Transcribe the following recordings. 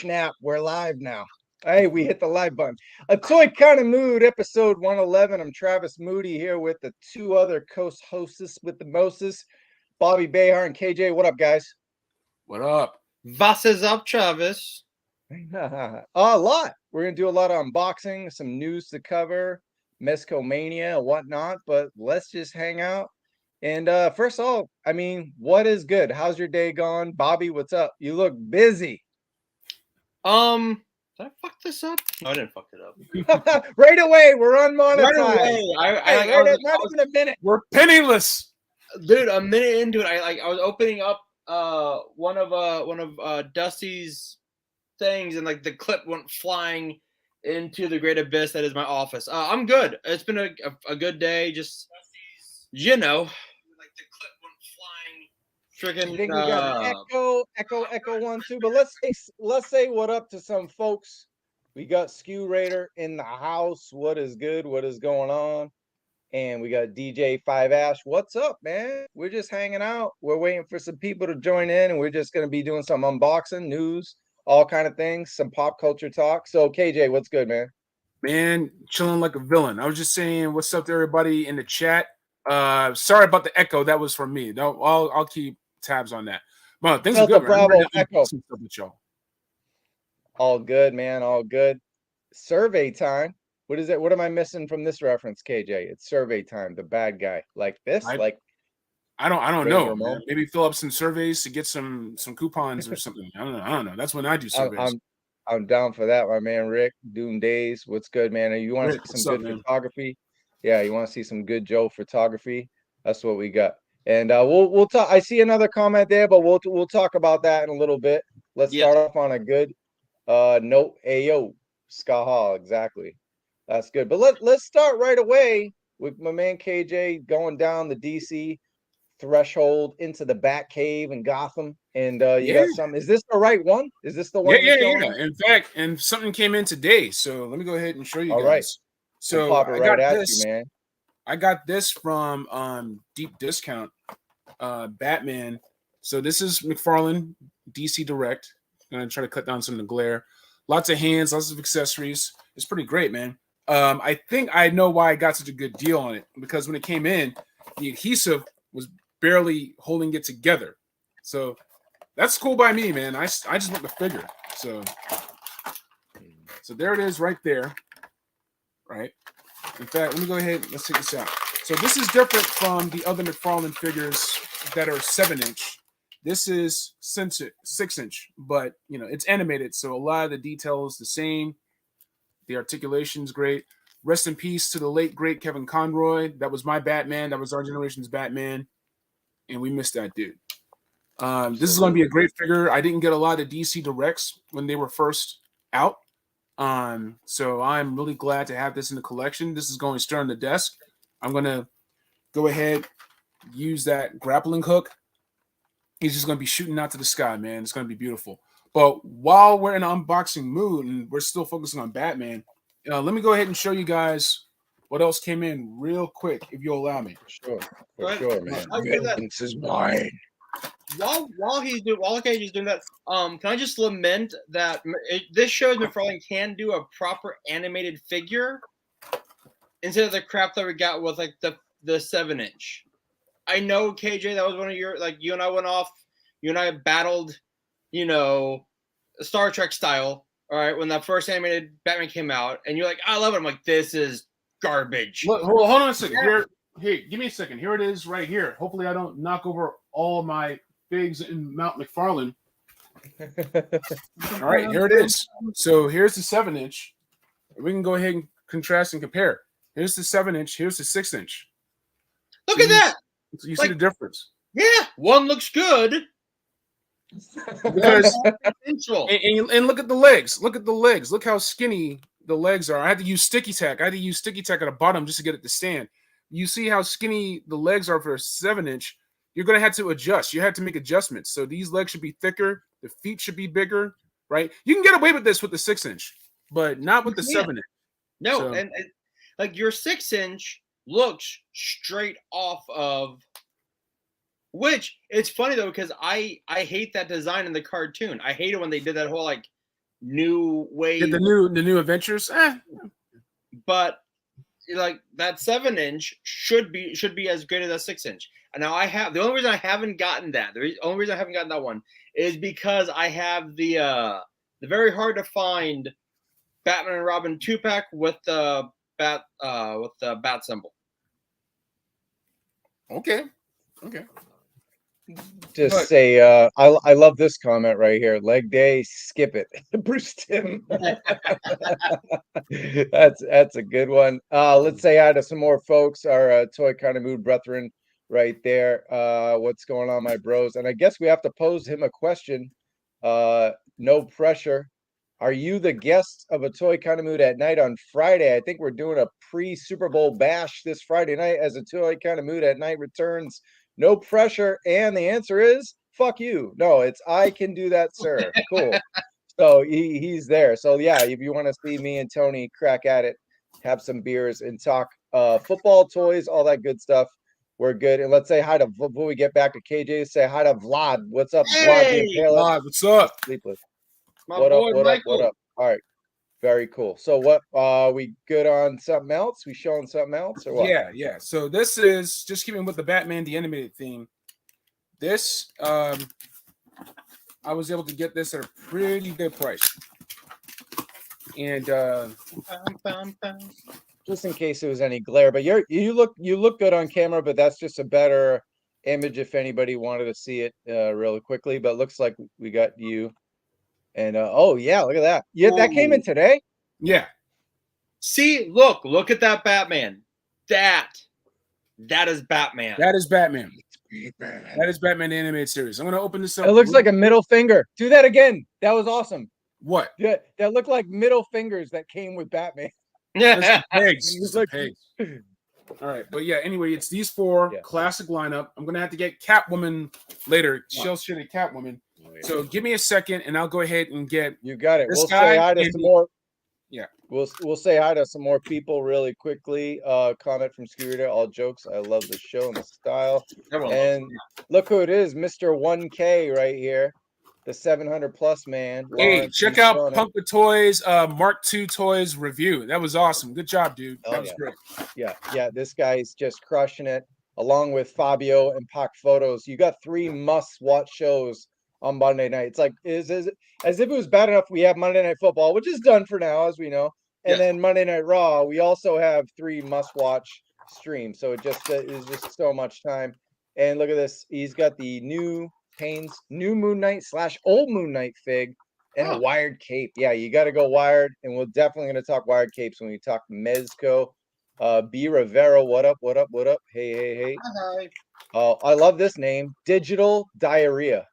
snap, we're live now. Hey, we hit the live button. A Toy Kind of Mood, episode 111. I'm Travis Moody here with the two other co-hosts with the Moses, Bobby Behar and KJ. What up, guys? What up? Was is up, Travis? A lot. We're going to do a lot of unboxing, some news to cover, Mezco Mania and whatnot, but let's just hang out. And first of all, I mean, what is good? How's your day gone? Bobby, what's up? You look busy. Did I fuck this up? No, I didn't fuck it up. Right away, we're unmonetized. Right away. Not even a minute. We're penniless, dude. A minute into it, I was opening up one of Dusty's things, and like the clip went flying into the great abyss that is my office. I'm good. It's been a good day. Just like the clip went flying. I think we got echo 1 2. But let's say what up to some folks. We got Skew Raider in the house. What is good? What is going on? And we got DJ 5 Ash. What's up, man? We're just hanging out. We're waiting for some people to join in, and we're just gonna be doing some unboxing, news, all kind of things, some pop culture talk. So KJ, what's good, man? Man, chilling like a villain. I was just saying what's up to everybody in the chat. Sorry about the echo. That was from me. I'll keep tabs on that. But things are good. Bravo, echo. With y'all. All good, man. All good. Survey time. What is it? What am I missing from this reference, KJ? It's survey time. The bad guy, like this, I don't know. Man. Maybe fill up some surveys to get some coupons or something. I don't know. That's when I do surveys. I'm down for that, my man. Rick, Doom Days. What's good, man? You want to see some good photography? Yeah, you want to see some good Joe photography? That's what we got. And we'll talk. I see another comment there, but we'll talk about that in a little bit. Let's start off on a good note. Ayo, Skaha, exactly. That's good. But let's start right away with my man KJ going down the DC threshold into the Batcave in Gotham. And you got some. Is this the right one? Is this the one? Yeah. In fact, and something came in today. So let me go ahead and show you guys. Right. So we'll pop it right at you, man. I got this from Deep Discount, Batman. So this is McFarlane DC Direct. I'm gonna try to cut down some of the glare. Lots of hands, lots of accessories. It's pretty great, man. I think I know why I got such a good deal on it, because when it came in, the adhesive was barely holding it together. So that's cool by me, man. I just want the figure. So there it is right there. Right. In fact, let me go ahead. Let's take this out. So this is different from the other McFarlane figures that are 7-inch. This is 6-inch, but it's animated, so a lot of the detail is the same. The articulation's great. Rest in peace to the late great Kevin Conroy. That was my Batman. That was our generation's Batman, and we missed that dude. This is going to be a great figure. I didn't get a lot of DC Directs when they were first out. So I'm really glad to have this in the collection. This is going straight on the desk. I'm going to go ahead, use that grappling hook. He's just going to be shooting out to the sky, man. It's going to be beautiful. But while we're in an unboxing mood and we're still focusing on Batman, let me go ahead and show you guys what else came in real quick, if you'll allow me. For sure, man. This is mine. While KJ's doing that, can I just lament that this shows McFarlane can do a proper animated figure instead of the crap that we got with like the 7-inch. I know, KJ, that was one of your, like, you and I went off, you and I battled, Star Trek style, all right, when that first animated Batman came out, and you're like, I love it. I'm like, this is garbage. Look, hold on a second. Here, hey, give me a second. Here it is right here. Hopefully I don't knock over all my figs in Mount McFarlane. All right, here it is. So here's the 7-inch. We can go ahead and contrast and compare. Here's the 7-inch. Here's the 6-inch. Look at that. You see the difference. Yeah, one looks good. Because and look at the legs. Look at the legs. Look how skinny the legs are. I had to use sticky tack. I had to use sticky tack at the bottom just to get it to stand. You see how skinny the legs are for a 7-inch. You're going to have to adjust. You have to make adjustments. So these legs should be thicker. The feet should be bigger, right? You can get away with this with the 6-inch, but not with the 7-inch. No, so. and like your 6-inch looks straight off of, which it's funny though, because I hate that design in the cartoon. I hate it when they did that whole like new wave. The new adventures. But like that 7-inch should be as good as a 6-inch. And now the only reason I haven't gotten that, only reason I haven't gotten that one is because I have the very hard to find Batman and Robin 2-pack with the bat symbol. Okay. Just say, I love this comment right here. Leg day, skip it. Bruce Tim. That's a good one. Let's say hi to some more folks. Our Toy Kind of Mood brethren right there. What's going on, my bros? And I guess we have to pose him a question. No pressure. Are you the guest of a Toy Kind of Mood at night on Friday? I think we're doing a pre-Super Bowl bash this Friday night as a Toy Kind of Mood at night returns. No pressure. And the answer is fuck you. No, it's I can do that, sir. Cool. So he's there. So yeah, if you want to see me and Tony crack at it, have some beers and talk football, toys, all that good stuff, we're good. And let's say hi to, before we get back to KJ, say hi to Vlad. What's up, Hey, Vlad, what's up? Sleepless. My What boy up, what Michael. up, what up? All right. Very cool. So what, we good on something else? We showing something else or what? Yeah. So this is just keeping with the Batman the Animated theme. This, I was able to get this at a pretty good price. And just in case there was any glare, but you look good on camera, but that's just a better image if anybody wanted to see it really quickly. But looks like we got you. And oh yeah, look at that. Yeah, that came in today. Yeah. See, look at that Batman. That is Batman. That is Batman. That is Batman the Animated Series. I'm gonna open this up. It looks like a middle finger. Do that again. That was awesome. What? Yeah, that looked like middle fingers that came with Batman. Yeah. Pigs. Pigs. All right, but yeah. Anyway, it's these four classic lineup. I'm gonna have to get Catwoman later. Shell shitty Catwoman. So give me a second, and I'll go ahead and get. You got it. This We'll guy say hi to some more. Yeah. We'll say hi to some more people really quickly. Comment from Scooter. All jokes. I love the show and the style. And look who it is, Mr. 1K right here, the 700+ man. Hey, Lawrence, check out Punk with Toys, Mark II Toys review. That was awesome. Good job, dude. That was great. Yeah. This guy's just crushing it. Along with Fabio and Pac Photos, you got 3 must-watch shows on Monday night. It's like as if it was bad enough we have Monday Night Football, which is done for now, as we know, and then Monday Night Raw. We also have 3 must-watch streams, so it just is just so much time. And look at this, he's got the new Haynes new Moon Knight / old Moon Knight fig and a wired cape. Yeah, you got to go wired, and we're definitely going to talk wired capes when we talk Mezco. B Rivera, what up? Hey. Hi. Oh, I love this name, Digital Diarrhea.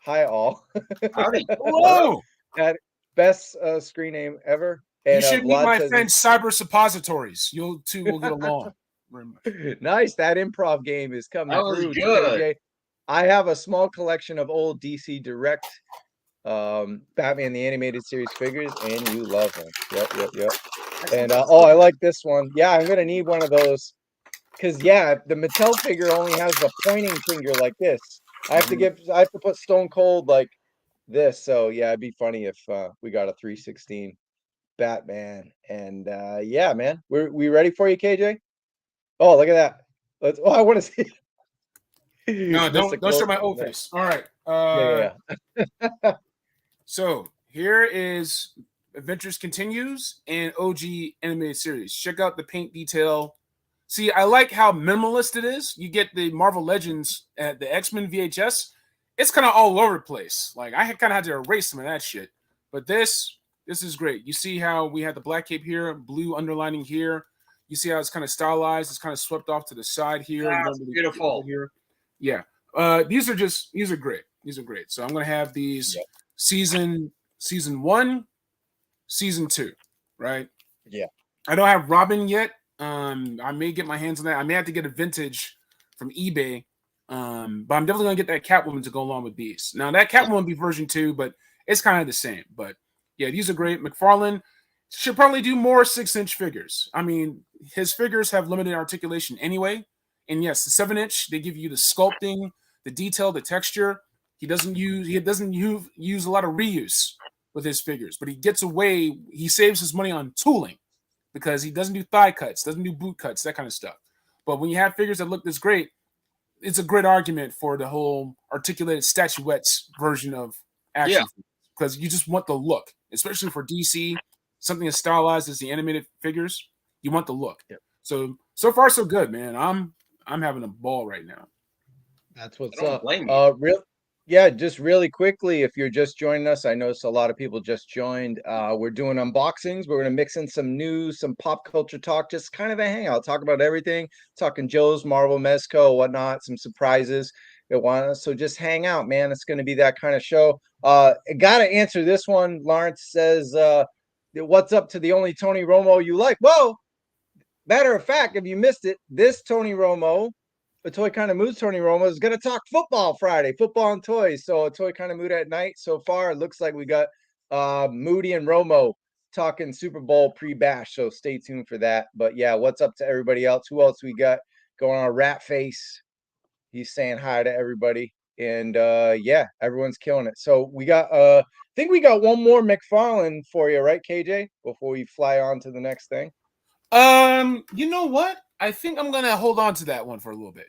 Hi all. Howdy. Whoa! That best screen name ever. And, you should meet my friend Cyber Suppositories. You two will get along. Very much. Nice. That improv game is coming through. Good. I have a small collection of old DC Direct Batman the Animated Series figures, and you love them. Yep. And I like this one. Yeah, I'm gonna need one of those because the Mattel figure only has the pointing finger like this. I have to put Stone Cold like this. So yeah, it'd be funny if we got a 316 Batman. And yeah, man, we ready for you, KJ? Oh, look at that. I want to see. No, don't show my old face. All right. Yeah. So here is Adventures Continues and OG Animated Series. Check out the paint detail. See, I like how minimalist it is. You get the Marvel Legends at the X-Men VHS. It's kind of all over the place. Like, I kind of had to erase some of that shit. But this is great. You see how we had the black cape here, blue underlining here. You see how it's kind of stylized. It's kind of swept off to the side here. That's beautiful. Here. Yeah. These are great. These are great. So I'm going to have these season 1, season 2, right? Yeah. I don't have Robin yet. I may get my hands on that. I may have to get a vintage from eBay. But I'm definitely gonna get that Catwoman to go along with these. Now that Catwoman will be version 2, but it's kind of the same. But yeah, these are great. McFarlane should probably do more 6-inch figures. I mean, his figures have limited articulation anyway. And yes, the 7-inch, they give you the sculpting, the detail, the texture. He doesn't use a lot of reuse. with his figures, but he gets away. He saves his money on tooling because he doesn't do thigh cuts, doesn't do boot cuts, that kind of stuff. But when you have figures that look this great, it's a great argument for the whole articulated statuettes version of action because you just want the look, especially for DC, something as stylized as the animated figures. You want the look. Yep. So far so good, man. I'm having a ball right now. That's what's I don't up. blame you. Yeah, just really quickly, if you're just joining us, I noticed a lot of people just joined. We're doing unboxings. We're going to mix in some news, some pop culture talk, just kind of a hangout, talk about everything, talking Joe's, Marvel, Mezco, whatnot, some surprises. So just hang out, man. It's going to be that kind of show. I got to answer this one. Lawrence says, what's up to the only Tony Romo you like? Well, matter of fact, if you missed it, this Tony Romo, a Toy Kind of Mood Tony Romo, is going to talk football Friday, football and toys. So a Toy Kind of Mood at night. So far, it looks like we got Moody and Romo talking Super Bowl pre-bash. So stay tuned for that. But yeah, what's up to everybody else? Who else we got going on? Rat Face. He's saying hi to everybody. And yeah, everyone's killing it. So we got I think we got one more McFarlane for you, right, KJ? Before we fly on to the next thing. You know what? I think I'm gonna hold on to that one for a little bit.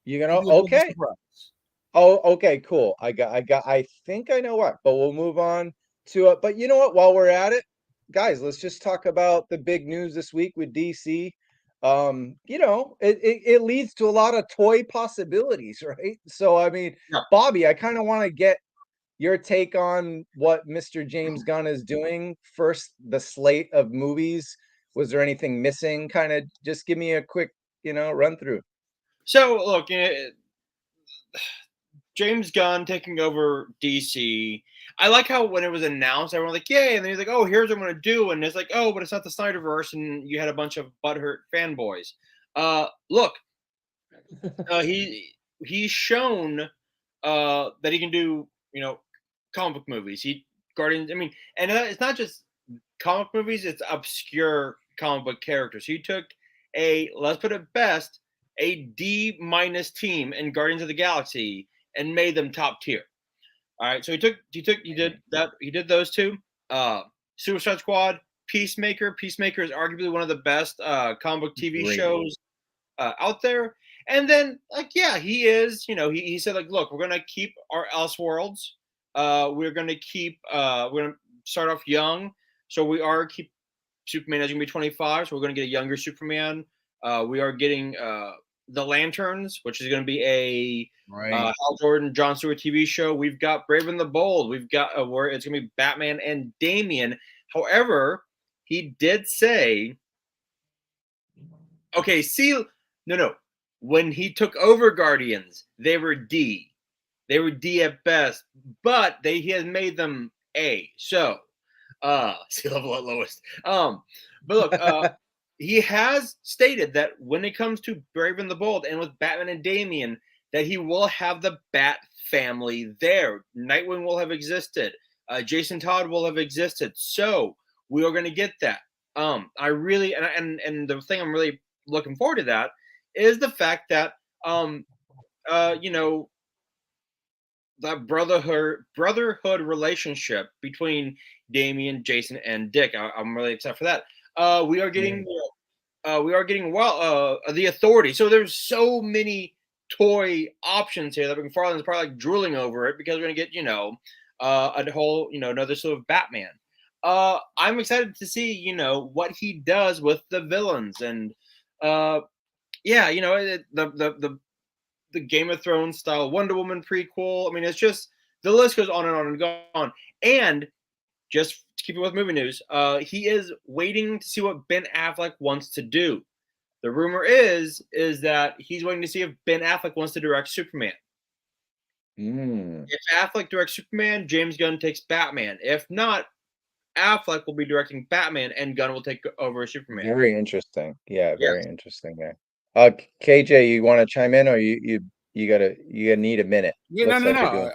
You're gonna okay. Oh, okay, cool. I think I know what, but we'll move on to it. But you know what? While we're at it, guys, let's just talk about the big news this week with DC. You know, it leads to a lot of toy possibilities, right? So I mean, Bobby, I kind of want to get your take on what Mr. James Gunn is doing. First, the slate of movies. Was there anything missing? Kind of just give me a quick, run through. So look, James Gunn taking over DC. I like how when it was announced, everyone was like, yay, and then he's like, oh, here's what I'm gonna do. And it's like, oh, but it's not the Snyderverse, and you had a bunch of butthurt fanboys. Look, he's shown that he can do, comic book movies. Guardians, I mean, and it's not just comic movies, it's obscure comic book characters. He took let's put it best, a D- team in Guardians of the Galaxy and made them top tier. All right, so he did those two. Suicide Squad, Peacemaker. Peacemaker is arguably one of the best comic book TV shows out there. And then, he is, he said, look, we're gonna keep our Elseworlds. We're gonna start off young. So we are keep Superman is gonna be 25, so we're gonna get a younger Superman. We are getting the Lanterns, which is gonna be a Hal Jordan, Jon Stewart TV show. We've got Brave and the Bold. We've got where it's gonna be Batman and Damian. However, he did say, no. When he took over Guardians, they were D. They were D at best, but he has made them A. So, sea level at lowest. But look, he has stated that when it comes to Brave and the Bold and with Batman and Damian, that he will have the Bat family there. Nightwing will have existed. Jason Todd will have existed. So we are going to get that. I really and the thing I'm really looking forward to that is the fact that that brotherhood relationship between Damian, Jason, and Dick. I'm really excited for that. We are getting the Authority. So there's so many toy options here that McFarlane's probably like drooling over it because we're gonna get a whole another sort of Batman. I'm excited to see what he does with the villains and the Game of Thrones style Wonder Woman prequel. I mean, it's just the list goes on and on and on. And just to keep it with movie news, he is waiting to see what Ben Affleck wants to do. The rumor is that he's waiting to see if Ben Affleck wants to direct Superman. If Affleck directs Superman, James Gunn takes Batman. If not, Affleck will be directing Batman and Gunn will take over Superman. Very interesting. Yeah, very interesting there. KJ, you want to chime in, or you need a minute? Yeah, no.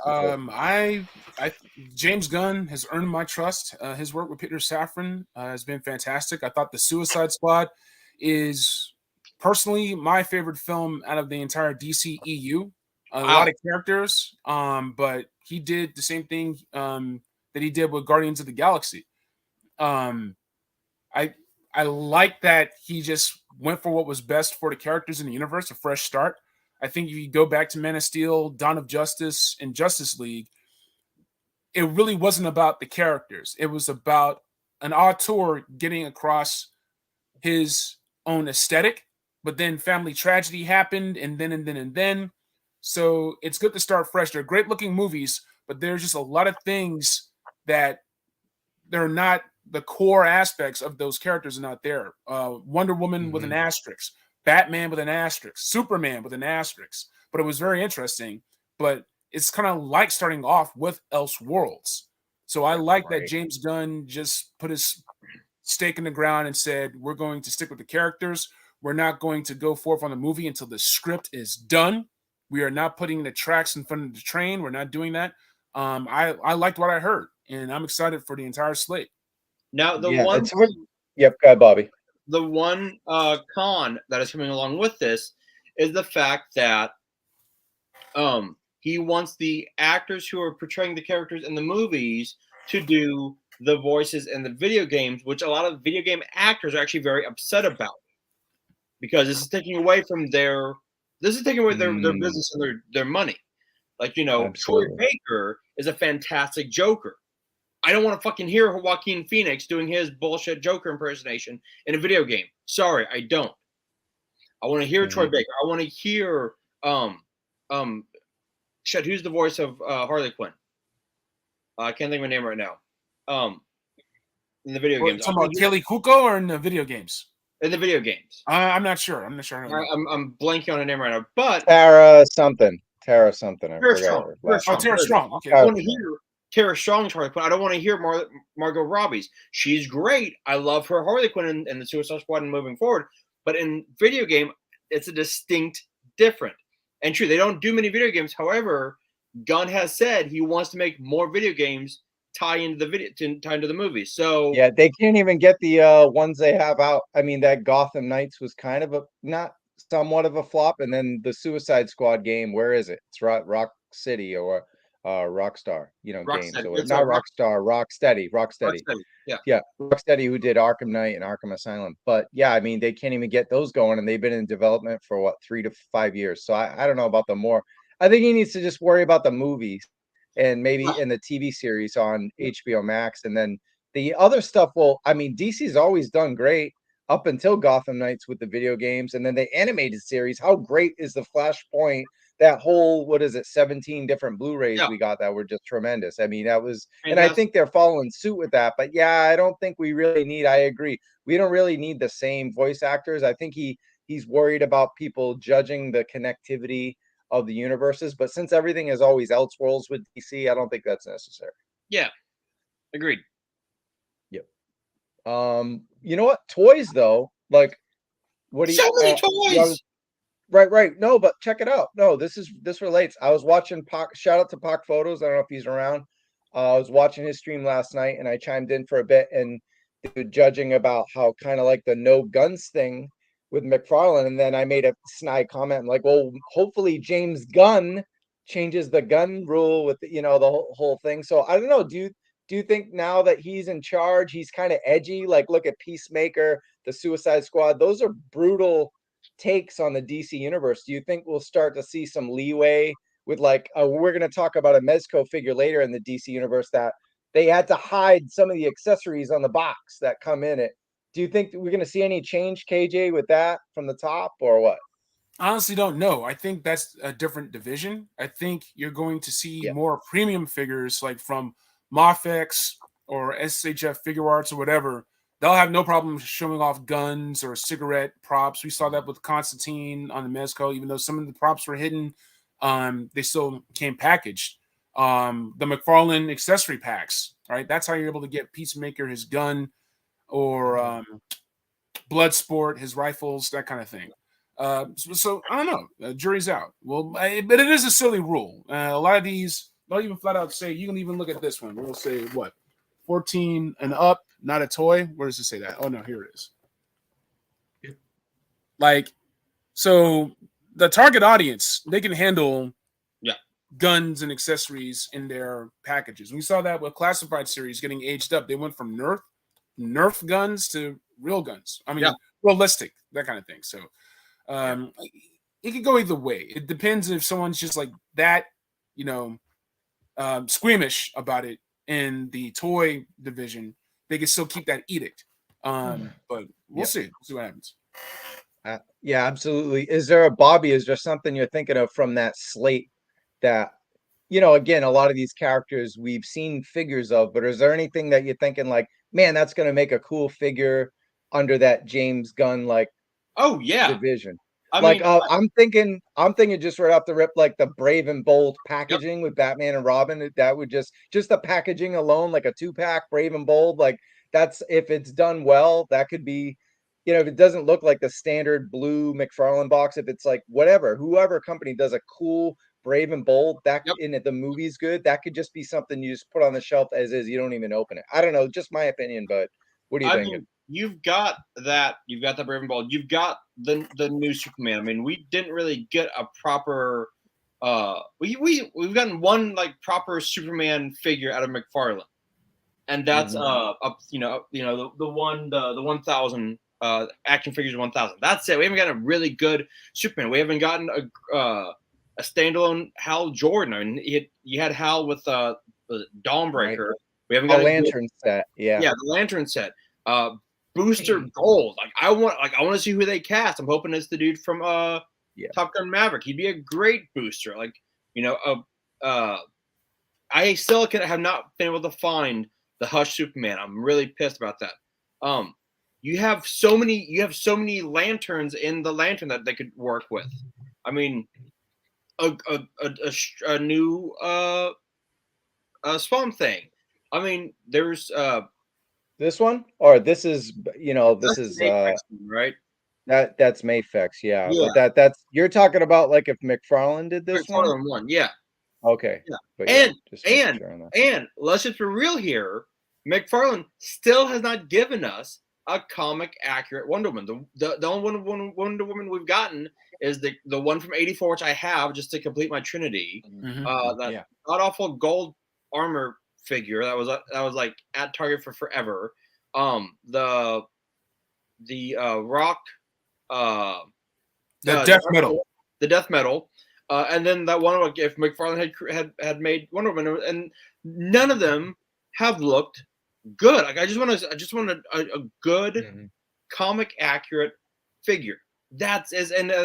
James Gunn has earned my trust. His work with Peter Safran has been fantastic. I thought the Suicide Squad is personally my favorite film out of the entire DC EU. A lot of characters, but he did the same thing that that he did with Guardians of the Galaxy. I like that he just went for what was best for the characters in the universe, a fresh start. I think if you go back to Man of Steel, Dawn of Justice, and Justice League, it really wasn't about the characters. It was about an auteur getting across his own aesthetic, but then family tragedy happened, and then. So it's good to start fresh. They're great looking movies, but there's just a lot of things that they're not the core aspects of those characters are not there. Wonder Woman with an asterisk, Batman with an asterisk, Superman with an asterisk. But it was very interesting. But it's kind of like starting off with Elseworlds. So I like that James Gunn just put his stake in the ground and said, we're going to stick with the characters. We're not going to go forth on the movie until the script is done. We are not putting the tracks in front of the train. We're not doing that. I liked what I heard, and I'm excited for the entire slate. Now, go ahead, Bobby. The one con that is coming along with this is the fact that he wants the actors who are portraying the characters in the movies to do the voices in the video games, which a lot of video game actors are actually very upset about, because this is taking away from their business and their money. Like, Troy Baker is a fantastic Joker. I don't want to fucking hear Joaquin Phoenix doing his bullshit Joker impersonation in a video game. Sorry, I don't. I want to hear Troy Baker. I want to hear who's the voice of Harley Quinn? I can't think of her name right now. In the video games. Talking about Kelly Kuko or in the video games? In the video games. I'm not sure. I'm blanking on her name right now. But Tara something. I forgot. Tara Strong. Okay. I want to hear Tara Strong's Harley Quinn. I don't want to hear Margot Robbie's. She's great. I love her Harley Quinn and the Suicide Squad and moving forward. But in video game, it's a distinct different. And true, they don't do many video games. However, Gunn has said he wants to make more video games tie into the movies. So yeah, they can't even get the ones they have out. I mean, that Gotham Knights was kind of somewhat of a flop, and then the Suicide Squad game. Where is it? It's Rock City or Rockstar, games. So it's not Rockstar, Rocksteady. Yeah, Rocksteady, who did Arkham Knight and Arkham Asylum. But yeah, I mean, they can't even get those going, and they've been in development for 3 to 5 years. So I don't know about the more. I think he needs to just worry about the movies and maybe in the TV series on HBO Max, and then the other stuff. Well, I mean, DC's always done great up until Gotham Knights with the video games, and then the animated series. How great is the Flashpoint? That whole 17 different Blu-rays we got that were just tremendous. I mean, that was, and I think they're following suit with that. But yeah, I don't think we really need. I agree. We don't really need the same voice actors. I think he's worried about people judging the connectivity of the universes. But since everything is always Elseworlds with DC, I don't think that's necessary. Yeah, agreed. Yep. You know what? Toys though, like, what do you? So many toys. Right. No, but check it out. No, this relates. I was watching Pac. Shout out to Pac Photos. I don't know if he's around. I was watching his stream last night, and I chimed in for a bit, and they were judging about how kind of like the no guns thing with McFarlane, and then I made a snide comment. I'm like, well, hopefully James Gunn changes the gun rule with the whole thing. So I don't know. Do you think now that he's in charge, he's kind of edgy? Like, look at Peacemaker, the Suicide Squad. Those are brutal takes on the DC universe. Do you think we'll start to see some leeway with we're going to talk about a Mezco figure later in the DC universe that they had to hide some of the accessories on the box that come in it. Do you think that we're going to see any change, KJ, with that from the top, or what? I honestly don't know. I think that's a different division. I think you're going to see more premium figures like from Mofex or SHF Figure Arts or whatever. They'll have no problem showing off guns or cigarette props. We saw that with Constantine on the Mezco. Even though some of the props were hidden, they still came packaged. The McFarlane accessory packs, right? That's how you're able to get Peacemaker his gun, or Bloodsport his rifles, that kind of thing. So I don't know. Jury's out. Well, but it is a silly rule. A lot of these, they'll even flat out say, you can even look at this one. We'll say, 14 and up, not a toy. Where does it say that? Oh, no, here it is. So the target audience, they can handle guns and accessories in their packages. We saw that with classified series getting aged up. They went from Nerf guns to real guns. I mean, realistic, that kind of thing. So it could go either way. It depends if someone's just like that, squeamish about it in the toy division. They can still keep that edict. But we'll see. We'll see what happens. Yeah, absolutely. Is there a Bobby? Is there something you're thinking of from that slate that, again, a lot of these characters we've seen figures of, but is there anything that you're thinking like, man, that's going to make a cool figure under that James Gunn division? I'm thinking just right off the rip, like the Brave and Bold packaging with Batman and Robin. That would just the packaging alone, like a 2-pack Brave and Bold, like that's, if it's done well, that could be. If it doesn't look like the standard blue McFarlane box, if it's like whoever company does a cool Brave and Bold, that in it, the movie's good, that could just be something you just put on the shelf as is. You don't even open it. I don't know, just my opinion, but what do you think? You've got that Brave and Bold. You've got the new Superman. I mean, we didn't really get a proper. We've gotten one like proper Superman figure out of McFarlane, and that's the 1000. Action Figures 1000. That's it. We haven't gotten a really good Superman. We haven't gotten a standalone Hal Jordan. I mean, you had Hal with the Dawnbreaker. Right. We haven't got a lantern set. Yeah, the lantern set. Booster Gold. I want to see who they cast. I'm hoping it's the dude from Top Gun Maverick. He'd be a great booster. I still have not been able to find the Hush Superman. I'm really pissed about that. You have so many lanterns in the lantern that they could work with. I mean, a new Spawn thing. I mean, there's this one, or this is this is right. That's Mayfex, yeah. But that's you're talking about like if McFarlane did this one, yeah. Okay, yeah. And let's just be real here. McFarlane still has not given us a comic accurate Wonder Woman. The only Wonder Woman we've gotten is the one from '84, which I have just to complete my Trinity. That god awful gold armor figure that was like at Target for forever. The Rock, the Death Metal, and then that one if McFarlane had made Wonder Woman, and none of them have looked good. Like I just want a good comic accurate figure. And that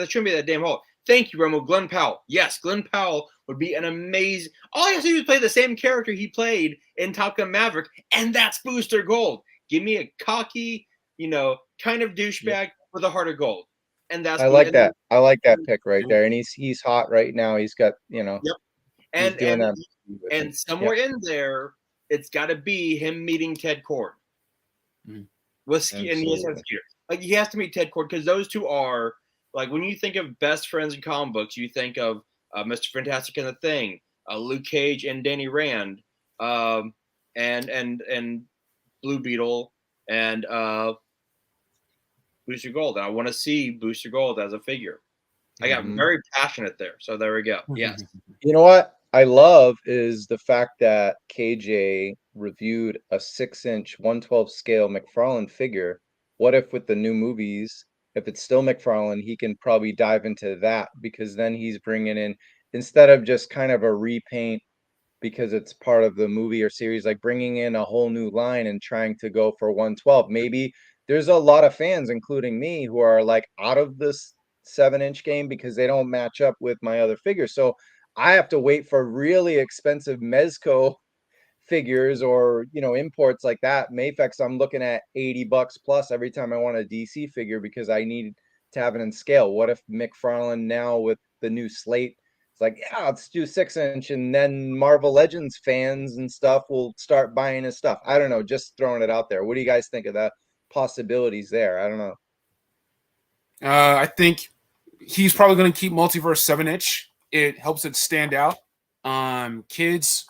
shouldn't be that damn hard. Thank you, Remo. Glenn Powell. Yes, Glenn Powell would be an amazing. All he has to do is play the same character he played in Top Gun Maverick, and that's Booster Gold. Give me a cocky, kind of douchebag with a heart of gold, and that's. I like that. I like that pick right there, and he's hot right now. He's got Yep. And somewhere in there, it's got to be him meeting Ted Kord. With Skeeter. Like he has to meet Ted Kord because those two are like when you think of best friends in comic books, you think of Mr. Fantastic and the Thing, Luke Cage and Danny Rand, and Blue Beetle and Booster Gold. And I want to see Booster Gold as a figure. I got very passionate there. So there we go. Yes. You know what I love is the fact that KJ reviewed a 6-inch 1/12 scale McFarlane figure. What if with the new movies, if it's still McFarlane, he can probably dive into that because then he's bringing in, instead of just kind of a repaint because it's part of the movie or series, like bringing in a whole new line and trying to go for 1/12. Maybe there's a lot of fans, including me, who are like out of this 7-inch game because they don't match up with my other figures. So I have to wait for really expensive Mezco figures or imports like that. Mayfex, I'm looking at $80 plus every time I want a DC figure because I need to have it in scale. What if McFarlane now with the new slate, it's like, yeah, let's do 6-inch, and then Marvel Legends fans and stuff will start buying his stuff. I don't know, just throwing it out there. What do you guys think of the possibilities there? I don't know. I think he's probably going to keep Multiverse 7-inch. It helps it stand out. Kids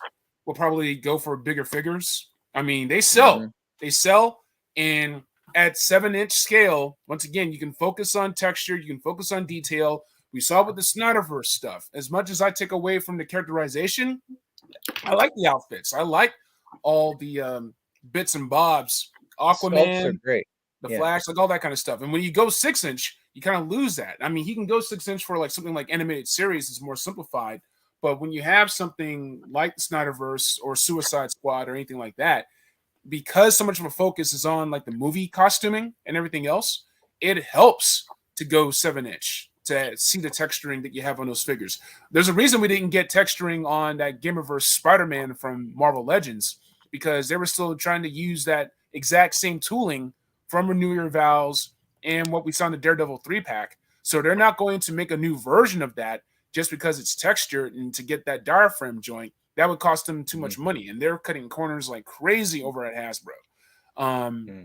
will probably go for bigger figures. I mean, they sell. They sell. And at 7-inch scale, once again, you can focus on texture. You can focus on detail. We saw with the Snyderverse stuff. As much as I take away from the characterization, I like the outfits. I like all the bits and bobs. Sculpts are Aquaman, great. the Yeah. Flash, like all that kind of stuff. And when you go 6-inch, you kind of lose that. I mean, he can go 6-inch for like something like animated series, it's more simplified. But when you have something like the Snyderverse or Suicide Squad or anything like that, because so much of a focus is on like the movie costuming and everything else, it helps to go 7-inch to see the texturing that you have on those figures. There's a reason we didn't get texturing on that Gamerverse Spider-Man from Marvel Legends, because they were still trying to use that exact same tooling from Renew Your Vows and what we saw in the Daredevil 3-pack. So they're not going to make a new version of that just because it's textured, and to get that diaphragm joint, that would cost them too much money. And they're cutting corners like crazy over at Hasbro.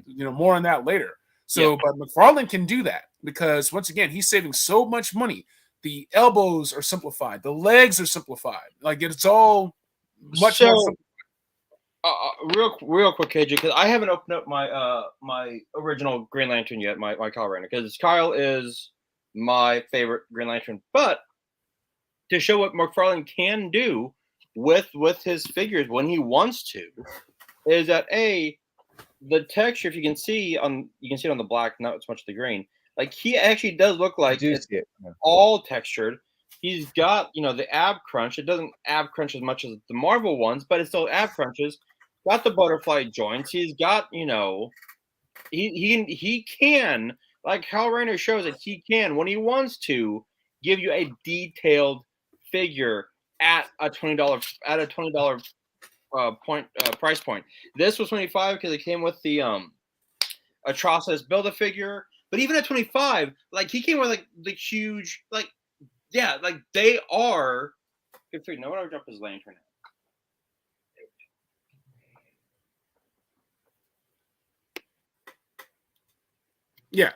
You know, more on that later. So, but McFarlane can do that because, once again, he's saving so much money. The elbows are simplified. The legs are simplified. Like, it's all much more simplified. Real quick, KJ, because I haven't opened up my my original Green Lantern yet, my Kyle Rayner, because Kyle is my favorite Green Lantern. But to show what McFarlane can do with his figures when he wants to, is that the texture, if you can see it on the black, not as much the green. Like, he actually does look like it's all textured. He's got, you know, the ab crunch. It doesn't ab crunch as much as the Marvel ones, but it still ab crunches. Got the butterfly joints. He's got, you know, he can, like Hal Rayner shows that he can, when he wants to, give you a detailed figure at a $20 price point. This was $25 because it came with the Atrocitus Build-A-Figure. But even at $25, like, he came with like the huge, like, yeah, like, they are good figure. Now, what do I drop his lantern at? Yeah.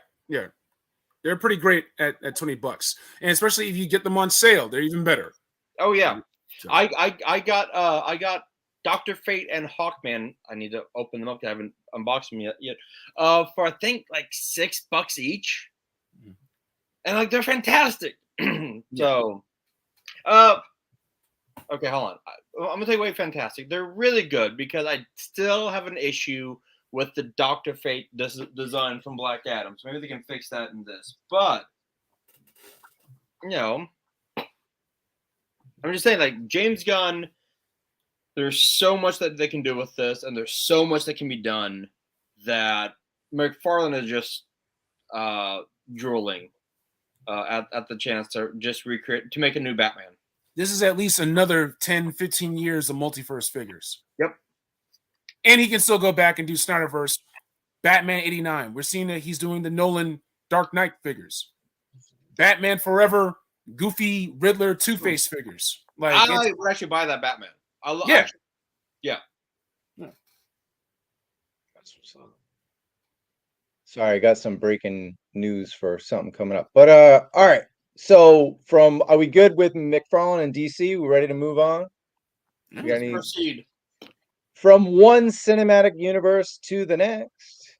They're pretty great at $20. And especially if you get them on sale, they're even better. Oh yeah. So. I got Dr. Fate and Hawkman. I need to open them up. I haven't unboxed them yet. For I think like $6 each. And like, they're fantastic. So okay, hold on. I'm gonna tell you why fantastic. They're really good because I still have an issue with the Dr. Fate design from Black Adam. So maybe they can fix that in this. But, you know, I'm just saying, like, James Gunn, there's so much that they can do with this, and there's so much that can be done that McFarlane is just drooling at the chance to just recreate, to make a new Batman. This is at least another 10, 15 years of multiverse figures. Yep. And he can still go back and do Snyderverse, Batman 89. We're seeing that he's doing the Nolan Dark Knight figures. Batman Forever, Goofy, Riddler, Two-Face figures. Like, I would actually buy that Batman. Yeah. That's what's up. Sorry, I got some breaking news for something coming up. But all right. So are we good with McFarlane and DC? We ready to move on? Let's proceed. From one cinematic universe to the next.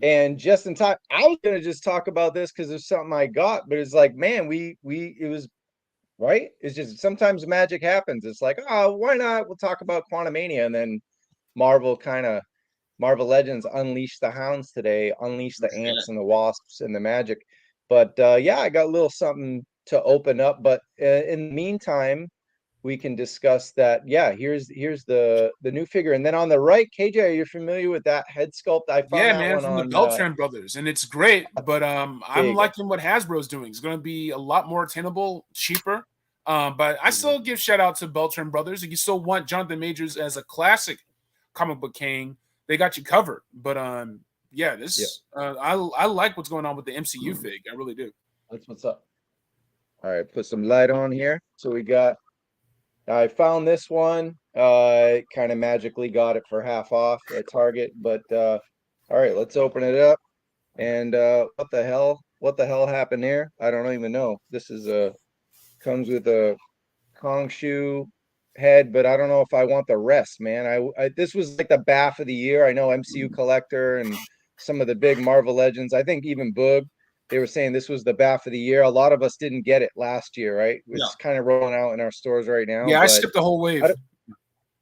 And just in time, I was gonna just talk about this because there's something I got, but it's like, man, it was right. It's just sometimes magic happens. It's like, oh, why not? We'll talk about Quantumania, and then Marvel Legends unleash the hounds today, unleash the ants and the wasps and the magic. But yeah, I got a little something to open up. But in the meantime, we can discuss that. Yeah, here's the new figure, and then on the right, KJ, are you familiar with that head sculpt? I found that man, one from on the Beltran brothers, and it's great. But I'm liking what Hasbro's doing. It's going to be a lot more attainable, cheaper. But I still give shout out to Beltran brothers. If you still want Jonathan Majors as a classic comic book king, they got you covered. But I like what's going on with the MCU fig. I really do. That's what's up. All right, put some light on here. So we got. I found this one. Kind of magically got it for half off at Target. But all right, let's open it up. And what the hell happened there? I don't even know. This is comes with a Kongshu head, but I don't know if I want the rest, man. This was like the BAF of the year. I know MCU Collector and some of the big Marvel Legends. I think even Boog they were saying this was the BAF of the year. A lot of us didn't get it last year, right? It's kind of rolling out in our stores right now. Yeah, but I skipped the whole wave.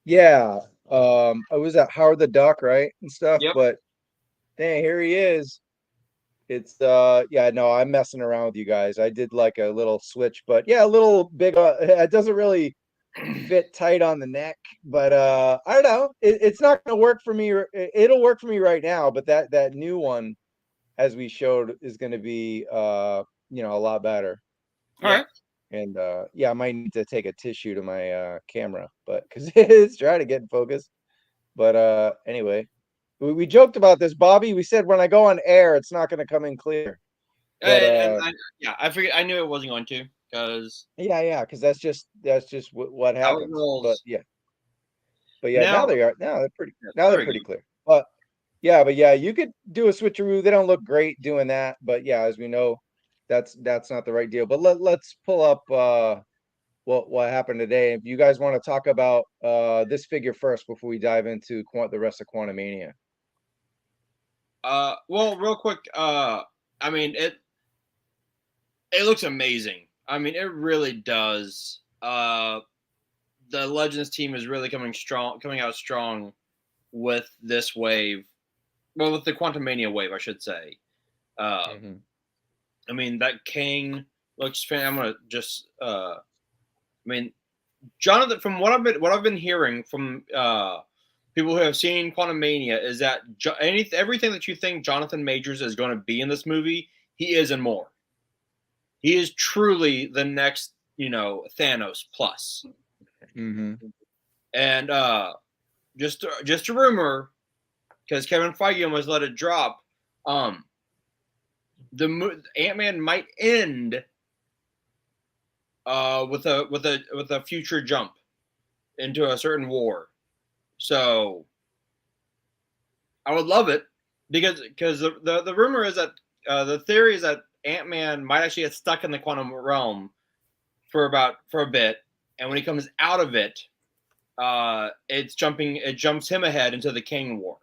Yeah. I was at Howard the Duck, right? And stuff. Yep. But dang, here he is. It's yeah, no, I'm messing around with you guys. I did like a little switch, but yeah, a little big. It doesn't really fit tight on the neck, but I don't know. It's not gonna work for me. It'll work for me right now, but that new one, as we showed, is gonna be a lot better. All right. And yeah, I might need to take a tissue to my camera, but because it's trying to get in focus. But anyway, we joked about this, Bobby. We said when I go on air, it's not going to come in clear. But, I figured I knew it wasn't going to because because that's just what happens. But yeah, now they're pretty clear. But yeah, you could do a switcheroo. They don't look great doing that, but yeah, as we know, that's not the right deal. But let's pull up what happened today. If you guys want to talk about this figure first before we dive into the rest of Quantumania. Well, real quick, I mean it looks amazing. I mean, it really does. The Legends team is really coming out strong with this wave. Well, with the Quantumania wave, I should say. I mean, that King looks I'm gonna just I mean, Jonathan, from what I've been hearing from people who have seen Quantumania, is that everything that you think Jonathan Majors is going to be in this movie, he is and more. He is truly the next, Thanos plus. And just a rumor, because Kevin Feige almost let it drop. The Ant-Man might end with a future jump into a certain war. So I would love it because the rumor is that the theory is that Ant-Man might actually get stuck in the quantum realm for a bit, and when he comes out of it, it jumps him ahead into the King War.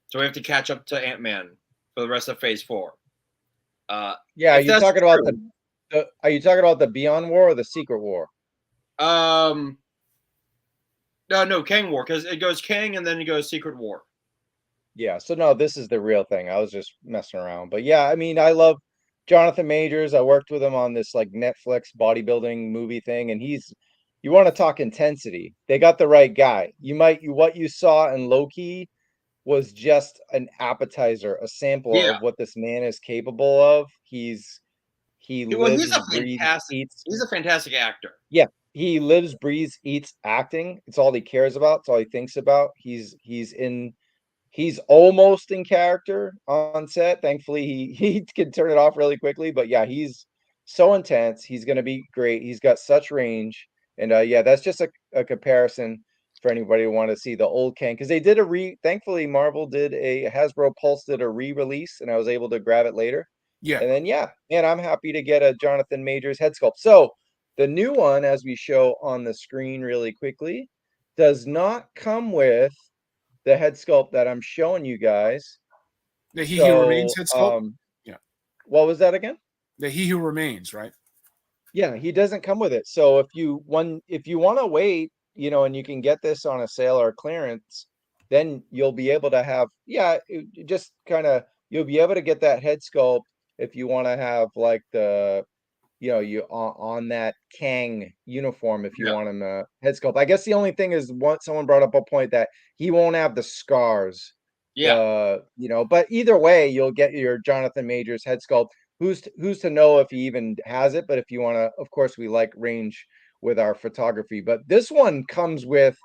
So we have to catch up to Ant-Man for the rest of Phase 4. Are you talking about the Beyond War or the Secret War? No, Kang War, because it goes Kang and then it goes Secret War. Yeah, so no, this is the real thing. I was just messing around. But yeah, I mean, I love Jonathan Majors. I worked with him on this like Netflix bodybuilding movie thing, and you want to talk intensity. They got the right guy. What you saw in Loki was just an appetizer, a sample of what this man is capable of. He's a fantastic actor. Yeah. He lives, breathes, eats acting. It's all he cares about. It's all he thinks about. He's almost in character on set. Thankfully, he can turn it off really quickly. But yeah, he's so intense. He's going to be great. He's got such range. And that's just a comparison for anybody who want to see the old Kang, because they did thankfully Hasbro Pulse did a re-release, and I was able to grab it later. Yeah. And then I'm happy to get a Jonathan Majors head sculpt. So the new one, as we show on the screen really quickly, does not come with the head sculpt that I'm showing you guys. The He Who Remains head sculpt? What was that again? The He Who Remains, right? Yeah, he doesn't come with it. So if you want to wait, and you can get this on a sale or clearance, then you'll be able to have, you'll be able to get that head sculpt if you want to have like the, you on that Kang uniform, if you want him head sculpt. I guess the only thing is someone brought up a point that he won't have the scars. But either way, you'll get your Jonathan Majors head sculpt. Who's to know if he even has it? But if you want to, of course, we like range with our photography. But this one comes with,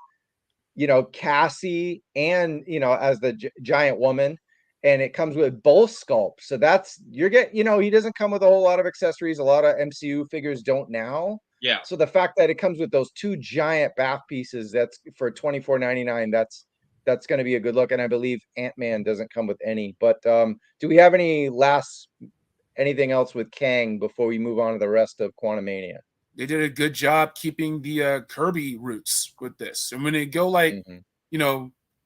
Cassie and, as the giant woman, and it comes with both sculpts. So he doesn't come with a whole lot of accessories. A lot of MCU figures don't now. Yeah. So the fact that it comes with those two giant bath pieces, that's for $24.99. That's going to be a good look. And I believe Ant-Man doesn't come with any. But do we have anything else with Kang before we move on to the rest of Quantumania? They did a good job keeping the Kirby roots with this. And when they go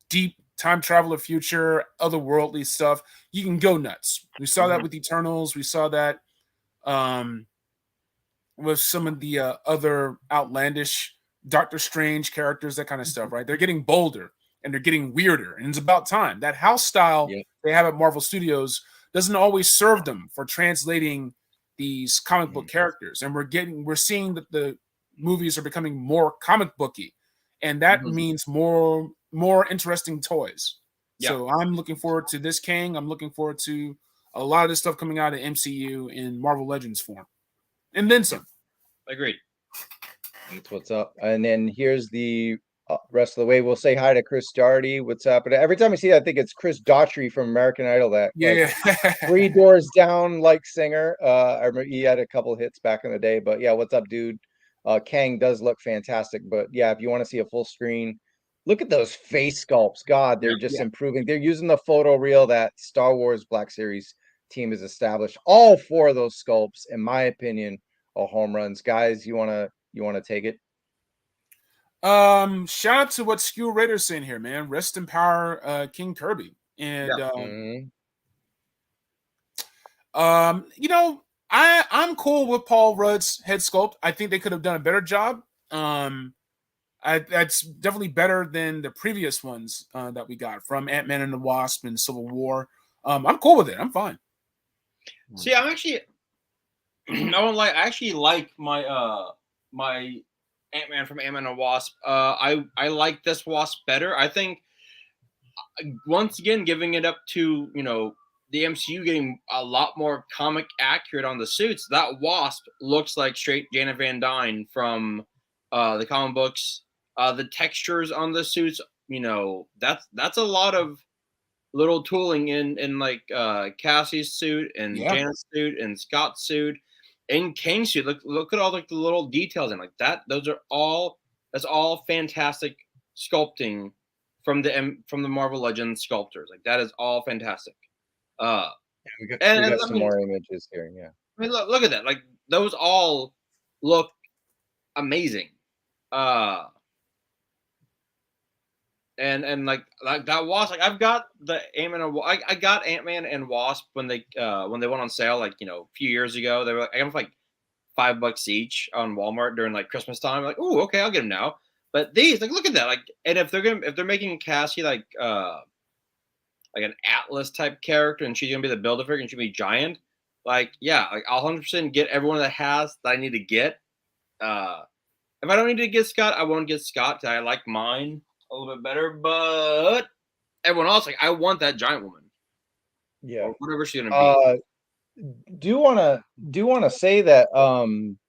deep time traveler future, otherworldly stuff, you can go nuts. We saw that with Eternals. We saw that with some of the other outlandish Doctor Strange characters, that kind of stuff, right? They're getting bolder and they're getting weirder, and it's about time. That house style they have at Marvel Studios doesn't always serve them for translating these comic book characters, and we're seeing that the movies are becoming more comic booky, and that means more interesting toys. So I'm looking forward to this Kang. I'm looking forward to a lot of this stuff coming out of MCU in Marvel Legends form, and then some. Agreed. That's what's up. And then here's the rest of the way. We'll say hi to Chris Darty. What's happening? Every time I see that, I think it's Chris Daughtry from American Idol. That like 3 doors down like singer. I remember he had a couple hits back in the day. But yeah, what's up, dude? Kang does look fantastic. But yeah, if you want to see a full screen, look at those face sculpts. God, they're just improving. They're using the photo reel that Star Wars Black Series team has established. All 4 of those sculpts, in my opinion, are home runs. Guys, you wanna take it? Shout out to what Skew Raider's saying here, man. Rest in power, King Kirby. And you know, I'm cool with Paul Rudd's head sculpt. I think they could have done a better job. That's definitely better than the previous ones that we got from Ant-Man and the Wasp and Civil War. I'm cool with it. I'm fine. See, I'm actually I won't lie, I actually like my my Ant-Man from Ant-Man and Wasp. I like this Wasp better. I think once again giving it up to, you know, the MCU getting a lot more comic accurate on the suits. That Wasp looks like straight Janet Van Dyne from the comic books. The textures on the suits, you know, that's a lot of little tooling in like Cassie's suit and Janet's suit and Scott's suit. In Kang's suit, look at all like the little details in like that. That's all fantastic sculpting from the Marvel Legends sculptors. Like that is all fantastic. We got some more images here. Yeah, I mean, look at that. Like those all look amazing. And like that Wasp, like I've got the Ant-Man and I got Ant-Man and Wasp when they went on sale, like, you know, a few years ago. They were like, I got them for like $5 each on Walmart during like Christmas time. Like, oh, okay, I'll get them now. But these, like, look at that. Like, and if they're making Cassie like an Atlas type character, and she's gonna be the Build-A-Figure and she'll be giant, like, yeah, like I'll 100% get everyone that has that I need to get. If I don't need to get Scott, I won't get Scott because I like mine a little bit better, but everyone else, like, I want that giant woman. Yeah, or whatever she's gonna be. Do want to say that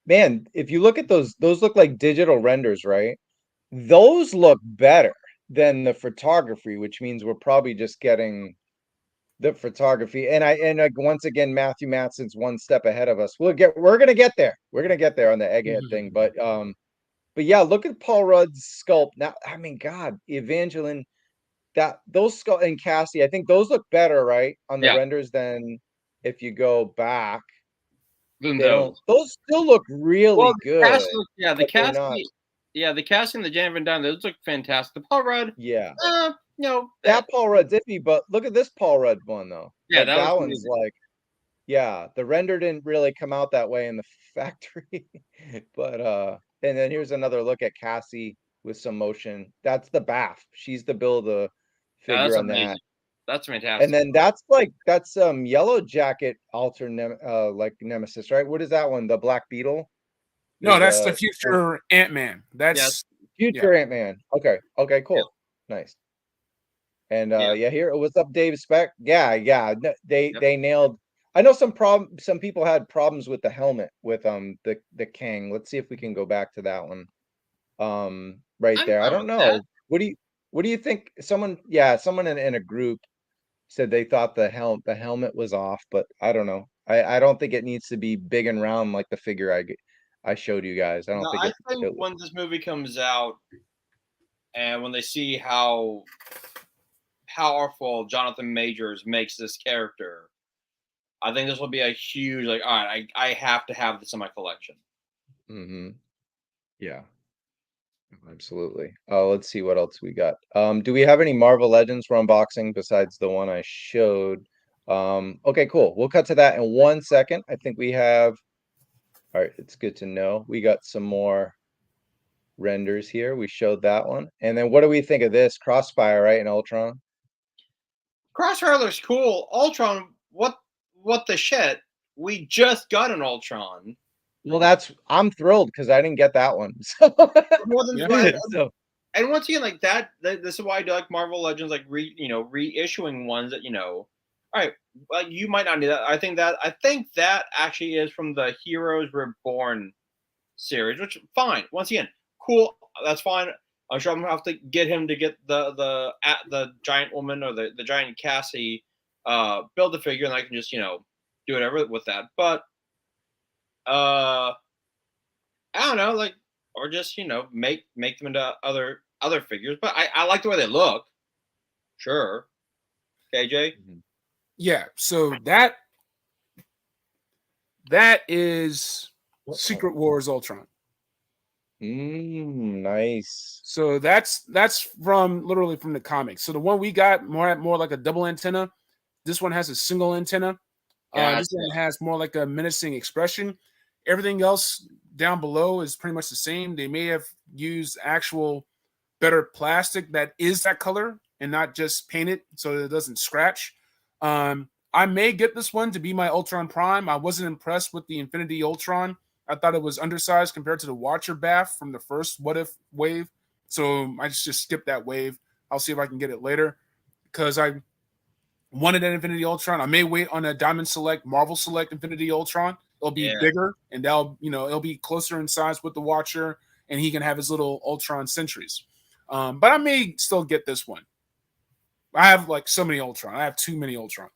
man, if you look at those look like digital renders, right? Those look better than the photography, which means we're probably just getting the photography. And like once again, Matthew Matson's one step ahead of us. We're gonna get there. We're gonna get there on the egghead thing, but yeah, look at Paul Rudd's sculpt. Now, I mean, God, Evangeline, those sculpt and Cassie, I think those look better, right, on the renders than if you go back. Those still look really good. The casting and the Janet Van Dyne, those look fantastic. The Paul Rudd, you know, that Paul Rudd's iffy, but look at this Paul Rudd one though. Yeah, that one's like, yeah, the render didn't really come out that way in the factory, but and then here's another look at Cassie with some motion. That's the BAF. She's the Build-A-Figure on amazing. that. That's fantastic. And then that's Yellow Jacket like Nemesis, right? What is that one? The Black Beetle? No, that's the future Ant-Man. That's future Ant-Man. Okay, cool. Nice. And here, what's up, Dave Speck? Yeah. They nailed. I know some people had problems with the helmet with the Kang. Let's see if we can go back to that one. Right there. I don't know. What do you think? Someone in a group said they thought the helmet was off, but I don't know. I don't think it needs to be big and round like the figure I showed you guys. I think when this movie comes out and when they see how powerful Jonathan Majors makes this character, I think this will be a huge, like, all right, I have to have this in my collection. Yeah. Absolutely. Let's see what else we got. Do we have any Marvel Legends we're unboxing besides the one I showed? Okay, cool. We'll cut to that in 1 second. I think we have. All right, it's good to know. We got some more renders here. We showed that one. And then what do we think of this? Crossfire, right? In Ultron. Crossfire looks cool. Ultron, what the shit? We just got an Ultron. Well, I'm thrilled because I didn't get that one. More than Yeah. and once again, like that, this is why I do like Marvel Legends, like reissuing ones that all right, like you might not need that. I think that actually is from the Heroes Reborn series, which fine. Once again, cool. That's fine. I'm sure I'm gonna have to get him to get the giant woman or the giant Cassie build the figure, and I can just do whatever with that. But I don't know, like, or just make them into other figures. But I like the way they look. Sure, KJ. Yeah. So that is Secret Wars Ultron. Nice. So that's literally from the comics. So the one we got more like a double antenna. This one has a single antenna. This one has more like a menacing expression. Everything else down below is pretty much the same. They may have used actual better plastic that is that color and not just painted so that it doesn't scratch. I may get this one to be my Ultron Prime. I wasn't impressed with the Infinity Ultron. I thought it was undersized compared to the Watcher Bath from the first What If wave. So I just skipped that wave. I'll see if I can get it later because I wanted an Infinity Ultron. I may wait on a Diamond Select, Marvel Select Infinity Ultron. It'll be bigger and it'll be closer in size with the Watcher, and he can have his little Ultron sentries. But I may still get this one. I have like so many Ultron. I have too many Ultron.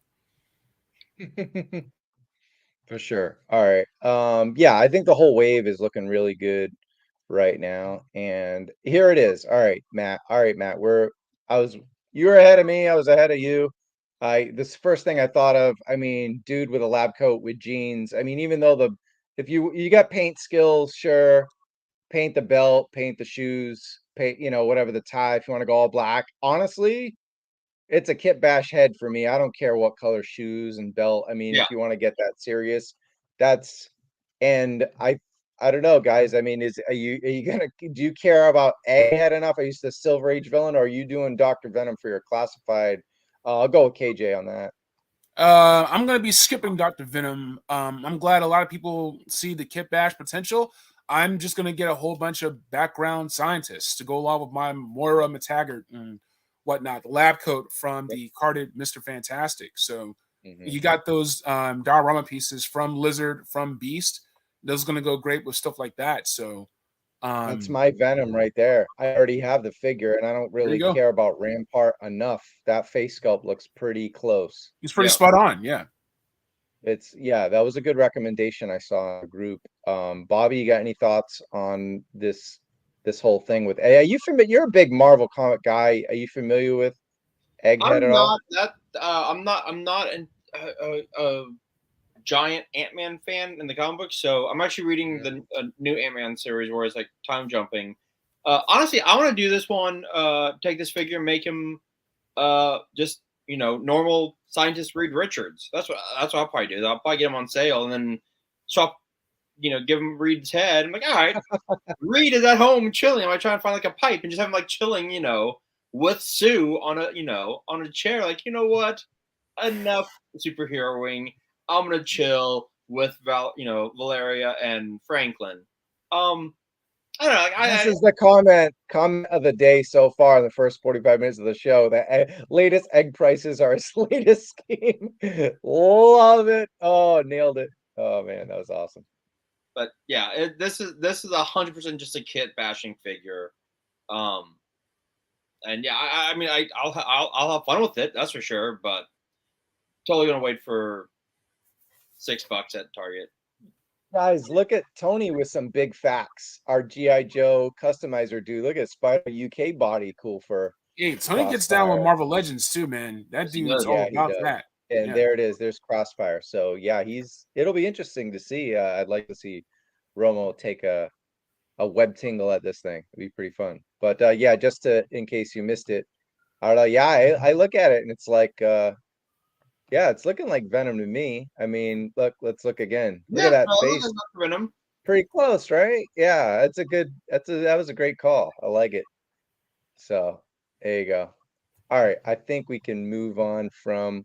For sure. All right. Yeah, I think the whole wave is looking really good right now. And here it is. All right, Matt. All right, Matt. You were ahead of me. I was ahead of you. This first thing I thought of, I mean, dude with a lab coat with jeans. I mean, even though if you got paint skills, sure, paint the belt, paint the shoes, paint, whatever the tie, if you want to go all black. Honestly, it's a kit bash head for me. I don't care what color shoes and belt. I mean, if you want to get that serious, and I don't know, guys. I mean, are you gonna do you care about Egghead enough? Are you the Silver Age villain, or are you doing Dr. Venom for your classified? I'll go with KJ on that. I'm gonna be skipping Dr. Venom. I'm glad a lot of people see the kit bash potential. I'm just gonna get a whole bunch of background scientists to go along with my Moira McTaggart and whatnot, the lab coat from the carded Mr. Fantastic. So you got those diorama pieces from Lizard, from Beast. Those are gonna go great with stuff like that. So that's my Venom right there. I already have the figure, and I don't really care about Rampart enough. That face sculpt looks pretty close. He's pretty spot on. Yeah. That was a good recommendation I saw in the group. Bobby, you got any thoughts on this whole thing with A? Are you familiar? You're a big Marvel comic guy. Are you familiar with Egghead at all? I'm not a giant Ant-Man fan in the comic book, so I'm actually reading the new Ant-Man series where it's like time jumping. Honestly, I want to do this one. Take this figure, make him just normal scientist Reed Richards. That's what I'll probably do. I'll probably get him on sale and then swap. Give him Reed's head. I'm like, all right, Reed is at home chilling. I might try and find like a pipe and just have him like chilling, with Sue on a chair. Like, you know what? Enough superheroing. I'm gonna chill with Valeria and Franklin. I don't know. This is the comment of the day so far. The first 45 minutes of the show. The latest egg prices are his latest scheme. Love it. Oh, nailed it. Oh man, that was awesome. But yeah, this is 100% just a kit bashing figure. And yeah, I mean, I'll have fun with it. That's for sure. But totally gonna wait for $6 at Target. Guys, look at Tony with some big facts. Our G.I. Joe customizer dude. Look at Spider UK body, cool fur. Hey, Tony gets down with Marvel Legends too, man. That dude's all about that. And there it is. There's Crossfire. So yeah, it'll be interesting to see. I'd like to see Romo take a a web tingle at this thing. It'd be pretty fun. But yeah, just in case you missed it, yeah, I look at it and it's like yeah, it's looking like Venom to me. I mean, let's look again. Look at that face. Venom. Pretty close, right? Yeah, that was a great call. I like it. So there you go. All right, I think we can move on from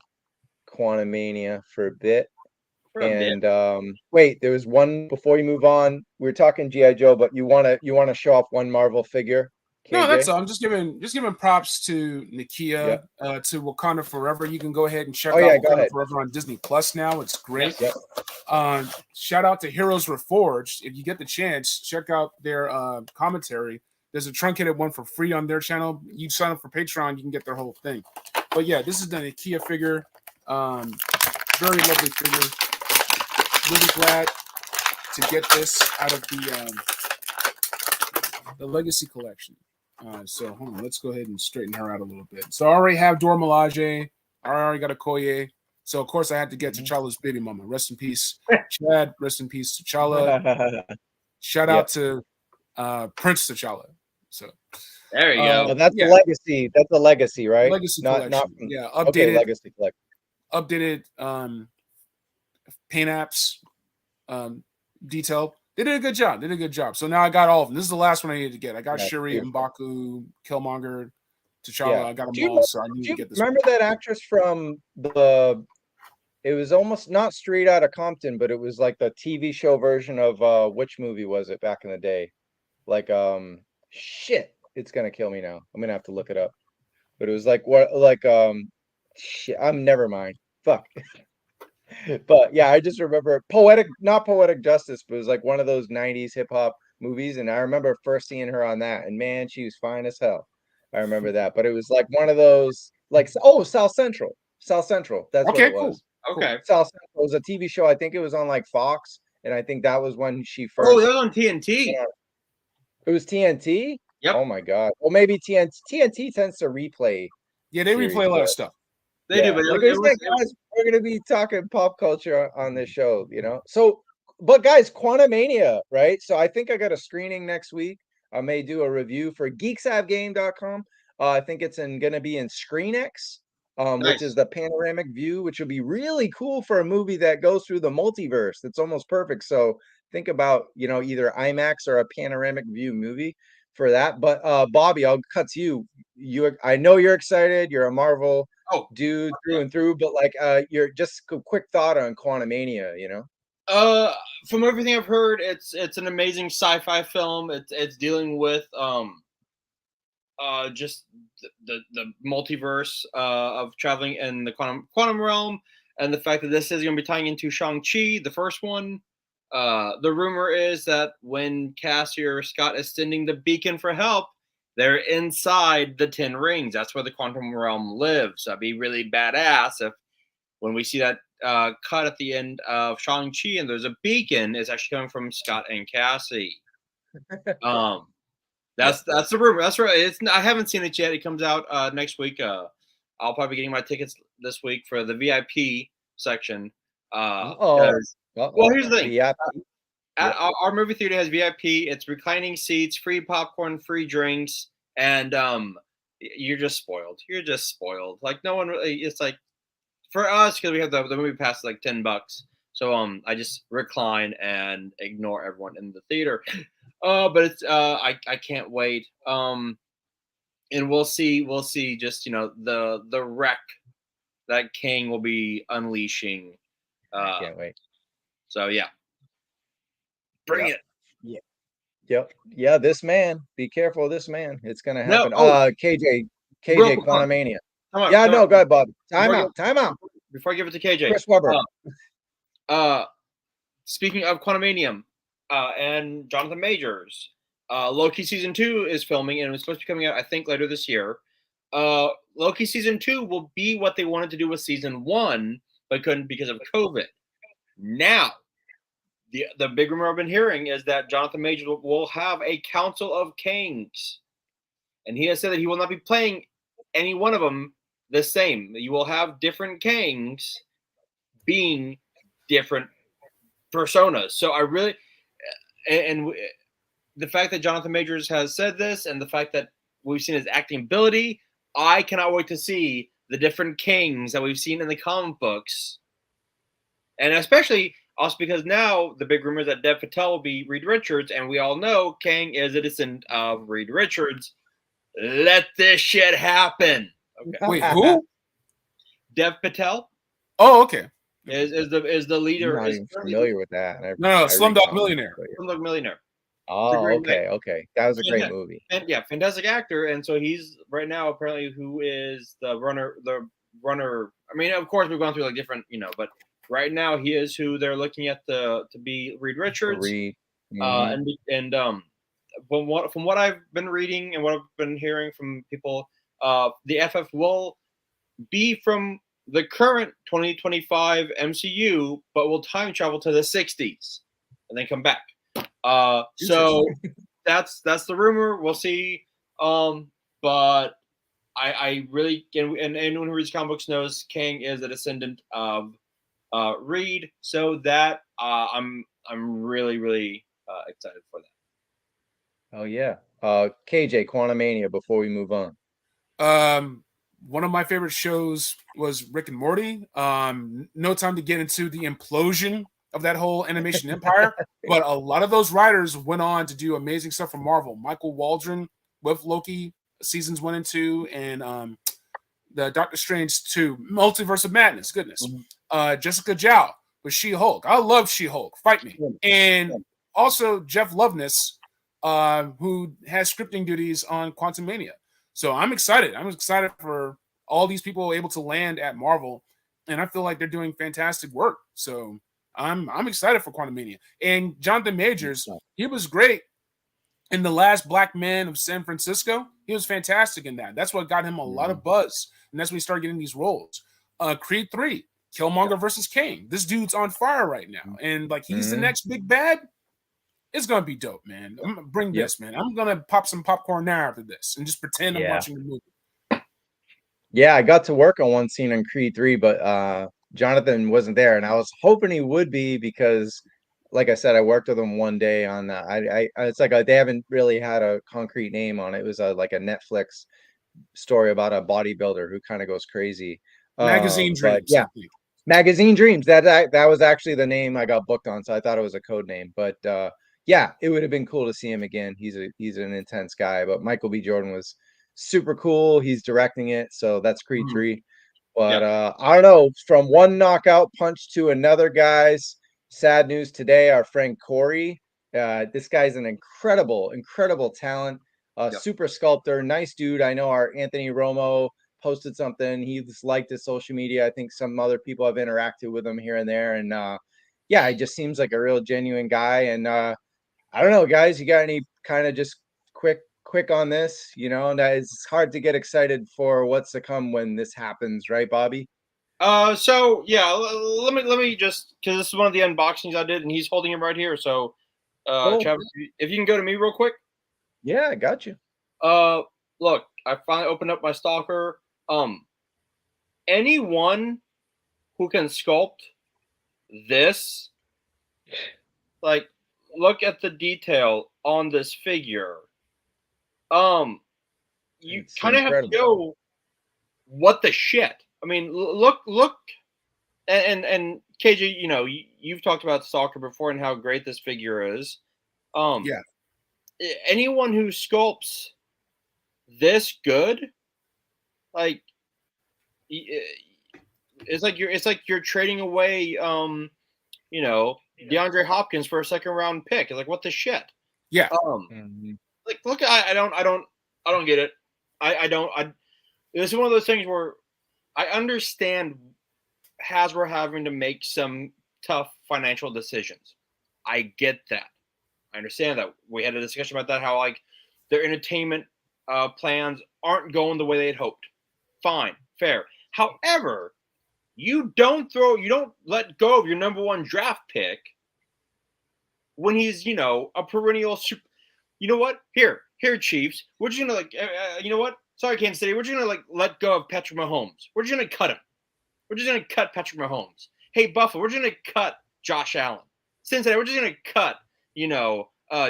Quantumania for a bit. And wait, there was one before you move on. We were talking G.I. Joe, but you wanna show off one Marvel figure? KJ? No, that's all. I'm just giving props to NECA, to Wakanda Forever. You can go ahead and check out Wakanda Forever on Disney Plus now. It's great. Yep. Shout out to Heroes Reforged. If you get the chance, check out their commentary. There's a truncated one for free on their channel. You sign up for Patreon, you can get their whole thing. But yeah, this is the NECA figure. Very lovely figure. Really glad to get this out of the Legacy collection. So hold on, let's go ahead and straighten her out a little bit. So I already have Dora Milaje. I already got a Okoye. So of course I had to get T'Challa's baby mama. Rest in peace, Chad. Rest in peace, T'Challa. Shout out to Prince T'Challa. So there you go. That's a legacy. That's a legacy, right? Legacy collection. Updated. Okay, legacy collection. Updated paint apps, detail. They did a good job. So now I got all of them. This is the last one I needed to get. I got Shuri, M'Baku, Killmonger, T'Challa. Yeah. I got them all, so I need to get this. Remember that actress from it was almost not Straight Outta Compton, but it was like the TV show version of which movie was it back in the day? Like shit, it's gonna kill me now. I'm gonna have to look it up. But it was like shit, never mind. Fuck. But yeah, I just remember not Poetic Justice, but it was like one of those 90s hip hop movies. And I remember first seeing her on that, and man, she was fine as hell. I remember that. But it was like one of those, like, South Central. That's what it was. Okay. South Central was a TV show. I think it was on like Fox. And I think that was when she first. Oh, that was on TNT. It was TNT? Yep. Oh my God. Well, maybe TNT tends to replay. Yeah, they replay a lot of stuff. They do, but guys, we're gonna be talking pop culture on this show, you know. So, but guys, Quantumania, right? So I think I got a screening next week. I may do a review for geeksavgame.com. I think it's gonna be in ScreenX, which is the panoramic view, which will be really cool for a movie that goes through the multiverse. It's almost perfect. So think about, either IMAX or a panoramic view movie for that. But Bobby, I'll cut to you. I know you're excited. You're a Marvel dude through and through, but like you're just a quick thought on Quantumania, From everything I've heard, it's an amazing sci-fi film. It's dealing with just the multiverse of traveling in the quantum realm, and the fact that this is going to be tying into Shang-Chi, the first one. The rumor is that when Cassie or Scott is sending the beacon for help, they're inside the 10 rings. That's where the quantum realm lives. That'd be really badass if when we see that cut at the end of Shang-Chi and there's a beacon, it's actually coming from Scott and Cassie. That's the rumor. That's right. I haven't seen it yet. It comes out next week. I'll probably be getting my tickets this week for the VIP section. Well, here's the thing. Our movie theater has VIP. It's reclining seats, free popcorn, free drinks, and you're just spoiled. Like no one really. It's like for us because we have the movie pass like $10. So I just recline and ignore everyone in the theater. But it's I can't wait. And we'll see just the wreck that King will be unleashing. I can't wait. So yeah. Bring it. Yeah, this man. Be careful of this man. It's gonna happen. KJ, Quantumania. Go ahead, Bob. Time out. Before I give it to KJ. Chris Webber. Speaking of Quantumania, and Jonathan Majors, Loki season 2 is filming and it's supposed to be coming out, I think, later this year. Loki season 2 will be what they wanted to do with season 1, but couldn't because of COVID. Now, the big rumor I've been hearing is that Jonathan Majors will have a Council of Kings. And he has said that he will not be playing any one of them the same. You will have different kings being different personas. So I really... And the fact that Jonathan Majors has said this, and the fact that we've seen his acting ability, I cannot wait to see the different Kings that we've seen in the comic books, and especially also because now the big rumor is that Dev Patel will be Reed Richards, and we all know Kang is a descendant of Reed Richards. Let this shit happen. Okay. Wait, who? Dev Patel. Oh, okay. Is the leader? I'm not even familiar with that. No, Slumdog Millionaire. Slumdog Millionaire. Oh, okay. That was a great movie. And yeah, fantastic actor. And so he's right now apparently who is the runner. I mean, of course, we've gone through like different, but right now he is who they're looking at to be Reed Richards. And from what I've been reading and what I've been hearing from people, the FF will be from the current 2025 MCU, but will time travel to the 60s and then come back. So that's the rumor. We'll see. But I really and anyone who reads comic books knows Kang is a descendant of Reed. So that I'm really excited for that. Oh yeah. KJ Quantumania. Before we move on. One of my favorite shows was Rick and Morty. No time to get into the implosion of that whole animation empire, but a lot of those writers went on to do amazing stuff for Marvel. Michael Waldron with Loki seasons 1 and 2, and the Doctor Strange 2, Multiverse of Madness. Goodness, Jessica Zhao with She-Hulk. I love She-Hulk. Fight me. And also Jeff Loveness, who has scripting duties on Quantumania. So I'm excited. I'm excited for all these people able to land at Marvel, and I feel like they're doing fantastic work. So I'm excited for Quantumania. And Jonathan Majors, he was great in The Last Black Man of San Francisco. He was fantastic in that. That's what got him a lot of buzz, and that's when he started getting these roles. Creed 3, Killmonger versus Kang. This dude's on fire right now, and like he's the next big bad. It's gonna be dope, man. I'm gonna bring this, man. I'm gonna pop some popcorn now after this and just pretend I'm watching the movie. Yeah, I got to work on one scene on Creed 3, but Jonathan wasn't there, and I was hoping he would be because, like I said, I worked with him one day on that. It's like they haven't really had a concrete name on it. It was like a Netflix story about a bodybuilder who kind of goes crazy. Magazine Dreams. Yeah, Magazine Dreams. That was actually the name I got booked on, so I thought it was a code name. But yeah, it would have been cool to see him again. He's an intense guy. But Michael B. Jordan was super cool. He's directing it, so that's Creed 3. But I don't know, from one knockout punch to another, guys. Sad news today. Our friend Corey, this guy's an incredible talent. Super sculptor, nice dude. I know our Anthony Romo posted something. He's liked his social media. I think some other people have interacted with him here and there. And yeah, he just seems like a real genuine guy. And I don't know, guys, you got any kind of just quick on this? And it's hard to get excited for what's to come when this happens, right, Bobby? So yeah, let me just, because this is one of the unboxings I did, and he's holding him right here. So, cool. Travis, if you can go to me real quick. Yeah, I got you. Look, I finally opened up my stalker. Anyone who can sculpt this, like, look at the detail on this figure. You kind of have to go, what the shit? I mean, look, and KJ, you've talked about Stalker before and how great this figure is. Yeah. Anyone who sculpts this good, like, it's like you're trading away, DeAndre Hopkins for a second round pick. It's like, what the shit? Yeah. Like, look, I don't get it. This is one of those things where I understand Hasbro having to make some tough financial decisions. I get that. I understand that. We had a discussion about that, how like their entertainment plans aren't going the way they had hoped. Fine, fair. However, you don't let go of your number one draft pick when he's, a perennial super. You know what? Here, Chiefs. We're just gonna you know what? Sorry, Kansas City. We're just gonna let go of Patrick Mahomes. We're just gonna cut him. We're just gonna cut Patrick Mahomes. Hey, Buffalo, we're just gonna cut Josh Allen. Cincinnati, we're just gonna cut,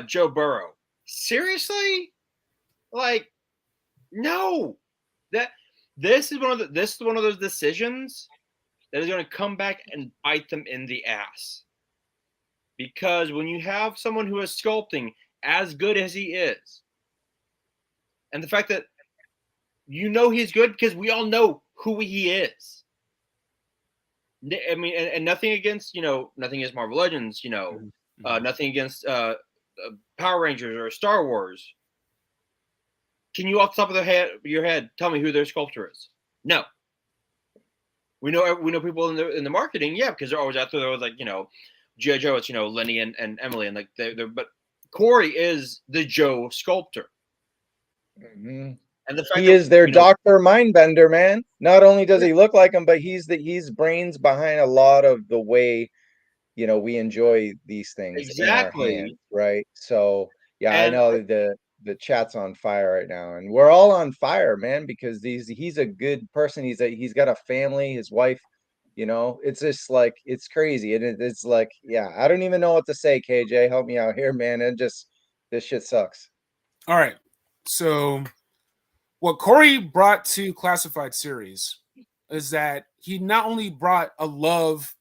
Joe Burrow. seriously, like, no, this is one of those decisions that is going to come back and bite them in the ass. Because when you have someone who is sculpting as good as he is, and the fact that he's good because we all know who he is. I mean, and nothing against nothing against Marvel Legends, nothing against Power Rangers or Star Wars. Can you off the top of your head tell me who their sculptor is? No. We know people in the marketing, yeah, because they're always out there. They're always like, G.I. Joe, it's Lenny and Emily, and like but Corey is the Joe sculptor. Mm-hmm. And the fact he is their Dr. Mindbender, man. Not only does he look like him, but he's brains behind a lot of the way we enjoy these things exactly in our hands, right? So yeah, and I know the chat's on fire right now, and we're all on fire, man, because he's a good person. He's got a family, his wife. It's just like it's crazy, and it's like, yeah, I don't even know what to say. KJ, help me out here, man. And just this shit sucks. All right, so what Corey brought to Classified Series is that he not only brought a love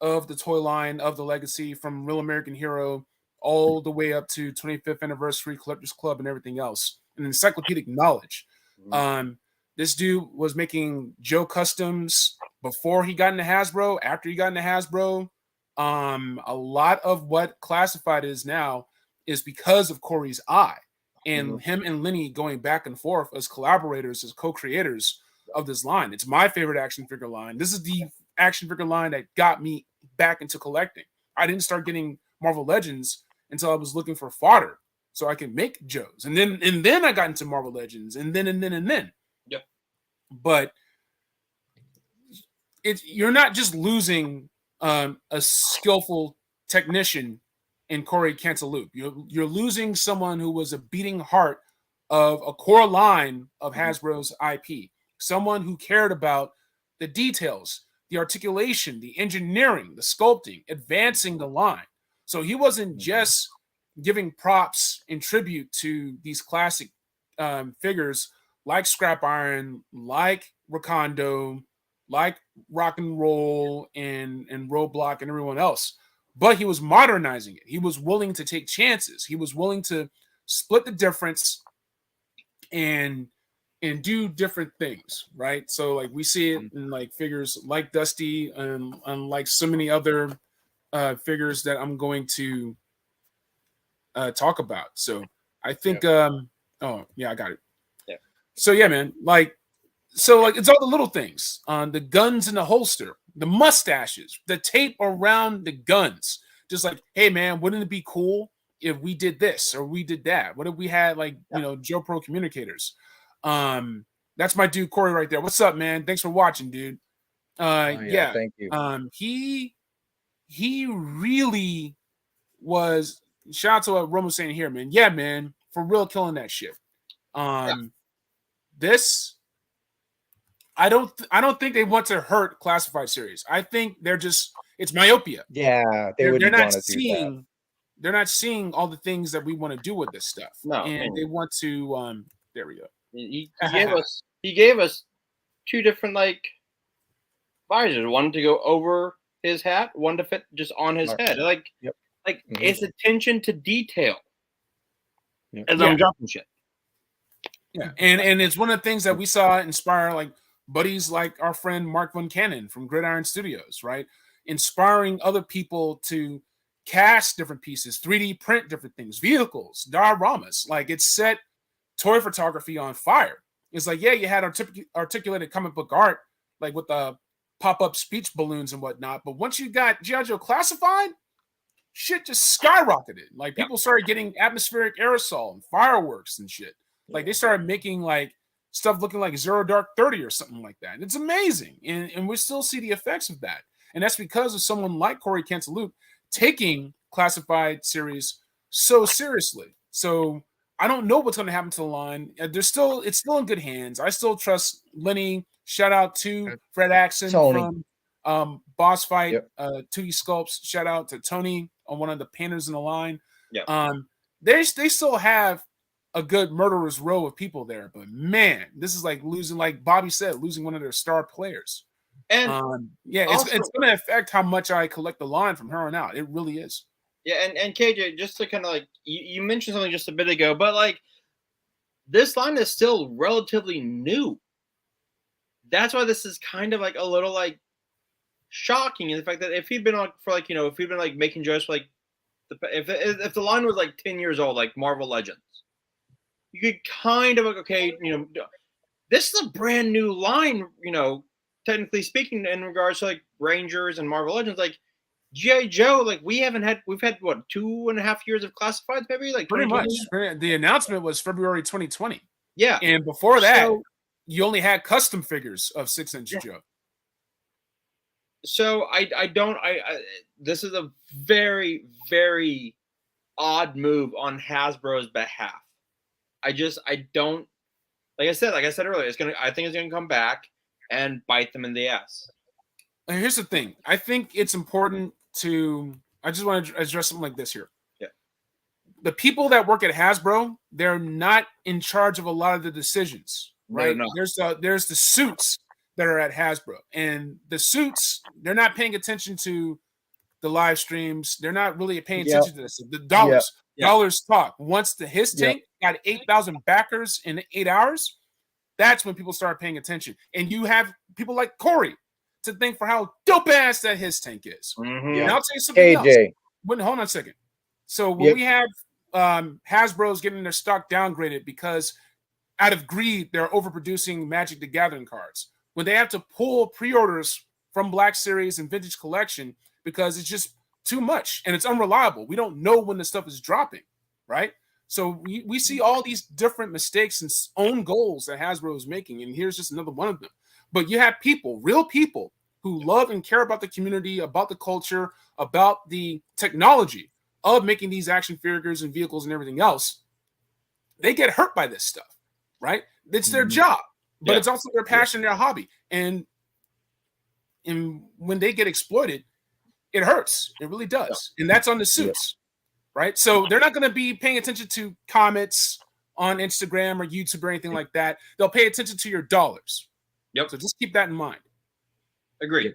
of the toy line, of the legacy from Real American Hero all the way up to 25th Anniversary Collectors Club and everything else, and encyclopedic knowledge. This dude was making Joe customs before he got into Hasbro, after he got into Hasbro. A lot of what Classified is now is because of Corey's eye. And him and Lenny going back and forth as collaborators, as co-creators of this line. It's my favorite action figure line. This is the action figure line that got me back into collecting. I didn't start getting Marvel Legends until I was looking for fodder so I could make Joes. And then I got into Marvel Legends, and then. Yep. But you're not just losing a skillful technician in Corey Cantaloupe. You're losing someone who was a beating heart of a core line of Hasbro's IP. Someone who cared about the details, the articulation, the engineering, the sculpting, advancing the line. So he wasn't just giving props in tribute to these classic figures like Scrap Iron, like Wakanda, like Rock and Roll and Roadblock and everyone else. But he was modernizing it. He was willing to take chances. He was willing to split the difference and do different things, right? So like we see it in like figures like Dusty and like so many other figures that I'm going to talk about. So I think oh yeah, I got it. Yeah. So yeah, man, it's all the little things. The guns in the holster, the mustaches, the tape around the guns. Just like, hey man, wouldn't it be cool if we did this or we did that? What if we had Joe Pro communicators? That's my dude Corey right there. What's up, man? Thanks for watching, dude. Yeah, thank you. He really was. Shout out to what Romo saying here, man. Yeah, man, for real, killing that shit. This. I don't think they want to hurt Classified Series. I think it's myopia. Yeah, they're not seeing. They're not seeing all the things that we want to do with this stuff. No, and they want to. There we go. He gave us two different visors. One to go over his hat, one to fit just on his head. It's attention to detail. As I'm dropping shit. Yeah, and it's one of the things that we saw inspire buddies like our friend Mark Von Cannon from Gridiron Studios, right? Inspiring other people to cast different pieces, 3D print different things, vehicles, dioramas. It set toy photography on fire. It's you had articulated comic book art, with the pop-up speech balloons and whatnot. But once you got G.I. Joe Classified, shit just skyrocketed. People started getting atmospheric aerosol and fireworks and shit. They started making stuff looking like Zero Dark 30 or something like that. It's amazing. And we still see the effects of that. And that's because of someone like Corey Cantaloupe taking Classified Series so seriously. So I don't know what's going to happen to the line. It's still in good hands. I still trust Lenny. Shout out to Fred Axon from Boss Fight, 2D Sculpts. Shout out to Tony on one of the painters in the line. Yeah. they still have a good murderer's row of people there, but man, this is like losing, like Bobby said, losing one of their star players. And it's going to affect how much I collect the line from here on out. It really is. Yeah, and KJ, just to kind of like you mentioned something just a bit ago, but like this line is still relatively new. That's why this is kind of like a little like shocking in the fact that if he'd been on for like, if he'd been like making jokes for, like if the line was like 10 years old, like Marvel Legends, you could kind of like, okay, this is a brand new line, technically speaking, in regards to like Rangers and Marvel Legends. Like G.I. Joe, like we've had what, 2.5 years of classifieds, maybe, like pretty much. The announcement was February 2020. Yeah, and before that, you only had custom figures of 6-inch Joe. So this is a very, very odd move on Hasbro's behalf. I don't, like I said earlier, I think it's gonna come back and bite them in the ass. And here's the thing. I think it's important I just want to address something like this here. Yeah. The people that work at Hasbro, they're not in charge of a lot of the decisions, right? There's the suits that are at Hasbro, and the suits, they're not paying attention to the live streams. They're not really paying attention to this. The dollars talk. Once his tank got 8,000 backers in 8 hours, that's when people start paying attention. And you have people like Corey to think for how dope ass that his tank is. Mm-hmm. And I'll tell you something else. Hold on a second. So when we have Hasbro's getting their stock downgraded because out of greed, they're overproducing Magic the Gathering cards. When they have to pull pre-orders from Black Series and Vintage Collection because it's just too much and it's unreliable. We don't know when the stuff is dropping, right? So we see all these different mistakes and own goals that Hasbro is making, and here's just another one of them. But you have people, real people, who love and care about the community, about the culture, about the technology of making these action figures and vehicles and everything else. They get hurt by this stuff, right? It's their job, but it's also their passion, their hobby. And when they get exploited, it hurts. It really does. And that's on the suits, right? So they're not going to be paying attention to comments on Instagram or YouTube or anything like that. They'll pay attention to your dollars. Yep. So just keep that in mind. Agreed.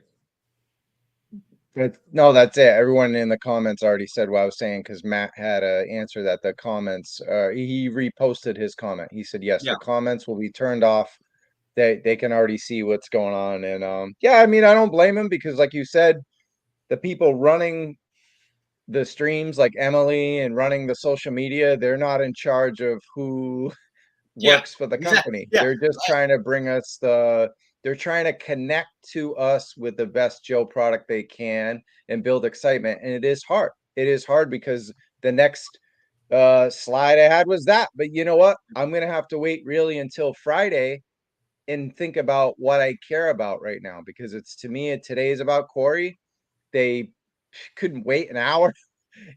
No, that's it. Everyone in the comments already said what I was saying because Matt had an answer that the comments, he reposted his comment. He said, yes, the comments will be turned off. They can already see what's going on. And I mean, I don't blame him because like you said, the people running the streams like Emily and running the social media, they're not in charge of who works for the company. They're just trying to bring us they're trying to connect to us with the best Joe product they can and build excitement. And it is hard. It is hard because the next slide I had was that. But you know what? I'm going to have to wait really until Friday and think about what I care about right now, because it's, to me, today is about Corey. They couldn't wait an hour.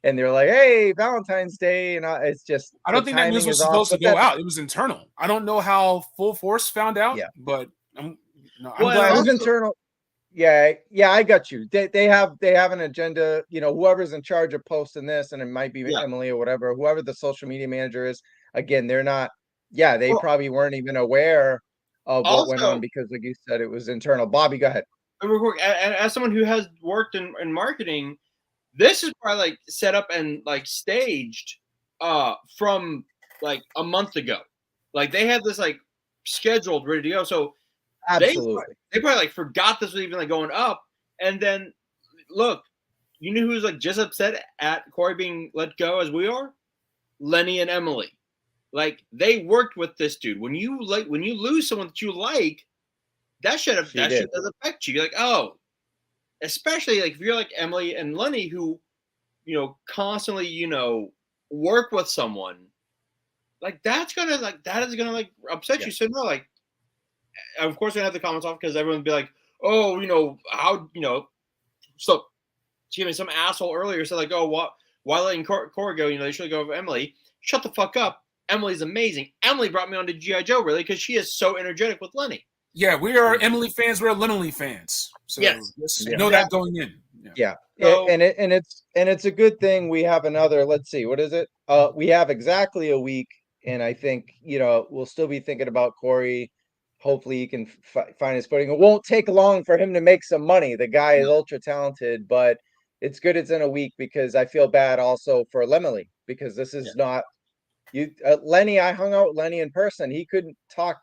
And they're like, hey, Valentine's Day. And it's just, I don't think that news was supposed to go out. It was internal. I don't know how Full Force found out, but I'm glad it was internal. Yeah, I got you. They have an agenda, whoever's in charge of posting this, and it might be Emily or whatever, whoever the social media manager is. Again, they're not, they probably weren't even aware of what went on because, like you said, it was internal. Bobby, go ahead. As someone who has worked in marketing, this is probably like set up and like staged from like a month ago. Like they had this like scheduled, ready to go. So absolutely, they probably like forgot this was even like going up. And then look, you know who's like just upset at Corey being let go as we are? Lenny and Emily. Like they worked with this dude. When you lose someone that you like, that shit does affect you. You're like, oh. Especially like if you're like Emily and Lenny, who, constantly, work with someone, like that is gonna upset you. So no, like, of course we have the comments off because everyone would be like, oh, how, so, excuse me, some asshole earlier said like, oh, why letting Corey go? They should go with Emily. Shut the fuck up. Emily's amazing. Emily brought me on to G.I. Joe really because she is so energetic with Lenny. Yeah, we are Emily fans. We're Lenny fans. So just know that going in. Yeah. So, and it's a good thing we have another. Let's see, what is it? we have exactly a week, and I think, you know, we'll still be thinking about Corey. Hopefully he can find his footing. It won't take long for him to make some money. The guy is ultra talented, but it's good it's in a week, because I feel bad also for Lemley, because this is not you. Lenny, I hung out with Lenny in person. He couldn't talk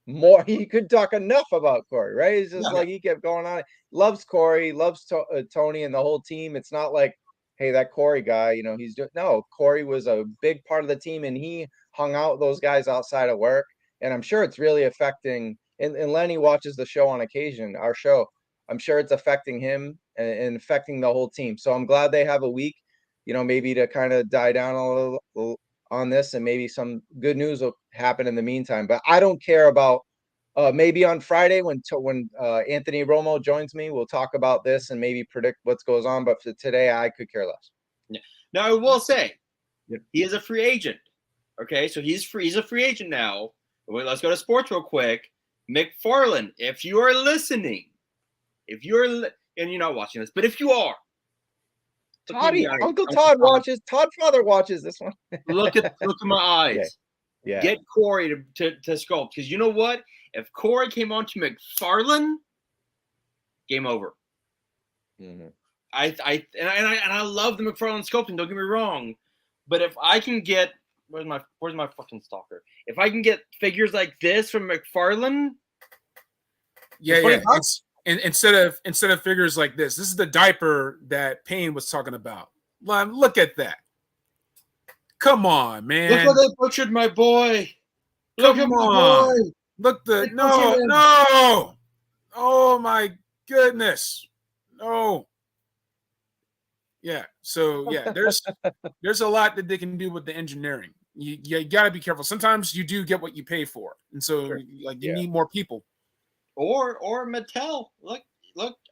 more. He could talk enough about Corey, right? It's just like he kept going on. Loves Corey, loves Tony and the whole team. It's not like, hey, that Corey guy, you know, he's doing. No, Corey was a big part of the team, and he hung out with those guys outside of work. And I'm sure it's really affecting. And Lenny watches the show on occasion, our show. I'm sure it's affecting him and affecting the whole team. So I'm glad they have a week, you know, maybe to kind of die down a little on this, and maybe some good news will happen in the meantime. But I don't care about maybe on Friday when Anthony Romo joins me, we'll talk about this and maybe predict what goes on. But for today, I could care less. Yeah. Now I will say, he is a free agent. Okay, so he's free. He's a free agent now. Well, let's go to sports real quick. McFarland, if you are listening, and you're not watching this, but if you are, Uncle Todd watches. Todd father watches this one. look at my eyes. Yeah. Get Corey to sculpt, because you know what? If Corey came on to McFarland, game over. Mm-hmm. I love the McFarland sculpting. Don't get me wrong, but if I can get where's my fucking stalker? If I can get figures like this from McFarland, instead of figures like this is the diaper that Payne was talking about. Look at that. Come on, man. Look how they butchered my boy. Look at my boy. Look no. Oh my goodness. No. Yeah. So yeah, there's a lot that they can do with the engineering. You got to be careful. Sometimes you do get what you pay for, and so you need more people. Or Mattel. Look.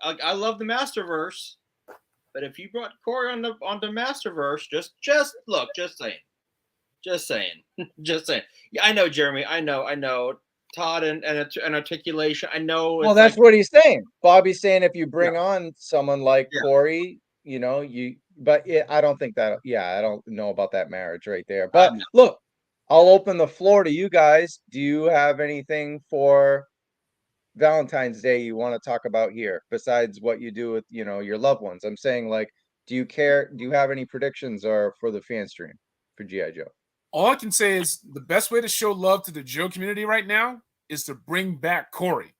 I love the Masterverse, but if you brought Corey onto Masterverse, just saying. Yeah, I know, Jeremy. I know. Todd and articulation. I know. Well, that's what he's saying. Bobby's saying if you bring on someone like Corey, you know, but I don't think that. Yeah, I don't know about that marriage right there. But look, I'll open the floor to you guys. Do you have anything for Valentine's Day you want to talk about here besides what you do with, you know, your loved ones? I'm saying, like, do you care? Do you have any predictions or for the fan stream for G.I. Joe? All I can say is the best way to show love to the Joe community right now is to bring back Corey.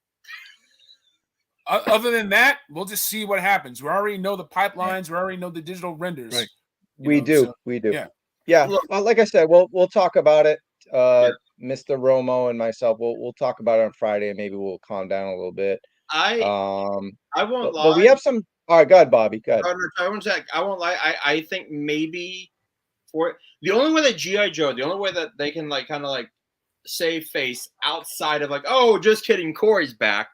Other than that, we'll just see what happens. We already know the pipelines. We already know the digital renders. Right. We do. Yeah. Look, well, like I said, we'll talk about it. Mr. Romo and myself, we'll talk about it on Friday, and maybe we'll calm down a little bit. I won't lie. But we have some. All right, go ahead, Bobby. Go ahead. I won't lie. I think maybe for the only way that G.I. Joe, the only way that they can kind of save face outside of oh, just kidding, Corey's back,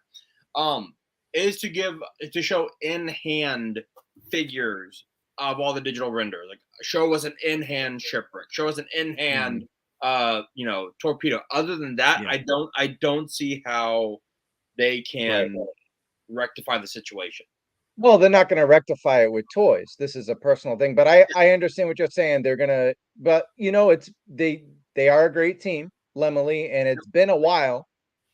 is to show in hand figures of all the digital renders. Show us an in hand shipwreck. Show us an in hand torpedo. Other than that, I don't see how they can rectify the situation. Well, they're not going to rectify it with toys. This is a personal thing, but I understand what you're saying. They're gonna, but you know, they are a great team, Lemley, and it's been a while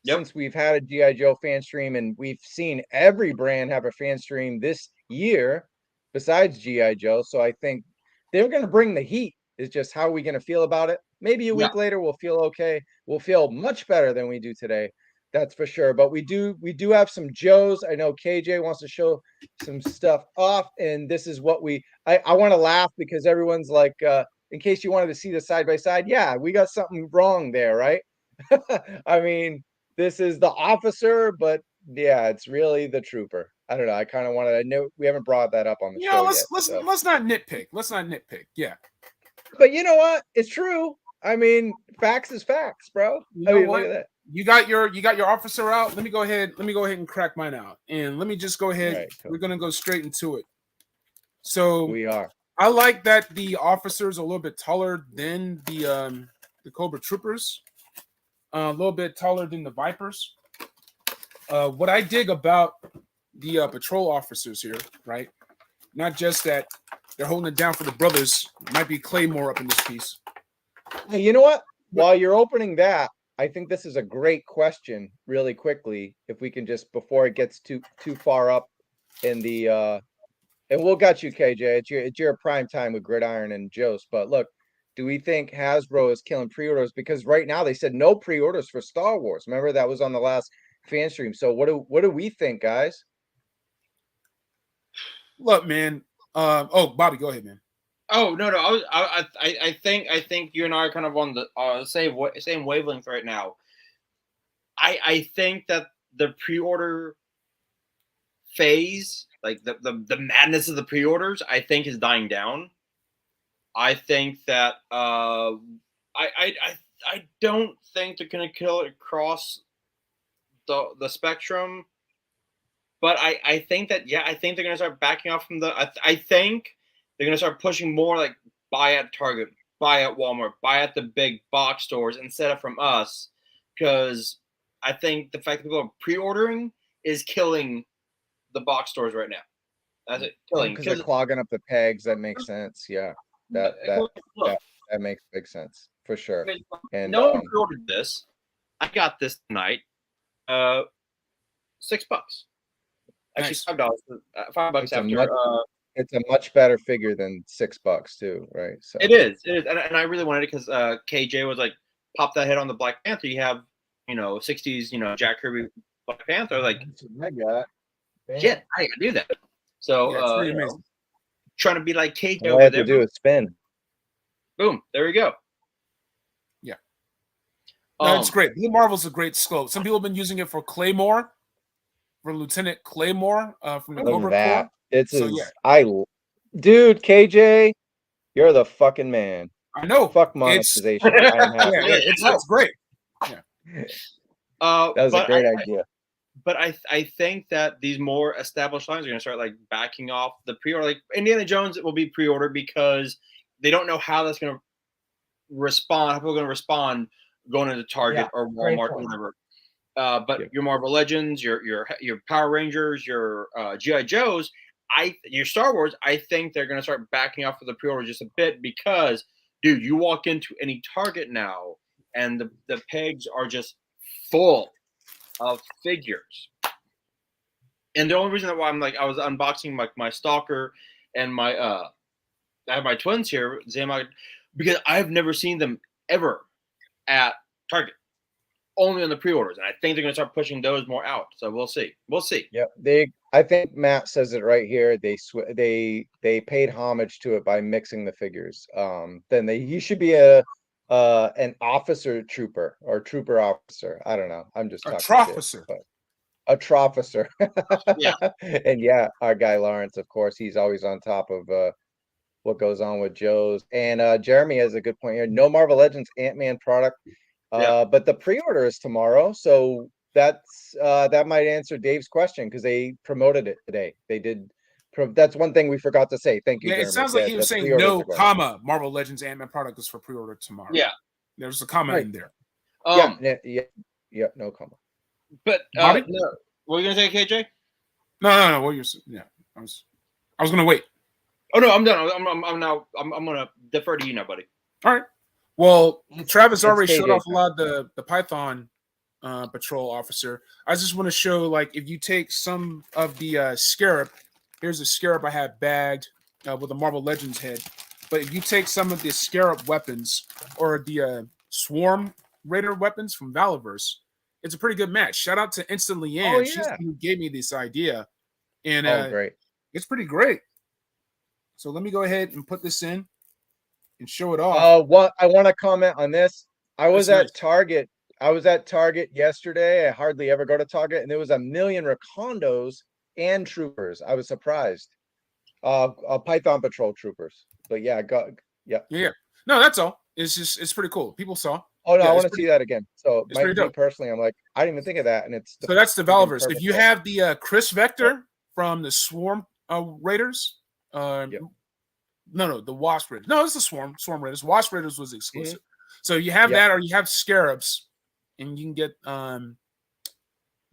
since we've had a G.I. Joe fan stream, and we've seen every brand have a fan stream this year besides G.I. Joe. So I think they're going to bring the heat. It's just how are we going to feel about it? Maybe a week later we'll feel okay. We'll feel much better than we do today. That's for sure. But we do have some Joes. I know KJ wants to show some stuff off, and this is what I want to laugh because everyone's like, in case you wanted to see the side by side, yeah, we got something wrong there, right? I mean, this is the officer, but yeah, it's really the trooper. I don't know. I kind of wanted. I know we haven't brought that up on the show let's not nitpick. Yeah. But you know what? It's true. I mean, facts is facts, bro. Look at that. You got your officer out. Let me go ahead and crack mine out. And let me just go ahead. Right, cool. We're gonna go straight into it. So we are. I like that the officer's a little bit taller than the Cobra Troopers. A little bit taller than the Vipers. What I dig about the patrol officers here, right? Not just that They're holding it down for the brothers. Might be Claymore up in this piece. Hey, you know what? While you're opening that, I think this is a great question. Really quickly, if we can just before it gets too far up in the and we'll got you, KJ. It's your prime time with Gridiron and Jost. But look, do we think Hasbro is killing pre-orders? Because right now they said no pre-orders for Star Wars. Remember that was on the last fan stream. So what do we think, guys? Look, man. Bobby, go ahead, man. Oh no, I think you and I are kind of on the same wavelength right now. I think that the pre-order phase, like the madness of the pre-orders, I think is dying down. I think that I don't think they're gonna kill it across the spectrum, but I think that I think they're gonna start backing off from the. I think they're gonna start pushing more like buy at Target, buy at Walmart, buy at the big box stores instead of from us, because I think the fact that people are pre-ordering is killing the box stores right now. That's it, killing because they're clogging up the pegs. That makes sense. Yeah, that makes big sense for sure. I mean, and no one pre-ordered this. I got this tonight. $6. Actually, Nice. $5. $5 after. It's a much better figure than $6 too, right? So It is, and I really wanted it because KJ was like, pop that head on the Black Panther. You have, 60s, Jack Kirby Black Panther. Like, I got. shit, I gotta do that. So, Yeah, it's pretty amazing. Trying to be like KJ All I over have there. to do is spin. Boom, there we go. Yeah. No, it's great. Blue Marvel's a great scope. Some people have been using it for Claymore, for Lieutenant Claymore from the Cobra Corps. Dude, KJ, you're the fucking man. I know. Fuck monetization. I'm happy. It's great. Yeah. That was a great idea. But I think that these more established lines are going to start like backing off the pre-order. Like Indiana Jones, it will be pre-order because they don't know how that's going to respond. How people are going to respond going into Target or Walmart or whatever. But your Marvel Legends, your Power Rangers, your G.I. Joes, your Star Wars, I think they're going to start backing off of the pre-order just a bit because, dude, you walk into any Target now and the pegs are just full of figures. And the only reason why I was unboxing my Stalker and my I have my twins here, because I've never seen them ever at Target. Only on the pre-orders, and I think they're going to start pushing those more out. So we'll see. Yeah, I think Matt says it right here. They paid homage to it by mixing the figures. Then he should be an officer trooper or trooper officer. I don't know. I'm just talking Trofficer. A trofficer. Yeah. And our guy Lawrence, of course, he's always on top of what goes on with Joe's. And Jeremy has a good point here. No Marvel Legends Ant-Man product. But the pre-order is tomorrow, so that might answer Dave's question because they promoted it today. They did. That's one thing we forgot to say. Thank you. Yeah, Jeremy. it sounds like he was saying no, Marvel Legends Ant-Man product is for pre-order tomorrow. Yeah, there's a comma in there. Yeah, no comma. But no, what were you gonna say, KJ? No. What you're saying? I was gonna wait. Oh no, I'm done. I'm gonna defer to you now, buddy. All right. Well, Travis already showed off a lot of the Python patrol officer. I just want to show, like, if you take some of the Scarab, here's a Scarab I have bagged with a Marvel Legends head. But if you take some of the Scarab weapons or the Swarm Raider weapons from Valaverse, it's a pretty good match. Shout out to Instant Leanne. She's the one who gave me this idea. And great. It's pretty great. So let me go ahead and put this in and show it off. I want to comment on this. I was at Target. I was at Target yesterday. I hardly ever go to Target, and there was a million Rakondos and troopers. I was surprised. Python Patrol troopers. But yeah. No, that's all. It's pretty cool. People saw. Oh no, I want to see that again. So me personally, I'm like, I didn't even think of that, and it's so that's the Valaverse. If you have the Chris Vector from the Swarm Raiders, No, the Wasp Raiders. No, it's the Swarm Raiders. Wasp Raiders was exclusive. So you have that, or you have Scarabs, and you can get that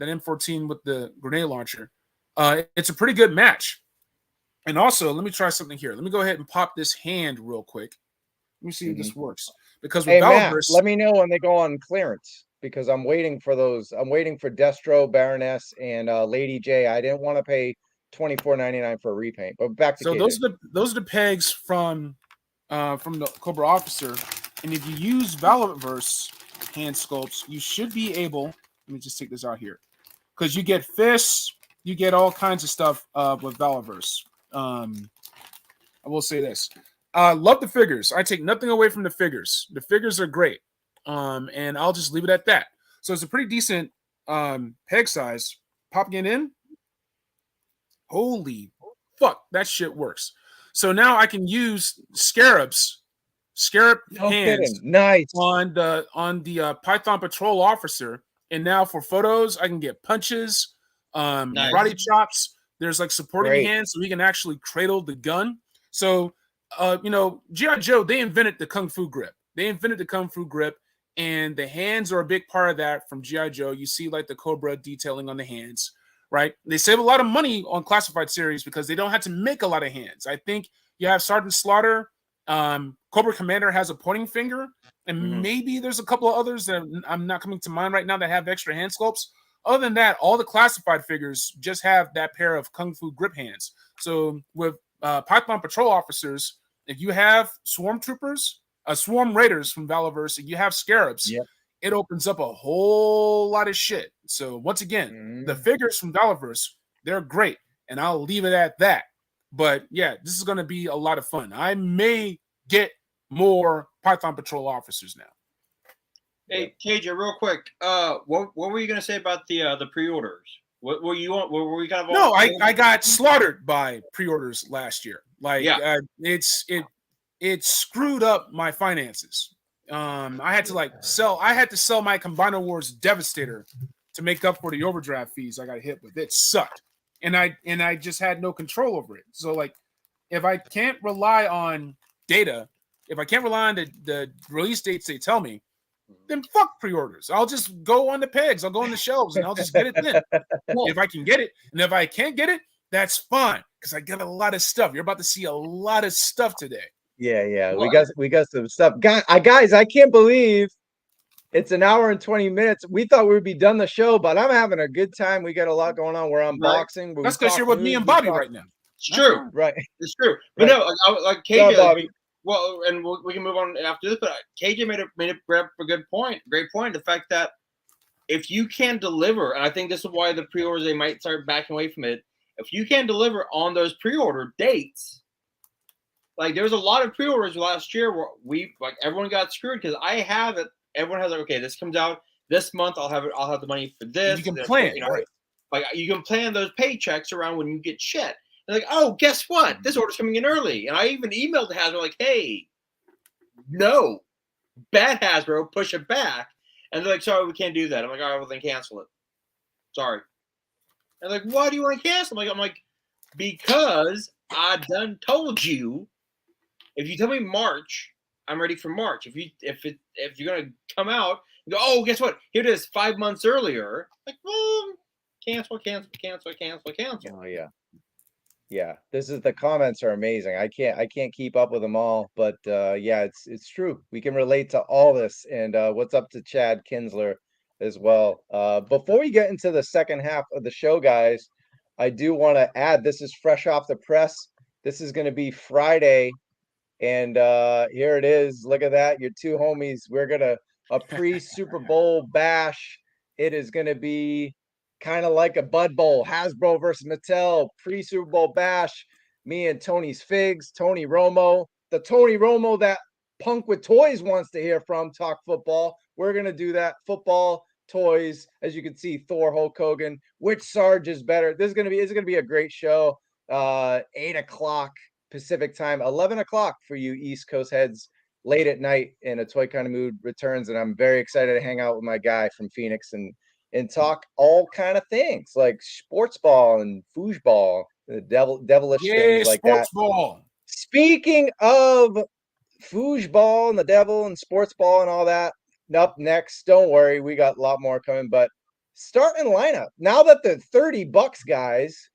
M14 with the grenade launcher. It's a pretty good match. And also, let me try something here. Let me go ahead and pop this hand real quick. Let me see if this works. Because with Matt, Masterverse, let me know when they go on clearance because I'm waiting for those. I'm waiting for Destro, Baroness, and Lady J. I didn't want to pay $24.99 for a repaint. But back to so KJ. those are the pegs from the Cobra Officer. And if you use Masterverse hand sculpts, you should be able. Let me just take this out here, because you get fists, you get all kinds of stuff with Masterverse. I will say this. Love the figures. I take nothing away from the figures. The figures are great. And I'll just leave it at that. So it's a pretty decent peg size. Popping it in. Holy fuck, that shit works. So now I can use scarab hands nice on the Python Patrol Officer. And now for photos, I can get punches, karate chops. There's like supporting hands so he can actually cradle the gun. So G.I. Joe, they invented the Kung Fu grip. And the hands are a big part of that from G.I. Joe. You see like the Cobra detailing on the hands, right? They save a lot of money on classified series because they don't have to make a lot of hands. I think you have Sergeant Slaughter, Cobra Commander has a pointing finger, and maybe there's a couple of others that I'm not coming to mind right now that have extra hand sculpts. Other than that, all the classified figures just have that pair of Kung Fu grip hands. So with Python Patrol Officers, if you have Swarm Troopers, Swarm Raiders from Masterverse, and you have Scarabs, it opens up a whole lot of shit. So once again, the figures from Masterverse, they're great, and I'll leave it at that. But yeah, this is going to be a lot of fun. I may get more Python Patrol Officers now. Hey, KJ, real quick, what were you going to say about the pre-orders? What were you on? Were we kind of? No, I got slaughtered by pre-orders last year. Like it screwed up my finances. I had to sell my Combiner Wars Devastator to make up for the overdraft fees I got hit with. It sucked, and I just had no control over it. So like, if I can't rely on data, if I can't rely on the release dates they tell me, then fuck pre-orders. I'll just go on the pegs. I'll go on the shelves and I'll just get it then. If I can get it, and if I can't get it, that's fine because I got a lot of stuff. You're about to see a lot of stuff today. Yeah. We got some stuff. Guys, I can't believe it's an hour and 20 minutes. We thought we would be done the show, but I'm having a good time. We got a lot going on. We're unboxing. That's because you're with me and Bobby right now. It's true. Right. It's true. But no, like KJ, Bobby. well, and we can move on after this, but KJ made a good point. Great point. The fact that if you can deliver, and I think this is why the pre-orders, they might start backing away from it. If you can deliver on those pre-order dates, like there was a lot of pre-orders last year where everyone got screwed because I have it. Everyone has like, okay, this comes out this month. I'll have the money for this. You can plan, right? Like you can plan those paychecks around when you get shit. They're like, oh, guess what? This order's coming in early. And I even emailed Hasbro like, hey, no, bad Hasbro, push it back. And they're like, sorry, we can't do that. I'm like, all right, well then cancel it. Sorry. And they're like, why do you want to cancel? I'm like, because I done told you. If you tell me March, I'm ready for March. If you're gonna come out, you go, oh, guess what? Here it is, 5 months earlier. Like, well, cancel. Oh yeah. The comments are amazing. I can't keep up with them all, but yeah, it's true. We can relate to all this. And what's up to Chad Kinsler as well. Before we get into the second half of the show, guys, I do want to add, this is fresh off the press. This is going to be Friday. And here it is. Look at that. Your two homies. We're going to a pre-Super Bowl bash. It is going to be kind of like a Bud Bowl, Hasbro versus Mattel, pre-Super Bowl bash. Me and Tony's Figs, Tony Romo, the Tony Romo that Punk with Toys wants to hear from, talk football. We're going to do that. Football, toys, as you can see, Thor, Hulk Hogan, which Sarge is better. It's going to be a great show. 8 o'clock Pacific time, 11 o'clock for you East Coast heads, late at night, and a Toy Kind of Mood returns. And I'm very excited to hang out with my guy from Phoenix and talk all kind of things like sports ball and foosball, the devilish things like that. Ball. Speaking of foosball and the devil and sports ball and all that, up next, don't worry, we got a lot more coming, but Startng Line-Up. Now that the $30, guys,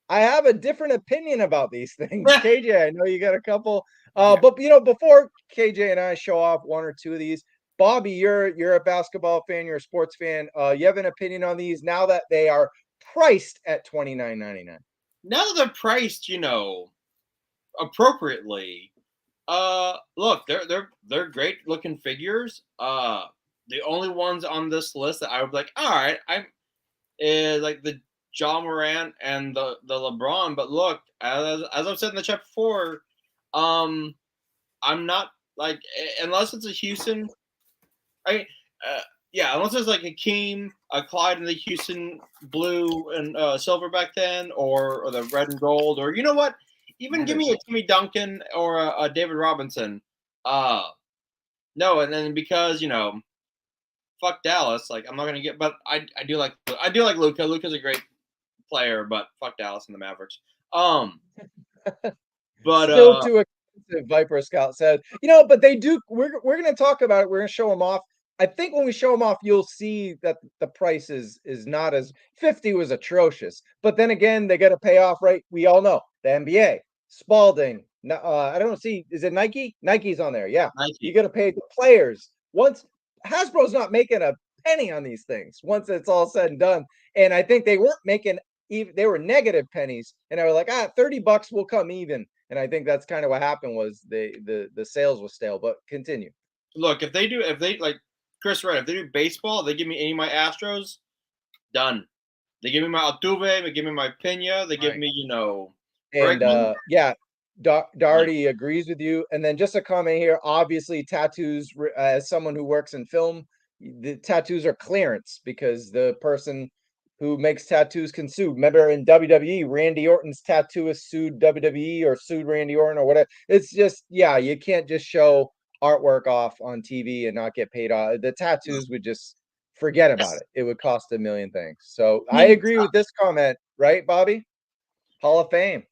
I have a different opinion about these things. KJ, I know you got a couple. Yeah. But you know, before KJ and I show off one or two of these, Bobby, you're a basketball fan, you're a sports fan. You have an opinion on these now that they are priced at $29.99. Now that they're priced, appropriately. Look, they're great looking figures. The only ones on this list that I would be like, all right, is like the John Morant and the LeBron. But look, as I've said in the chat before, I'm not like, unless it's a Houston. Unless it's like Hakeem, a Clyde in the Houston blue and silver back then, or the red and gold, or you know what? Even give me a Timmy Duncan or a David Robinson. No, and then because fuck Dallas, like I'm not gonna get. But I do like Luka. Luka's a great player, but fuck Dallas and the Mavericks. But still too expensive. Viper Scout said, but they do. We're gonna talk about it. We're gonna show them off. I think when we show them off, you'll see that the price is not as 50 was atrocious. But then again, they got to pay off, right? We all know the NBA, Spalding. I don't see. Is it Nike? Nike's on there. Yeah, Nike. You got to pay the players. Once Hasbro's not making a penny on these things. Once it's all said and done, and I think they weren't making even. They were negative pennies, and I was like, $30 will come even. And I think that's kind of what happened was the sales was stale. But continue. Look, if they like Chris Red, if they do baseball, they give me any of my Astros, done. They give me my Altuve, they give me my Pena, they give me, And Darty agrees with you. And then just a comment here, obviously tattoos, as someone who works in film, the tattoos are clearance because the person who makes tattoos can sue. Remember in WWE, Randy Orton's tattooist sued WWE or sued Randy Orton or whatever. It's just, you can't just show artwork off on TV and not get paid off. The tattoos would just forget about it. It would cost a million things. So I agree with this comment, right, Bobby? Hall of Fame.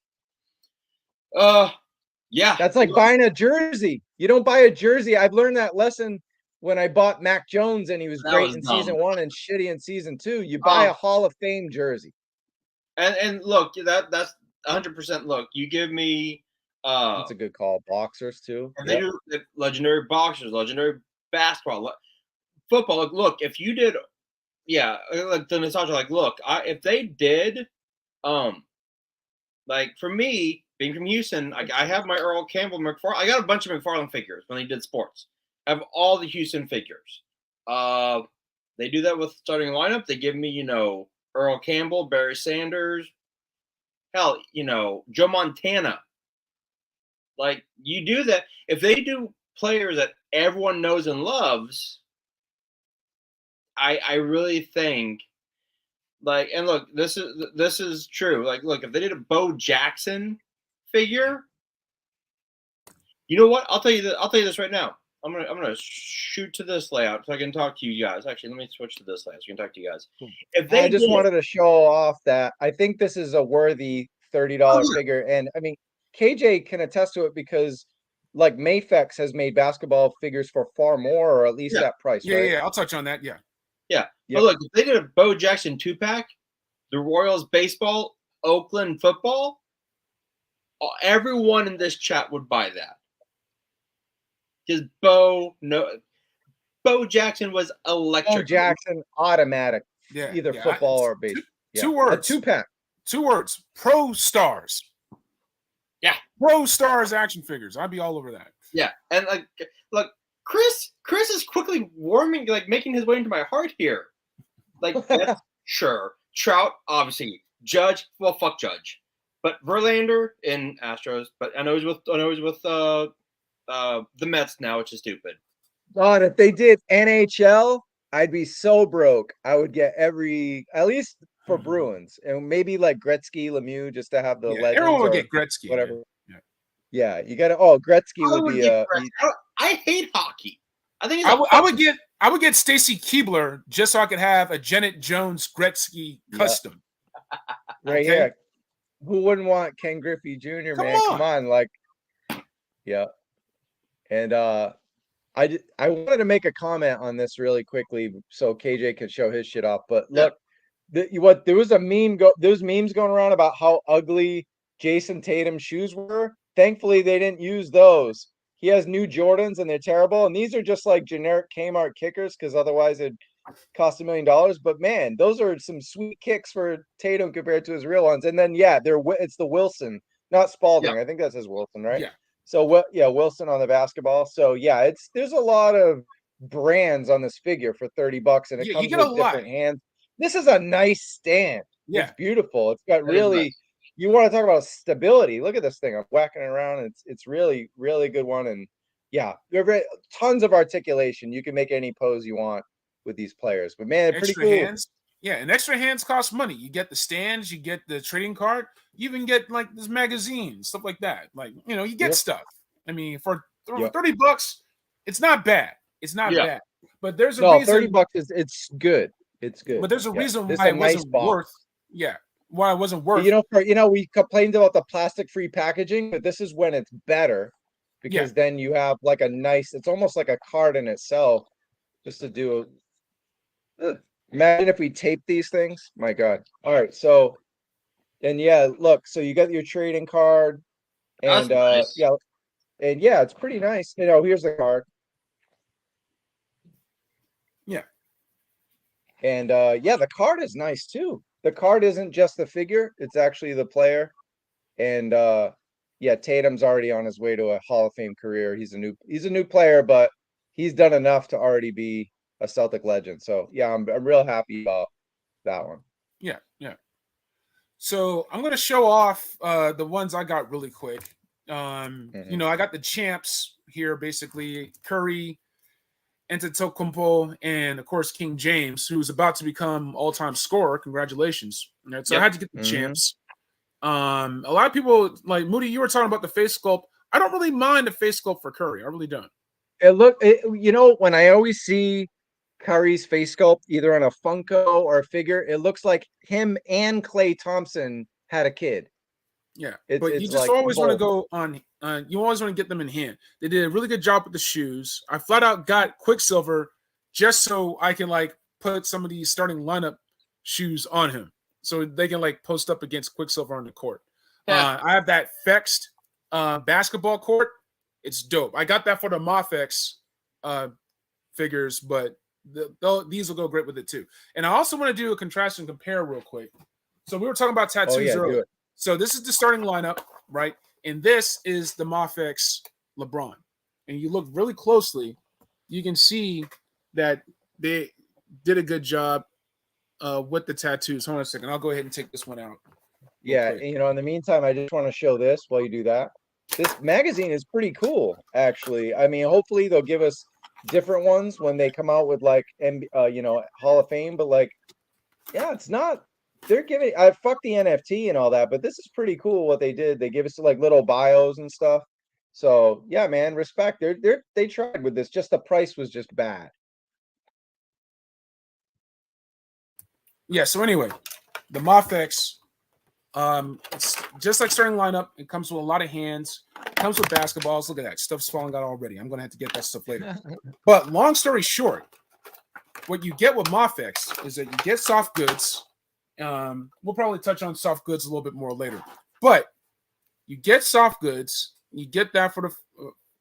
Yeah. That's like buying a jersey. You don't buy a jersey. I've learned that lesson when I bought Mac Jones and he was great in season 1 and shitty in season 2. You buy a Hall of Fame jersey. And look, that's 100%. Look, you give me. That's a good call. Boxers too. And they do legendary boxers, legendary basketball, football. Look, if you did, like the nostalgia. Like, look, if they did, like for me being from Houston, I have my Earl Campbell McFarlane. I got a bunch of McFarlane figures when they did sports. I have all the Houston figures. They do that with Startng Line-Up. They give me, Earl Campbell, Barry Sanders, hell, Joe Montana. Like, you do that. If they do players that everyone knows and loves, I really think, like, and look, this is true. Like, look, if they did a Bo Jackson figure, you know what? I'll tell you this right now. I'm gonna shoot to this layout so I can talk to you guys. Actually, let me switch to this layout so I can talk to you guys. If they I just wanted to show off that I think this is a worthy $30 figure, and I mean KJ can attest to it because like Mayfex has made basketball figures for far more, or at least that price. Yeah, right? yeah. I'll touch on that. Yeah. But look, if they did a Bo Jackson 2-pack, the Royals baseball, Oakland football, everyone in this chat would buy that. Because Bo Jackson was electric. Bo Jackson automatic. Yeah. Either football or baseball. Two words. A 2-pack. 2 words. Pro Stars. Yeah. Pro Stars action figures. I'd be all over that. Yeah. And like, look, Chris is quickly warming, like making his way into my heart here. Like, sure. Trout, obviously. Judge, well, fuck Judge. But Verlander in Astros. But I know he's with the Mets now, which is stupid. God, if they did NHL, I'd be so broke. I would get at least for Bruins, and maybe like Gretzky, Lemieux, just to have the legends. Everyone would get Gretzky. Whatever. Yeah, you got to. Gretzky would be. I hate hockey. I think I would get Stacy Keebler just so I could have a Janet Jones Gretzky custom. Right here. Who wouldn't want Ken Griffey Jr., man? Come on, like, yeah. And I wanted to make a comment on this really quickly so KJ could show his shit off. But look, there was a there's memes going around about how ugly Jason Tatum's shoes were. Thankfully, they didn't use those. He has new Jordans and they're terrible. And these are just like generic Kmart kickers because otherwise it'd cost $1 million. But man, those are some sweet kicks for Tatum compared to his real ones. And then it's the Wilson, not Spalding. Yeah. I think that's his Wilson, right? Yeah. So Wilson on the basketball. So yeah, there's a lot of brands on this figure for $30, and it comes with different hands. This is a nice stand. Yeah, it's beautiful. It's got really. You want to talk about stability? Look at this thing. I'm whacking it around. It's really, really good one. And yeah, tons of articulation. You can make any pose you want with these players. But man, they're pretty cool. Hands. Yeah, and extra hands cost money. You get the stands, you get the trading card, you even get like this magazine, stuff like that. Like, you get stuff. I mean, for $30, it's not bad. It's not bad. But there's a reason. $30 it's good. It's good. But there's a reason why it wasn't worth. Yeah. Why it wasn't worth. We complained about the plastic-free packaging, but this is when it's better because then you have like a nice. It's almost like a card in itself, just to do. Imagine if we tape these things. My God! All right, so, and look. So you got your trading card, and nice. it's pretty nice. Here's the card. Yeah. And the card is nice too. The card isn't just the figure, it's actually the player. And Tatum's already on his way to a Hall of Fame career. He's a new player, but he's done enough to already be a Celtic legend. So I'm real happy about that one. Yeah. So I'm gonna show off the ones I got really quick. I got the champs here, basically Curry, Antetokounmpo, and of course King James, who's about to become all-time scorer. Congratulations! Right, so I had to get the champs. A lot of people like Moody. You were talking about the face sculpt. I don't really mind the face sculpt for Curry. I really don't. When I always see Curry's face sculpt, either on a Funko or a figure, it looks like him and Klay Thompson had a kid. Yeah, but you just always want to go on. You always want to get them in hand. They did a really good job with the shoes. I flat out got Quicksilver just so I can put some of these starting lineup shoes on him, so they can post up against Quicksilver on the court. Yeah. I have that Fext basketball court. It's dope. I got that for the Mafex figures, but these will go great with it too. And I also want to do a contrast and compare real quick. So we were talking about tattoos earlier. So this is the starting lineup, right? And this is the Mafex LeBron. And you look really closely, you can see that they did a good job with the tattoos. Hold on a second. I'll go ahead and take this one out. Yeah, in the meantime, I just want to show this while you do that. This magazine is pretty cool, actually. I mean, hopefully they'll give us different ones when they come out with Hall of Fame, but it's not. They're giving. I fuck the NFT and all that, but this is pretty cool what they did. They give us little bios and stuff. So yeah, man, respect. They tried with this. Just the price was just bad. Yeah. So anyway, the Mafex, it's just like starting lineup. It comes with a lot of hands. It comes with basketballs. Look at that stuff's falling out already. I'm gonna have to get that stuff later. But long story short, what you get with Mafex is that you get soft goods. We'll probably touch on soft goods a little bit more later, but you get soft goods. You get that for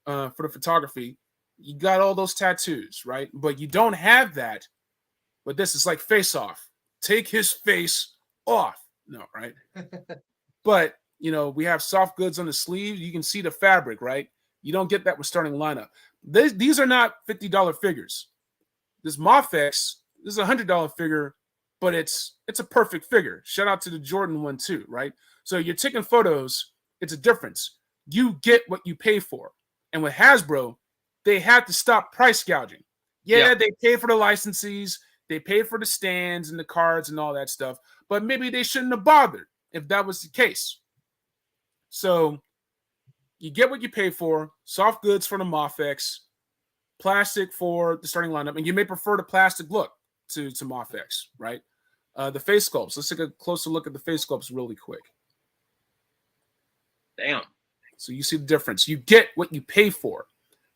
the photography. You got all those tattoos, right? But you don't have that. But this is like Face Off. Take his face off. No, right? But we have soft goods on the sleeve. You can see the fabric, right? You don't get that with starting lineup. These are not $50 figures. This Mafex, this is a $100 figure. But it's a perfect figure. Shout out to the Jordan one too, right? So you're taking photos. It's a difference. You get what you pay for. And with Hasbro, they had to stop price gouging. Yeah, they pay for the licenses. They pay for the stands and the cards and all that stuff. But maybe they shouldn't have bothered if that was the case. So you get what you pay for. Soft goods for the Mafex. Plastic for the starting lineup. And you may prefer the plastic look to Mafex, right? The face sculpts. Let's take a closer look at the face sculpts really quick. Damn. So you see the difference. You get what you pay for,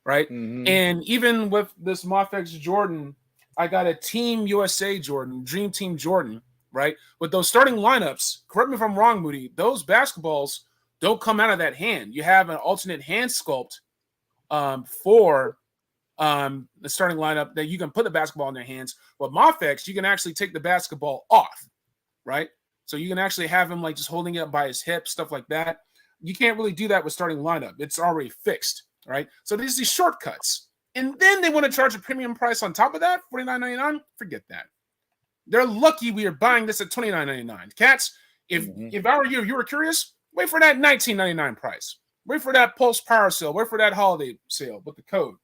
right? Mm-hmm. And even with this Mafex Jordan, I got a Team USA Jordan, Dream Team Jordan, right? But those starting lineups, correct me if I'm wrong, Moody, those basketballs don't come out of that hand. You have an alternate hand sculpt for the starting lineup that you can put the basketball in their hands. But Mafex, you can actually take the basketball off, right? So you can actually have him like just holding it up by his hip, stuff like that. You can't really do that with starting lineup. It's already fixed, right? So there's these shortcuts. And then they want to charge a premium price on top of that, $49.99. Forget that. They're lucky we are buying this at $29.99. Cats, if I were you, if you were curious, wait for that $19.99 price. Wait for that Pulse Power sale. Wait for that holiday sale with the code.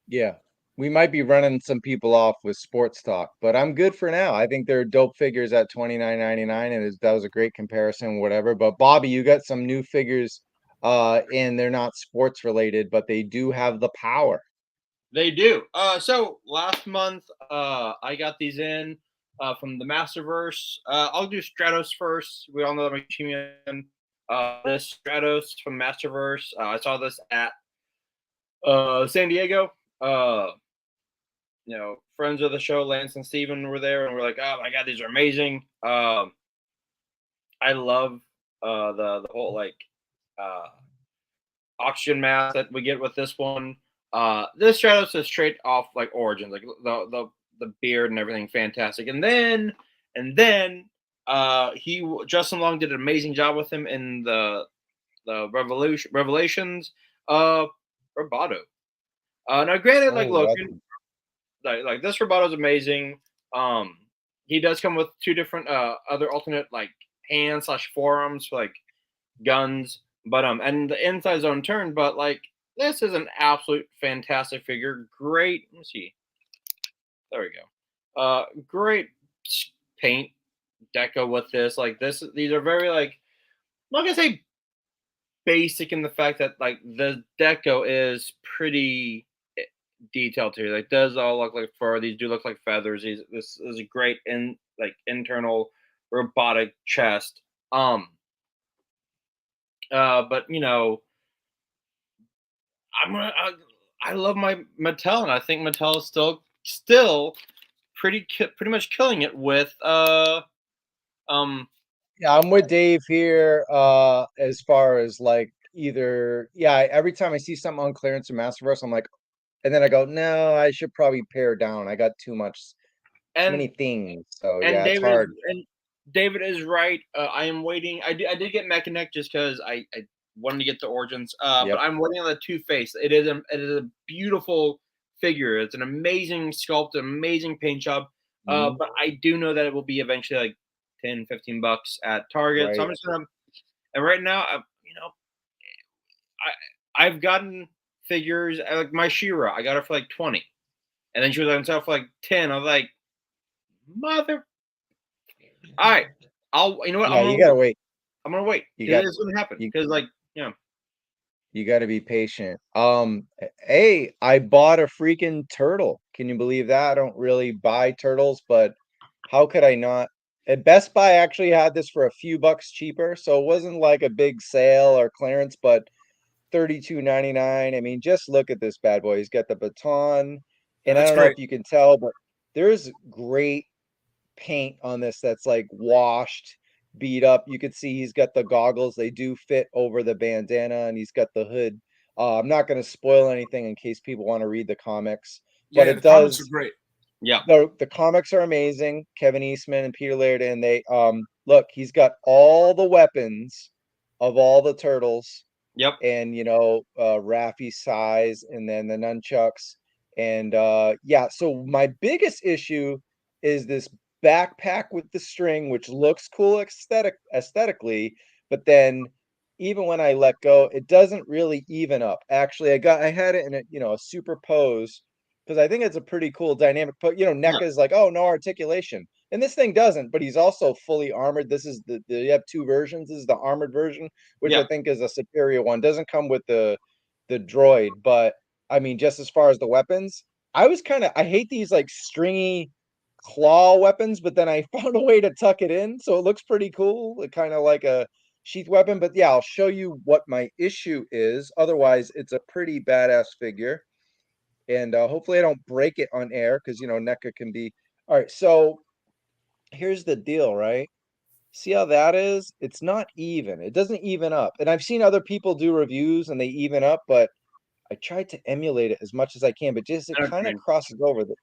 Yeah. We might be running some people off with sports talk, but I'm good for now. I think they're dope figures at $29.99, and that was a great comparison, whatever. But Bobby, you got some new figures, and they're not sports related, but they do have the power. They do. So last month, I got these in from the Masterverse. I'll do Stratos first. We all know that I'm champion. This Stratos from Masterverse. I saw this at San Diego. Friends of the show, Lance and Steven, were there, and we're like, oh my god, these are amazing. I love the whole like oxygen mask that we get with this one. This Stratos is straight off like Origins, like the beard and everything, fantastic. And then Justin Long did an amazing job with him in the Revelations Roboto. Now granted, like Logan, like this Roboto is amazing. He does come with two different other alternate like hands / forearms for like guns, but and the inside zone turn, but like this is an absolute fantastic figure. Great. Let me see. There we go. Great paint deco with this. Like these are very like, I'm not gonna say basic in the fact that like the deco is pretty detailed too. Like does all look like fur. These do look like feathers. This is a great internal robotic chest. But I love my Mattel, and I think Mattel is still pretty much killing it with Yeah, I'm with Dave here as far as like every time I see something on clearance in Masterverse, I'm like, and then I go, no, I should probably pare down. I got too many things. So yeah, it's hard. David is right. I am waiting. I did get Mechanic just because I wanted to get the Origins. But I'm waiting on the Two-Face. It is a beautiful figure. It's an amazing sculpt, an amazing paint job. But I do know that it will be eventually like $10-15 at Target. Right. So I'm just gonna. And right now, I've gotten figures like my She-Ra. I got her for like 20, and then she was on sale for like 10. I was like, mother. All right, you know what? Yeah, you gotta wait. I'm gonna wait. It's gonna happen because, you got to be patient. Hey, I bought a freaking turtle. Can you believe that? I don't really buy turtles, but how could I not? At Best Buy actually had this for a few bucks cheaper, so it wasn't like a big sale or clearance, but $32.99. I mean, just look at this bad boy. He's got the baton, and I don't know if you can tell, but there's great paint on this that's like washed, beat up. You can see he's got the goggles. They do fit over the bandana, and he's got the hood. I'm not going to spoil anything in case people want to read the comics, but it does. Comics are great. Yeah, the comics are amazing. Kevin Eastman and Peter Laird, and they look. He's got all the weapons of all the turtles. Yep. And Raffi's size, and then the nunchucks, and So my biggest issue is this backpack with the string, which looks cool aesthetically, but then even when I let go, it doesn't really even up. Actually, I had it in a superpose because I think it's a pretty cool dynamic. But NECA is like, oh, no articulation, and this thing doesn't. But he's also fully armored. This is you have two versions. This is the armored version, which I think is a superior one. Doesn't come with the droid, but I mean, just as far as the weapons, I hate these like stringy claw weapons, but then I found a way to tuck it in, so it looks pretty cool. It kind of like a sheath weapon. But yeah, I'll show you what my issue is. Otherwise, it's a pretty badass figure, and hopefully I don't break it on air because NECA can be All right, so here's the deal, right? See how that is? It's not even. It doesn't even up. And I've seen other people do reviews and they even up, but I tried to emulate it as much as I can, but just it kind of Okay. crosses over. This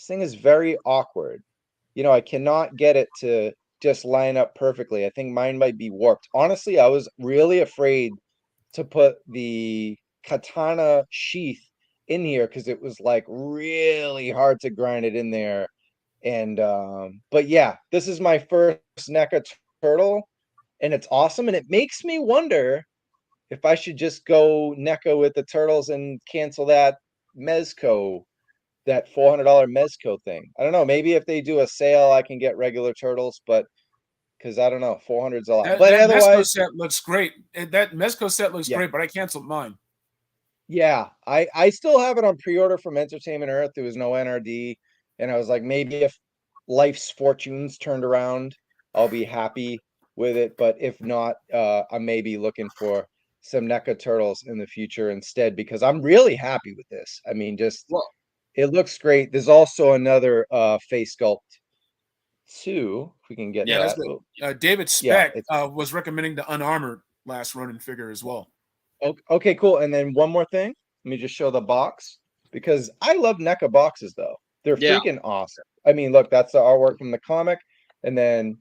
thing is very awkward. You know, I cannot get it to just line up perfectly. I think mine might be warped. Honestly, I was really afraid to put the katana sheath in here because it was like really hard to grind it in there. And but yeah, this is my first NECA turtle, and it's awesome. And it makes me wonder if I should just go NECA with the turtles and cancel that Mezco, that $400 Mezco thing. I don't know. Maybe if they do a sale, I can get regular turtles, but because I don't know, 400's a lot. That, But that Mezco otherwise, set looks great. That Mezco set looks yeah, great, but I canceled mine. yeah. I still have it on pre-order from Entertainment Earth. There was no NRD, and I was like, maybe if life's fortunes turned around, I'll be happy with it. But if not, I may be looking for some NECA turtles in the future instead because I'm really happy with this. I mean, just Well, it looks great. There's also another face sculpt too, if we can get Yeah, that's that. the Oh, David yeah, Speck was recommending the unarmored last Ronin figure as well. okay, cool. And then one more thing. Let me just show the box because I love NECA boxes though. They're yeah. freaking awesome. I mean, look, that's the artwork from the comic, and then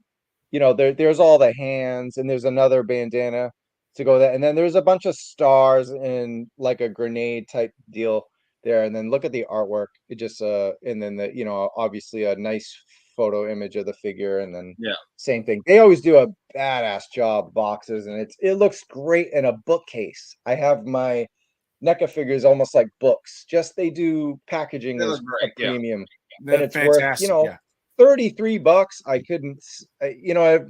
there's all the hands, and there's another bandana to go there, and then there's a bunch of stars and like a grenade type deal there, and then look at the artwork. It just and then the obviously a nice photo image of the figure, and then Yeah. same thing. They always do a badass job boxes, and it looks great in a bookcase. I have my NECA figures almost like books. Just they do packaging They is look a great. Yeah. premium, and They're it's worth fantastic. Yeah. $33. I couldn't, if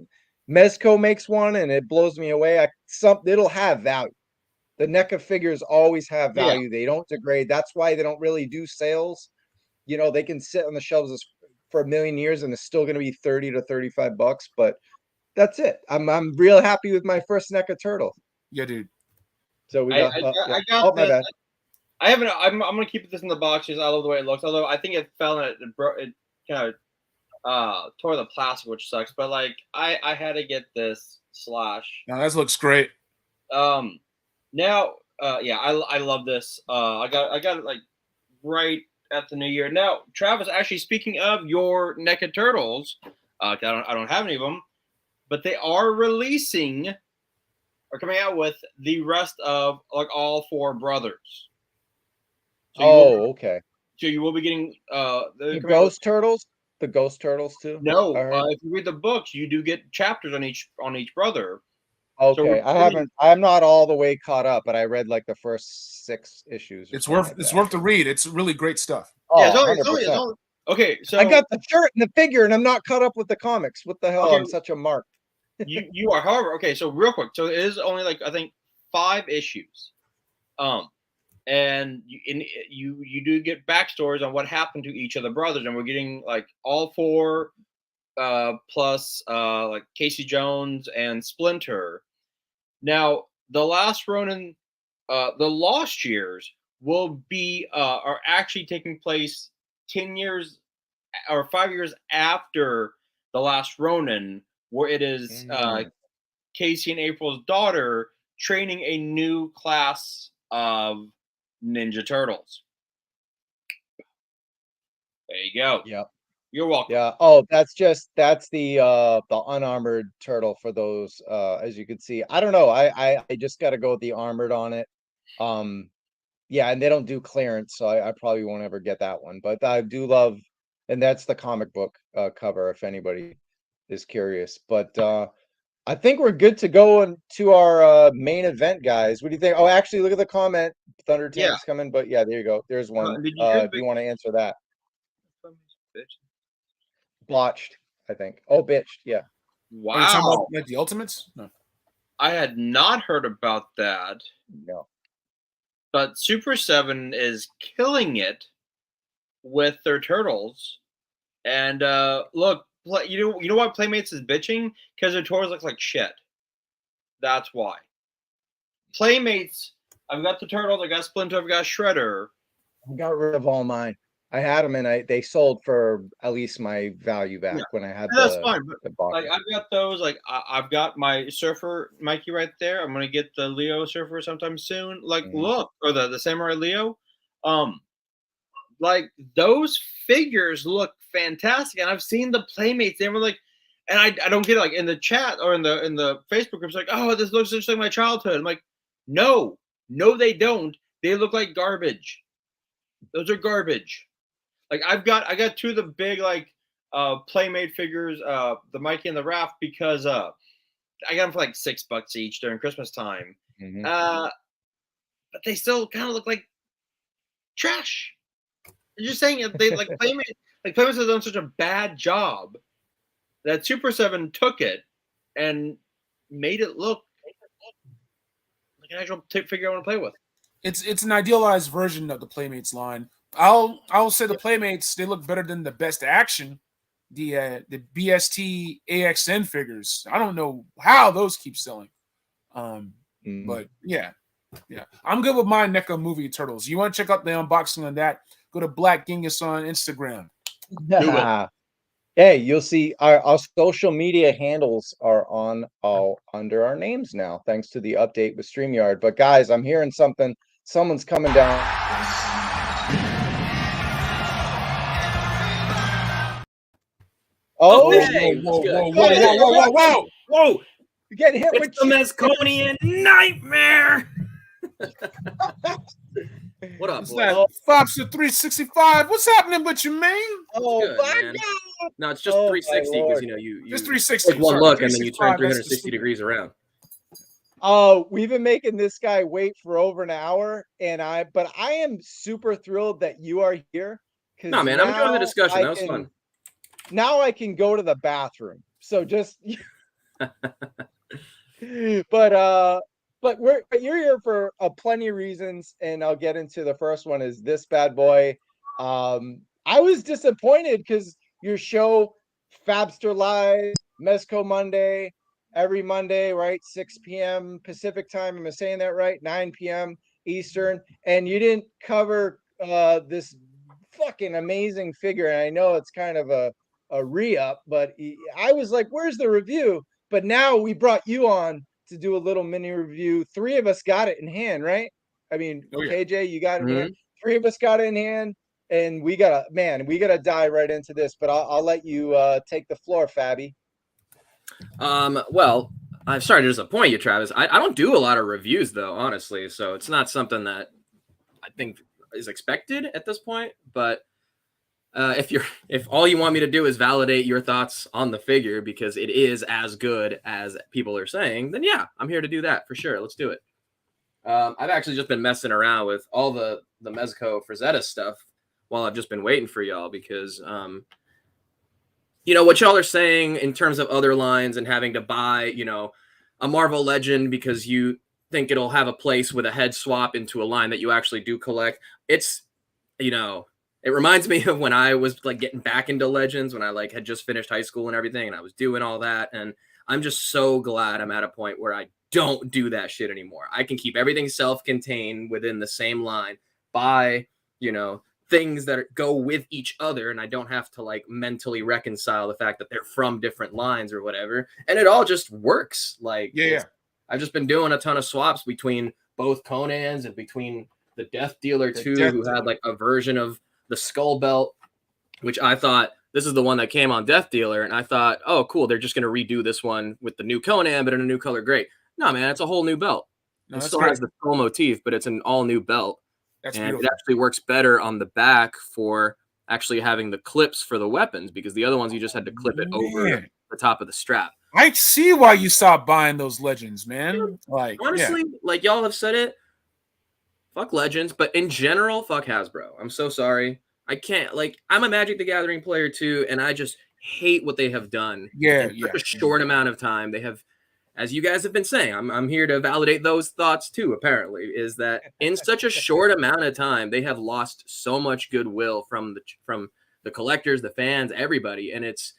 Mezco makes one and it blows me away, it'll have value. The NECA figures always have Yeah. value. They don't degrade. That's why they don't really do sales. They can sit on the shelves for a million years and it's still going to be 30 to $35. But that's it. I'm real happy with my first NECA turtle. Yeah, dude. So we I, got, I, yeah. I got Oh, my this. bad. I haven't. I'm gonna keep this in the box because I love the way it looks. Although I think it fell and it broke. It kind of tore the plastic, which sucks. But like I had to get this slash. No, that looks great. Now yeah, I love this. I got it like right at the new year. Now, Travis, actually speaking of your NECA turtles, I don't have any of them, but they are releasing or coming out with the rest of like all four brothers. So Okay. So you will be getting The ghost turtles? The ghost turtles too? No, I heard. if you read the books, you do get chapters on each brother. So Okay, I'm not all the way caught up, but I read like the first 6 issues or It's something worth like it's that. worth the read. It's really great stuff. Yeah, Oh, it's 100%. only okay. So I got the shirt and the figure, and I'm not caught up with the comics. What the hell? okay, I'm such a mark. you are. However, okay. So real quick, so it is only like I think 5 issues, and you do get backstories on what happened to each of the brothers, and we're getting like all 4, plus like Casey Jones and Splinter. Now, the last Ronin, the Lost Years will be are actually taking place 10 years or 5 years after the last Ronin, where it is Casey and April's daughter training a new class of Ninja Turtles. There you go. Yep. You're welcome. Yeah. Oh, that's the unarmored turtle for those. As you can see, I don't know. I just got to go with the armored on it. Yeah, and they don't do clearance, so I probably won't ever get that one. But I do love, and that's the comic book cover if anybody is curious. But I think we're good to go into our main event, guys. What do you think? Oh, actually, look at the comment. Thunder Yeah. Tank's coming, but yeah, there you go. There's one. Did you hear Do you want to answer that? Botched, I think. Oh, bitched. Yeah. Wow. Are you talking about like the Ultimates? No. I had not heard about that. No. But Super 7 is killing it with their turtles. And look, you know why Playmates is bitching? Because their toys look like shit. That's why. Playmates, I've got the turtles, I got Splinter, I've got Shredder. I got rid of all mine. I had them, and they sold for at least my value back when I had that's fine. But the box. like I've got those. Like I've got my Surfer Mikey right there. I'm gonna get the Leo Surfer sometime soon. Like look, or the Samurai Leo. Like those figures look fantastic, and I've seen the Playmates. They were like, and I don't get it. Like in the chat or in the Facebook groups, like, oh, this looks just like my childhood. I'm like, no, they don't. They look like garbage. Those are garbage. Like I got two of the big like Playmate figures, the Mikey and the Raph, because I got them for like $6 each during Christmas time. But they still kind of look like trash. I'm just saying, if they like Playmates have done such a bad job that Super 7 took it and made it look like an actual figure I want to play with. It's an idealized version of the Playmates line. I'll say the Playmates, they look better than the Best Action, the BST AXN figures. I don't know how those keep selling. But yeah. I'm good with my NECA movie Turtles. You want to check out the unboxing on that? Go to Black Genghis on Instagram. Hey, you'll see our social media handles are on all under our names now, thanks to the update with StreamYard. But guys, I'm hearing something. Someone's coming down. Oh, whoa! You're getting hit with the Mezconian nightmare. What up, boy? Fox 365. What's happening with you, man? Oh, good, my man. God. No, it's just 360 because you just 360. Take one look and then you turn 360 degrees around. We've been making this guy wait for over an hour, but I am super thrilled that you are here. No, man, I'm enjoying the discussion. That was fun. Now I can go to the bathroom. So just, but you're here for plenty of reasons, and I'll get into the first one. Is this bad boy? I was disappointed because your show, Fabster Live, Mezco Monday, every Monday, right? 6 p.m. Pacific time. Am I saying that right? 9 p.m. Eastern. And you didn't cover this fucking amazing figure. And I know it's kind of a re-up, but I was like, where's the review? But now we brought you on to do a little mini review. 3 of us got it in hand, right? I mean, KJ, you got it in hand. 3 of us got it in hand. And we gotta dive right into this, but I'll let you take the floor, Fabby. Well, I'm sorry to disappoint you, Travis. I don't do a lot of reviews though, honestly. So it's not something that I think is expected at this point. But if all you want me to do is validate your thoughts on the figure because it is as good as people are saying, then yeah, I'm here to do that for sure. Let's do it. I've actually just been messing around with all the Mezco Frazetta stuff while I've just been waiting for y'all because, you know, what y'all are saying in terms of other lines and having to buy, you know, a Marvel Legend because you think it'll have a place with a head swap into a line that you actually do collect. It's, you know, it reminds me of when I was like getting back into Legends when I like had just finished high school and everything and I was doing all that. And I'm just so glad I'm at a point where I don't do that shit anymore. I can keep everything self-contained within the same line, buy, you know, things that go with each other, and I don't have to like mentally reconcile the fact that they're from different lines or whatever, and it all just works. Like, I've just been doing a ton of swaps between both Conans and between the Death Dealer too, who had like a version of the Skull Belt, which I thought this is the one that came on Death Dealer, and I thought, oh cool, they're just gonna redo this one with the new Conan but in a new color. Great. No, man, it's a whole new belt. It still has the skull motif, but it's an all new belt. And beautiful. It actually works better on the back for actually having the clips for the weapons because the other ones you just had to clip it over the top of the strap. I see why you stopped buying those Legends, man. Like honestly, like y'all have said it, fuck Legends, but in general, fuck Hasbro. I'm so sorry. I can't, like, I'm a Magic the Gathering player too, and I just hate what they have done. In such a short amount of time. They have, as you guys have been saying, I'm here to validate those thoughts too, apparently, is that in such a short amount of time, they have lost so much goodwill from the collectors, the fans, everybody. And it's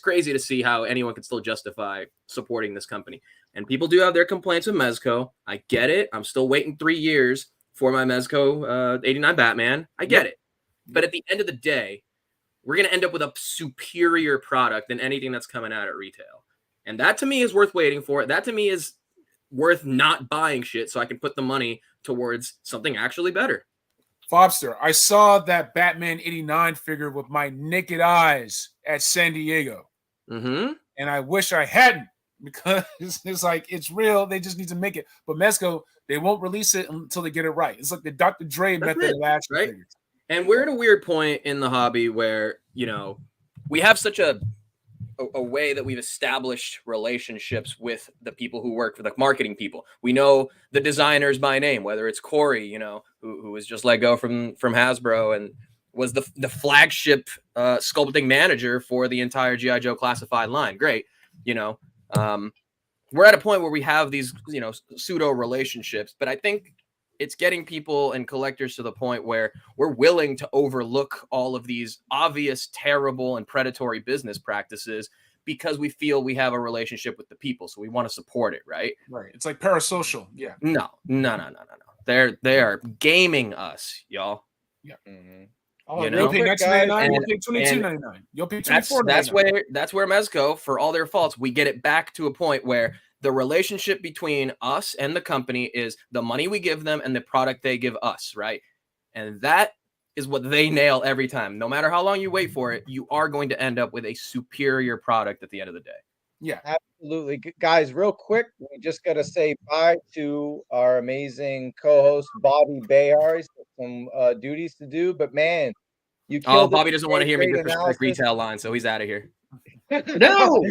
crazy to see how anyone can still justify supporting this company. And people do have their complaints with Mezco. I get it. I'm still waiting 3 years for my Mezco 89 Batman. I get it. But at the end of the day, we're going to end up with a superior product than anything that's coming out at retail. And that to me is worth waiting for. That to me is worth not buying shit so I can put the money towards something actually better. Fobster, I saw that Batman 89 figure with my naked eyes at San Diego. Mm-hmm. And I wish I hadn't, because it's like, it's real. They just need to make it. But Mezco, they won't release it until they get it right. It's like the Dr. Dre method of action right? figures. And we're at a weird point in the hobby where, we have such a way that we've established relationships with the people who work for the marketing people. We know the designers by name, whether it's Corey, who was just let go from Hasbro and was the flagship sculpting manager for the entire G.I. Joe classified line. Great. We're at a point where we have these, pseudo relationships, but I think it's getting people and collectors to the point where we're willing to overlook all of these obvious, terrible, and predatory business practices because we feel we have a relationship with the people. So we want to support it, right? Right. It's like parasocial. Yeah. No. They are gaming us, y'all. Yeah. Mm-hmm. Oh, you'll pay $19.99. You'll pay $22.99. You'll pay $24.99. That's where Mezco, for all their faults, we get it back to a point where the relationship between us and the company is the money we give them and the product they give us, right? And that is what they nail every time. No matter how long you wait for it, you are going to end up with a superior product at the end of the day. Yeah, absolutely. Guys, real quick, we just got to say bye to our amazing co-host, Bobby Bayar. He's got some duties to do, but man, you killed Bobby doesn't want to hear me disrespect retail line, so he's out of here. No.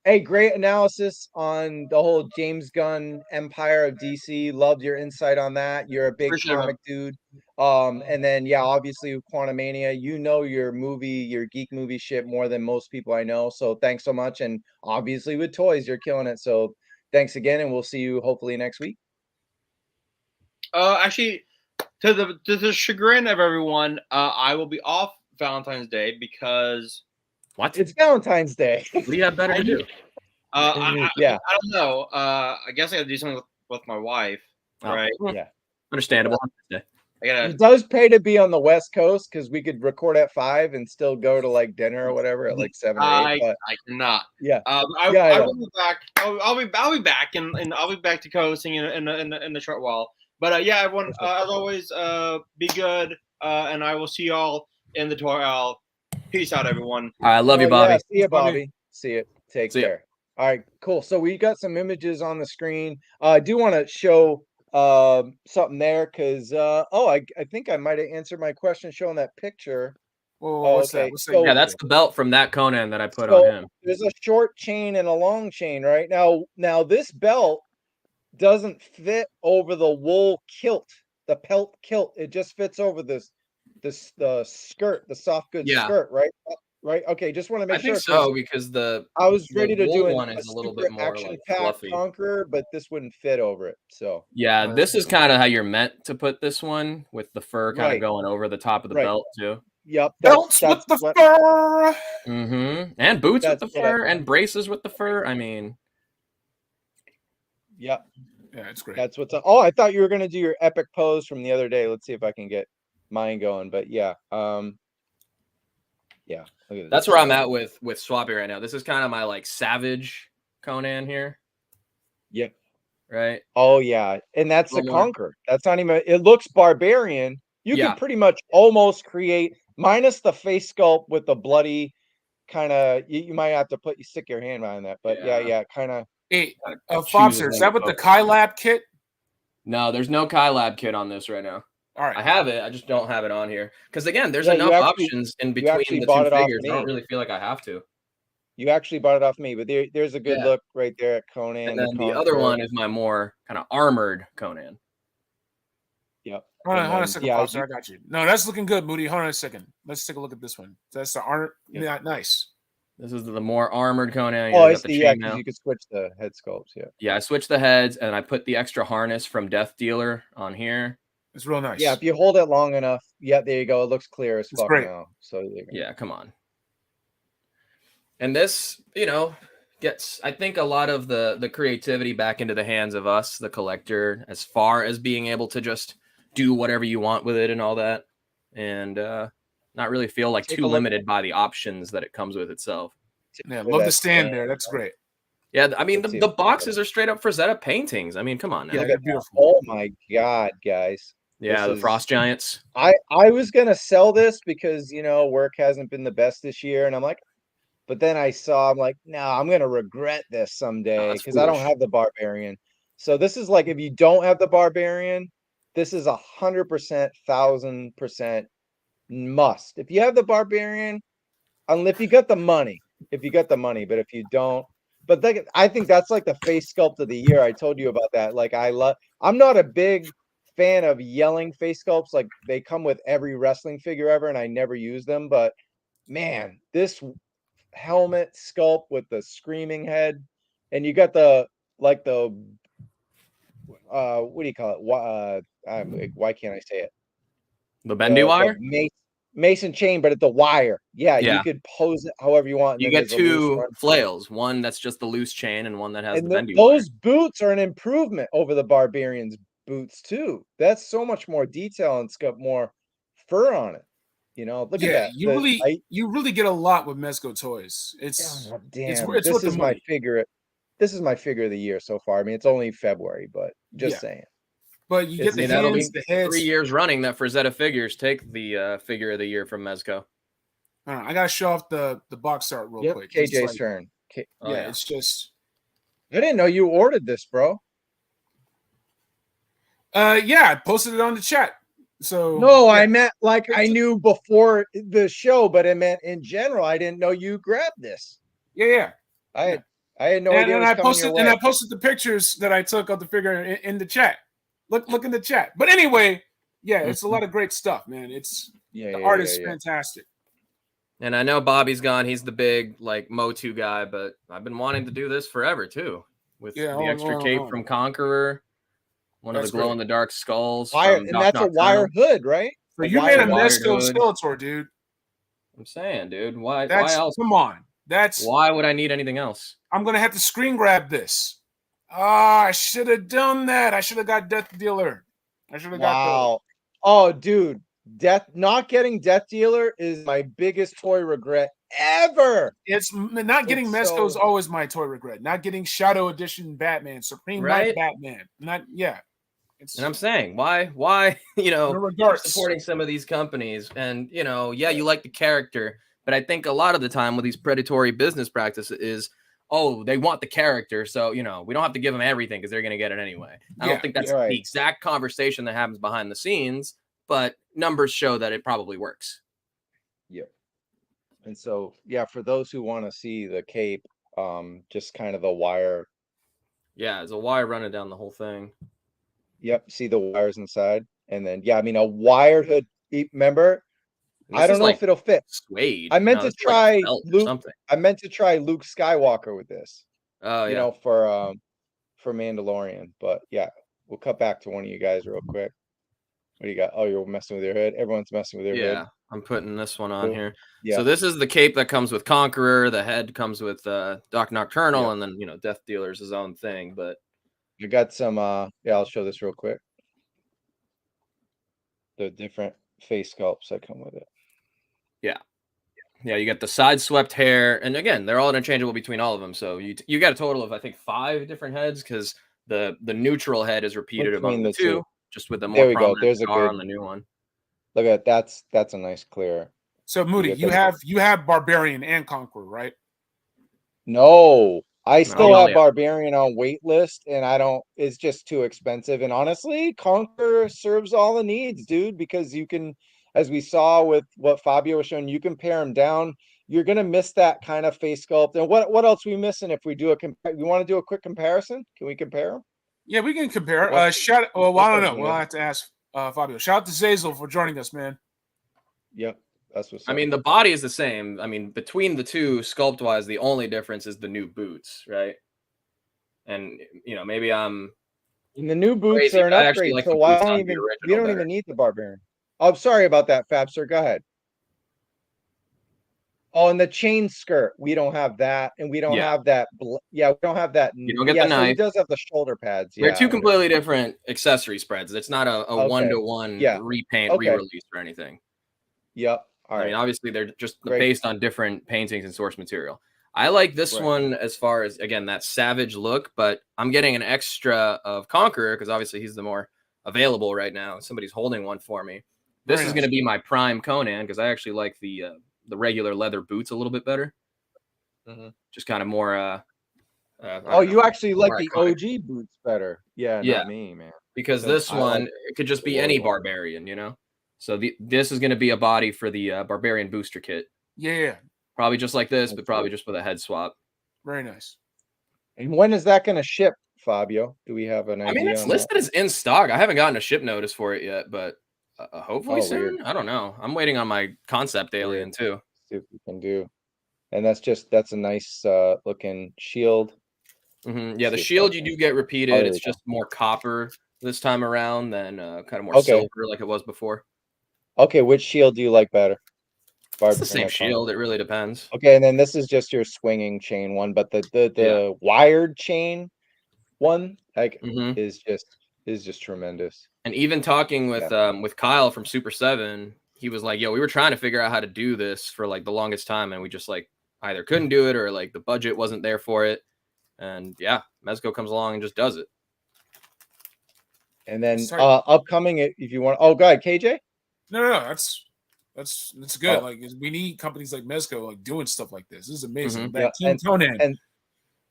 Hey, great analysis on the whole James Gunn Empire of DC. Loved your insight on that. You're a big comic dude. And then obviously with Quantumania, your geek movie shit more than most people I know. So thanks so much. And obviously with toys, you're killing it. So thanks again, and we'll see you hopefully next week. Actually, to the chagrin of everyone, I will be off Valentine's Day because what? It's Valentine's Day. What do you have better to do? I don't know. I guess I got to do something with my wife, right? Yeah, understandable. It does pay to be on the West Coast because we could record at 5 and still go to like dinner or whatever at like 7 or 8. But I cannot. Yeah. I will be back. I'll be back and I'll be back to coasting in the short while. But everyone, as always, be good, and I will see y'all in the tour aisle. Peace out, everyone. All right, I love you, Bobby. Yeah, see you, Bobby. See you. Take care. All right, cool. So we got some images on the screen. I do want to show something there because I think I might have answered my question showing that picture. What's that? So, that's the belt from that Conan that I put on him. There's a short chain and a long chain, right? Now this belt doesn't fit over the wool kilt, the pelt kilt. It just fits over the skirt, the soft goods skirt, right? Right. Okay. Just want to make sure. I think so because I was ready to do one is a little bit more action like pack fluffy. Conqueror, but this wouldn't fit over it. So this is kind of how you're meant to put this one, with the fur kind of going over the top of the belt too. Yep. Belts with the fur. Mm-hmm. And boots with the fur and braces with the fur. I mean. Yep. Yeah, it's great. That's what's up. Oh, I thought you were gonna do your epic pose from the other day. Let's see if I can get mine going. But that's where I'm at with Swappy right now. This is kind of my like savage Conan here. Yeah. Right. Oh yeah, and that's the Conqueror. That's not even. It looks barbarian. You can pretty much almost create, minus the face sculpt with the bloody kind of. You might have to stick your hand behind that, but kind of. Hey, Fobster, is that with the Kai Lab kit? No, there's no Kai Lab kit on this right now. All right. I have it. I just don't have it on here. Because, again, there's enough options in between the two figures. I don't really feel like I have to. You actually bought it off me, but there's a good look right there at Conan. And then the other one is my more kind of armored Conan. Yep. Hold on a second, Fobster. I got you. No, that's looking good, Moody. Hold on a second. Let's take a look at this one. That's the armor. Yeah, nice. This is the more armored Conan. Oh, it's because you could switch the head sculpts. Yeah. Yeah, I switched the heads, and I put the extra harness from Death Dealer on here. It's real nice. Yeah, if you hold it long enough, there you go. It looks clear as fuck now. So yeah, come on. And this, gets, I think, a lot of the creativity back into the hands of us, the collector, as far as being able to just do whatever you want with it and all that. and not really feel like too limited by the options that it comes with itself. Yeah, love the stand there. That's great. Yeah, I mean the boxes are straight up Frazetta paintings. I mean, come on now. Yeah, they're beautiful. Oh my god, guys. Yeah, the Frost Giants. I was gonna sell this because work hasn't been the best this year, and I'm like, but then I'm like, no, I'm gonna regret this someday because I don't have the Barbarian. So this is like, if you don't have the Barbarian, this is 100%, 1000% must. If you have the Barbarian, if you got the money, but if you don't, but I think that's like the face sculpt of the year. I told you about that. Like I'm not a big fan of yelling face sculpts. Like they come with every wrestling figure ever, and I never use them. But man, this helmet sculpt with the screaming head, and you got the what do you call it? Why can't I say it? The bendy wire? Mason chain, but at the wire. Yeah, you could pose it however you want. You get two flails, one that's just the loose chain and one that has the bendy those wire. Boots are an improvement over the Barbarian's boots too. That's so much more detail and it's got more fur on it. Look at that. You really get a lot with Mezco Toyz. It's this is my figure. This is my figure of the year so far. I mean, it's only February, but just saying. But you get the hands, the heads. 3 years running that Frazetta figures take the figure of the year from Mezco. I gotta show off the box art real quick. KJ's turn. It's just. I didn't know you ordered this, bro. I posted it on the chat. So no, I meant like I knew before the show, but I meant in general. I didn't know you grabbed this. Yeah. I had no idea. And I posted the pictures that I took of the figure in the chat. Look in the chat. But anyway, it's a lot of great stuff, man. The art is fantastic. And I know Bobby's gone. He's the big Motu guy, but I've been wanting to do this forever too. With the extra cape from Conqueror, one of the glow in the dark skulls. And that's a wire hood, right? So you made a Mezco Skeletor, dude. I'm saying, dude. Why else? Come on. Why would I need anything else? I'm gonna have to screen grab this. I should have done that. I should have got Death Dealer. I should have got that. Oh, dude. Not getting Death Dealer is my biggest toy regret ever. It's not getting Mezco is always my toy regret. Not getting Shadow Edition Batman, Supreme Knight Batman. And I'm saying, why, supporting some of these companies and, you like the character, but I think a lot of the time with these predatory business practices is, they want the character, so, we don't have to give them everything because they're going to get it anyway. I don't think that's the exact conversation that happens behind the scenes, but numbers show that it probably works. Yep. And so, for those who want to see the cape, just kind of the wire. Yeah, there's a wire running down the whole thing. Yep, see the wires inside. And then, a wired hood. Remember? I don't know if it'll fit. Suede. I meant to try Luke. I meant to try Luke Skywalker with this. Oh, yeah. For Mandalorian. But we'll cut back to one of you guys real quick. What do you got? Oh, you're messing with your hood. Everyone's messing with their hood. Yeah, I'm putting this one on here. Yeah. So this is the cape that comes with Conqueror. The head comes with Doc Nocturnal, and then Death Dealer's his own thing. But you got some. I'll show this real quick. The different face sculpts that come with it. Yeah, you got the side swept hair, and again, they're all interchangeable between all of them. So you got a total of I think 5 different heads because the neutral head is repeated among the two. Just with the more prominent star on the new one. Look at that's a nice clear. So Moody, you have Barbarian and Conqueror, right? No, I still have Barbarian on wait list, and it's just too expensive. And honestly, Conqueror serves all the needs, dude, because you can, as we saw with what Fabio was showing, you can pare them down. You're gonna miss that kind of face sculpt. And what else are we missing if we do you want to do a quick comparison? Can we compare them? Yeah, we can compare. I don't know. We'll have to ask Fabio. Shout out to Zazel for joining us, man. Yep, that's what's up. I mean, the body is the same. I mean, between the two, sculpt-wise, the only difference is the new boots, right? And maybe I'm. And the new boots are an upgrade, so why don't we don't even need the Barbarian? Oh, I'm sorry about that, Fab sir. Go ahead. Oh, and the chain skirt, we don't have that, and we don't have that. We don't have that. You don't get the knife. So he does have the shoulder pads. They're two completely different accessory spreads. It's not a one-to-one repaint, re-release or anything. Yep. All I mean, right. obviously they're just Great. based on different paintings and source material. I like this Right. one as far as, again, that savage look, but I'm getting an extra of Conqueror because obviously he's the more available right now. Somebody's holding one for me. This Very is nice. going to be my prime Conan because I actually like the regular leather boots a little bit better. Just kind of more. I Oh, don't you know, actually like more the iconic. OG boots better? Yeah, Yeah, not me, man. because this I one like it could just the be any Warlord. barbarian, you know. So this is going to be a body for the barbarian booster kit. Yeah. Probably just like this, but That's probably good. just with a head swap. Very nice. And when is that going to ship, Fabio? Do we have an I mean, idea it's on that? listed as in stock. I haven't gotten a ship notice for it yet, but hopefully Oh, soon. weird. I don't know. I'm waiting on my concept alien Weird. too. See what we can do. And that's a nice looking shield. Yeah, the See if shield that you can- do get Oh, repeated. there It's we go. just more copper this time around than kind of more Okay. silver like it was before. Okay, which shield do you like better? It's the same Barbarian or shield. Conqueror? It really depends. Okay, and then this is just your swinging chain one, but the wired chain one like hmm is just tremendous. And even talking with Kyle from Super 7, he was like, "Yo, we were trying to figure out how to do this for like the longest time, and we just like either couldn't do it or like the budget wasn't there for it." And yeah, Mezco comes along and just does it. And then Sorry. upcoming if you want. Oh, go ahead, KJ. No, that's good. Oh. Like we need companies like Mezco like doing stuff like this. This is amazing. Mhm. That Yeah, Team Conan. and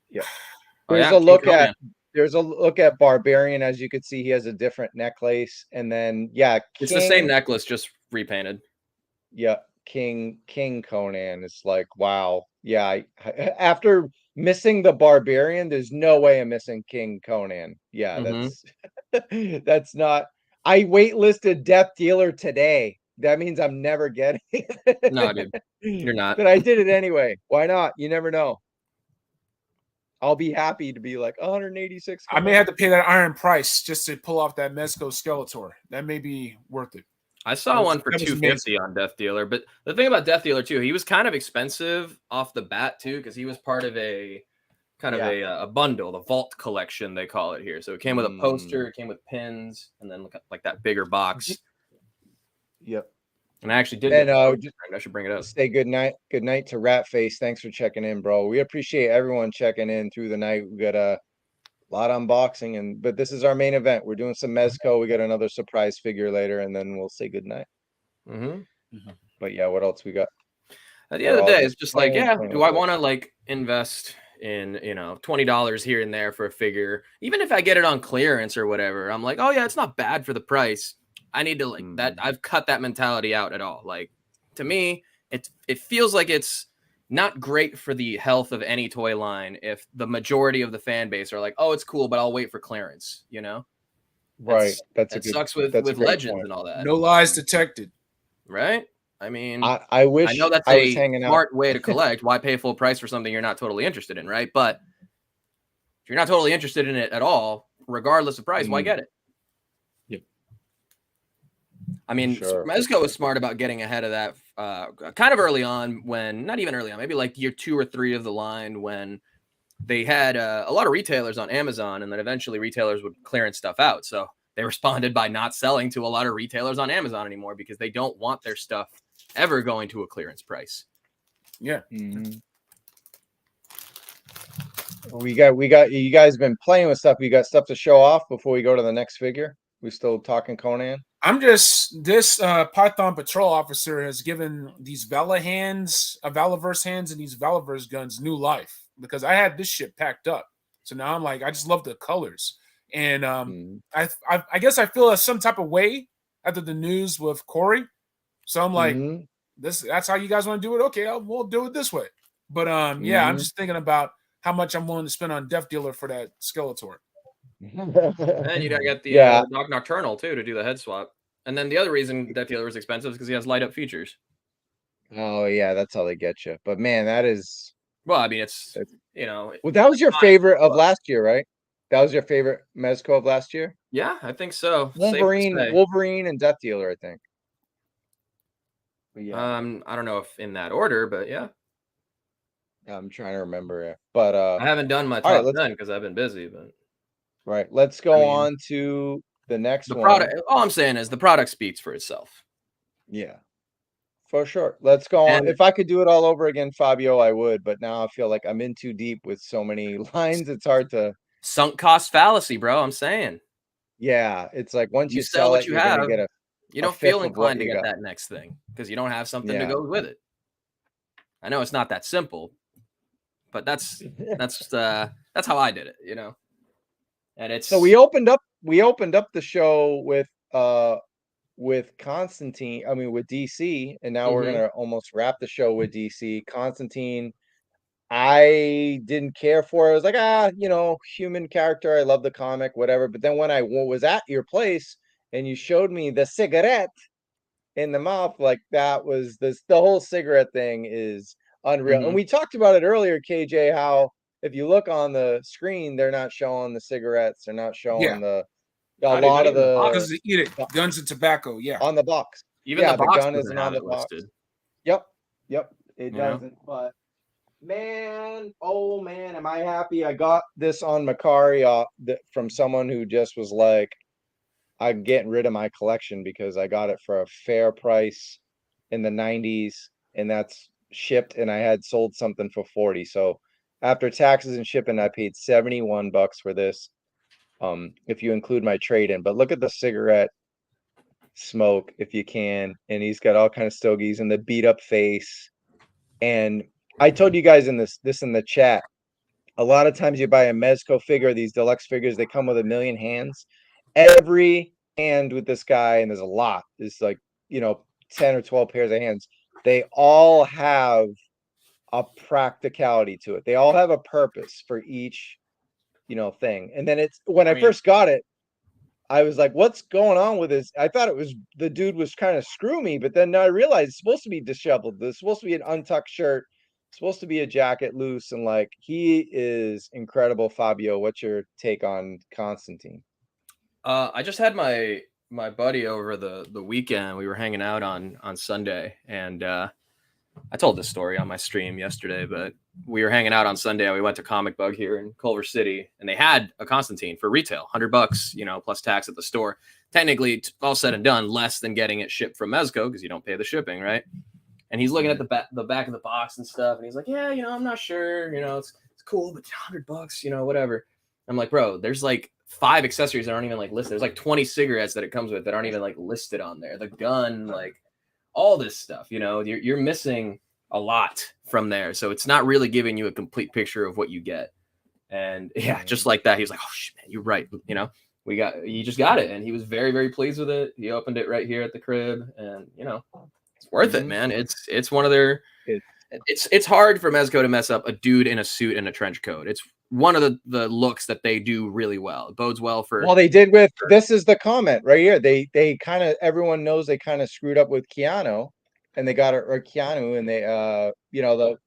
yeah. Oh, There's yeah, a King look Conan. at there's a look at Barbarian. As you can see, he has a different necklace, and then It's the same King. necklace, just repainted. Yeah, King Conan is like, wow. Yeah, after missing the Barbarian, there's no way I'm missing King Conan. Yeah, Mhm. that's not. I waitlisted Death Dealer today. That means I'm never getting No, dude, you're it. not. But I did it anyway. Why not? You never know. I'll be happy to be like 186. I may have to pay that iron price just to pull off that Mezco Skeletor. That may be worth it. I saw one for 250 on Death Dealer, but the thing about Death Dealer too, he was kind of expensive off the bat too, because he was part of a kind of a bundle, the Vault collection they call it here. So it came with a poster, it came with pins, and then like that bigger box. Yep. And I actually did. And I should bring it up. Say good night to Ratface. Thanks for checking in, bro. We appreciate everyone checking in through the night. We got a lot of unboxing, but this is our main event. We're doing some Mezco. We got another surprise figure later, and then we'll say good night. But yeah, what else we got? At the end of the day, it's just like, yeah, do I want to like invest in, $20 here and there for a figure? Even if I get it on clearance or whatever, I'm like, oh yeah, it's not bad for the price. I need to like that. I've cut that mentality out at all. Like, to me, it feels like it's not great for the health of any toy line if the majority of the fan base are like, oh, it's cool, but I'll wait for clearance, Right. That sucks with Legends and all that. No lies detected. Right? I mean, I wish I know that's I was a hanging smart way to collect. Why pay full price for something you're not totally interested in, right? But if you're not totally interested in it at all, regardless of price, why get it? Yep. I mean, Mezco was smart about getting ahead of that kind of early on not even early on, maybe like year 2 or 3 of the line when they had a lot of retailers on Amazon, and then eventually retailers would clearance stuff out. So they responded by not selling to a lot of retailers on Amazon anymore because they don't want their stuff ever going to a clearance price. Yeah. We got you guys been playing with stuff. You got stuff to show off before we go to the next figure? We still talking Conan? This Python patrol officer has given these Valaverse hands and these Valaverse guns new life, because I had this shit packed up. So now I'm like, I just love the colors. And I guess I feel some type of way after the news with Corey. So I'm like, that's how you guys want to do it? Okay, we'll do it this way. But yeah, I'm just thinking about how much I'm willing to spend on Death Dealer for that Skeletor. And you gotta get the Doc Nocturnal too to do the head swap. And then the other reason Death Dealer is expensive is because he has light up features. Oh yeah, that's how they get you. But man, that is I mean, it's well, that was your favorite of last year, right? That was your favorite Mezco of last year? Yeah, I think so. Wolverine and Death Dealer, I think. But yeah. I don't know if in that order, but yeah. I'm trying to remember it. But I haven't done my top 10 because I've been busy, but right. Let's go on to the next one. All I'm saying is the product speaks for itself. Yeah. For sure. Let's go on. And If I could do it all over again, Fabio, I would. But now I feel like I'm in too deep with so many lines. It's hard to. sunk cost fallacy, bro. I'm saying. Yeah, it's like once You you sell sell what it, you you're gonna have. get You a don't feel fifth of what inclined to you get got. that next thing because you don't have something to Yeah. go with it. I know it's not that simple, but that's how I did it, you know. And it's So we opened up the show with Constantine, I mean with DC, and now we're gonna almost wrap the show with DC. Constantine, I didn't care for it. I was like, you know, human character. I love the comic, whatever. But then when I was at your place and you showed me the cigarette in the mouth, like that was the whole cigarette thing is unreal. And we talked about it earlier, KJ, how if you look on the screen, they're not showing the cigarettes, they're not showing a lot of the eat it, guns and tobacco, on the box. even the box gun doesn't isn't have on the it box. listed. Yep, it You know? doesn't. But man, oh man, am I happy I got this on Macari from someone who just was like, I'm getting rid of my collection because I got it for a fair price in the 90s, and that's shipped, and I had sold something for 40. So after taxes and shipping, I paid $71 for this. If you include my trade-in. But look at the cigarette smoke if you can, and he's got all kind of stogies and the beat up face. And I told you guys in this in the chat, a lot of times you buy a Mezco figure, these deluxe figures, they come with a million hands. Every hand with this guy, and there's a lot, there's like, you know, 10 or 12 pairs of hands, they all have a practicality to it. They all have a purpose for each, you know, thing. And then it's when I first got it, I was like, what's going on with this? I thought it was the dude was kind of screw me, but then I realized it's supposed to be disheveled. It's supposed to be an untucked shirt. It's supposed to be a jacket loose, and like he is incredible. Fabio, what's your take on Constantine? I just had my buddy over the weekend. We were hanging out on Sunday, and I told this story on my stream yesterday, but we were hanging out on Sunday and we went to Comic Bug here in Culver City, and they had a Constantine for retail, $100, you know, plus tax at the store. Technically, all said and done, less than getting it shipped from Mezco because you don't pay the shipping, right? And he's looking at the back of the box and stuff, and he's like, yeah, you know, I'm not sure, you know, it's cool, but $100, you know, whatever. I'm like, bro, there's like 5 accessories that aren't even like listed. There's like 20 cigarettes that it comes with that aren't even like listed on there. The gun, like all this stuff, you know, you're missing a lot from there. So it's not really giving you a complete picture of what you get. And yeah, just like that, he was like, oh shit, man, you're right. You know, you just got it. And he was very, very pleased with it. He opened it right here at the crib, and you know, it's worth it, man. It's one of their, it's hard for Mezco to mess up a dude in a suit and a trench coat. It's one of the looks that they do really well. It bodes well for. Well, they did with this is the comment right here. They kind of, everyone knows they kind of screwed up with Keanu, and they got it, or Keanu, and they you know, the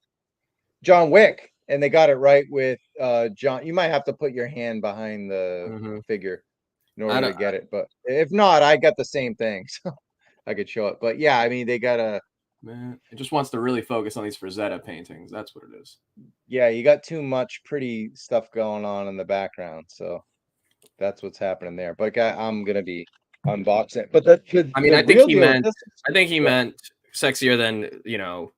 John Wick, and they got it right with John. You might have to put your hand behind the figure in order to get it, but if not, I got the same thing, so I could show it. But yeah, I mean, they got a. Man, it just wants to really focus on these Frazetta paintings. That's what it is. Yeah, you got too much pretty stuff going on in the background, so that's what's happening there. But I'm gonna be unboxing. But I mean, I think he meant sexier than, you know,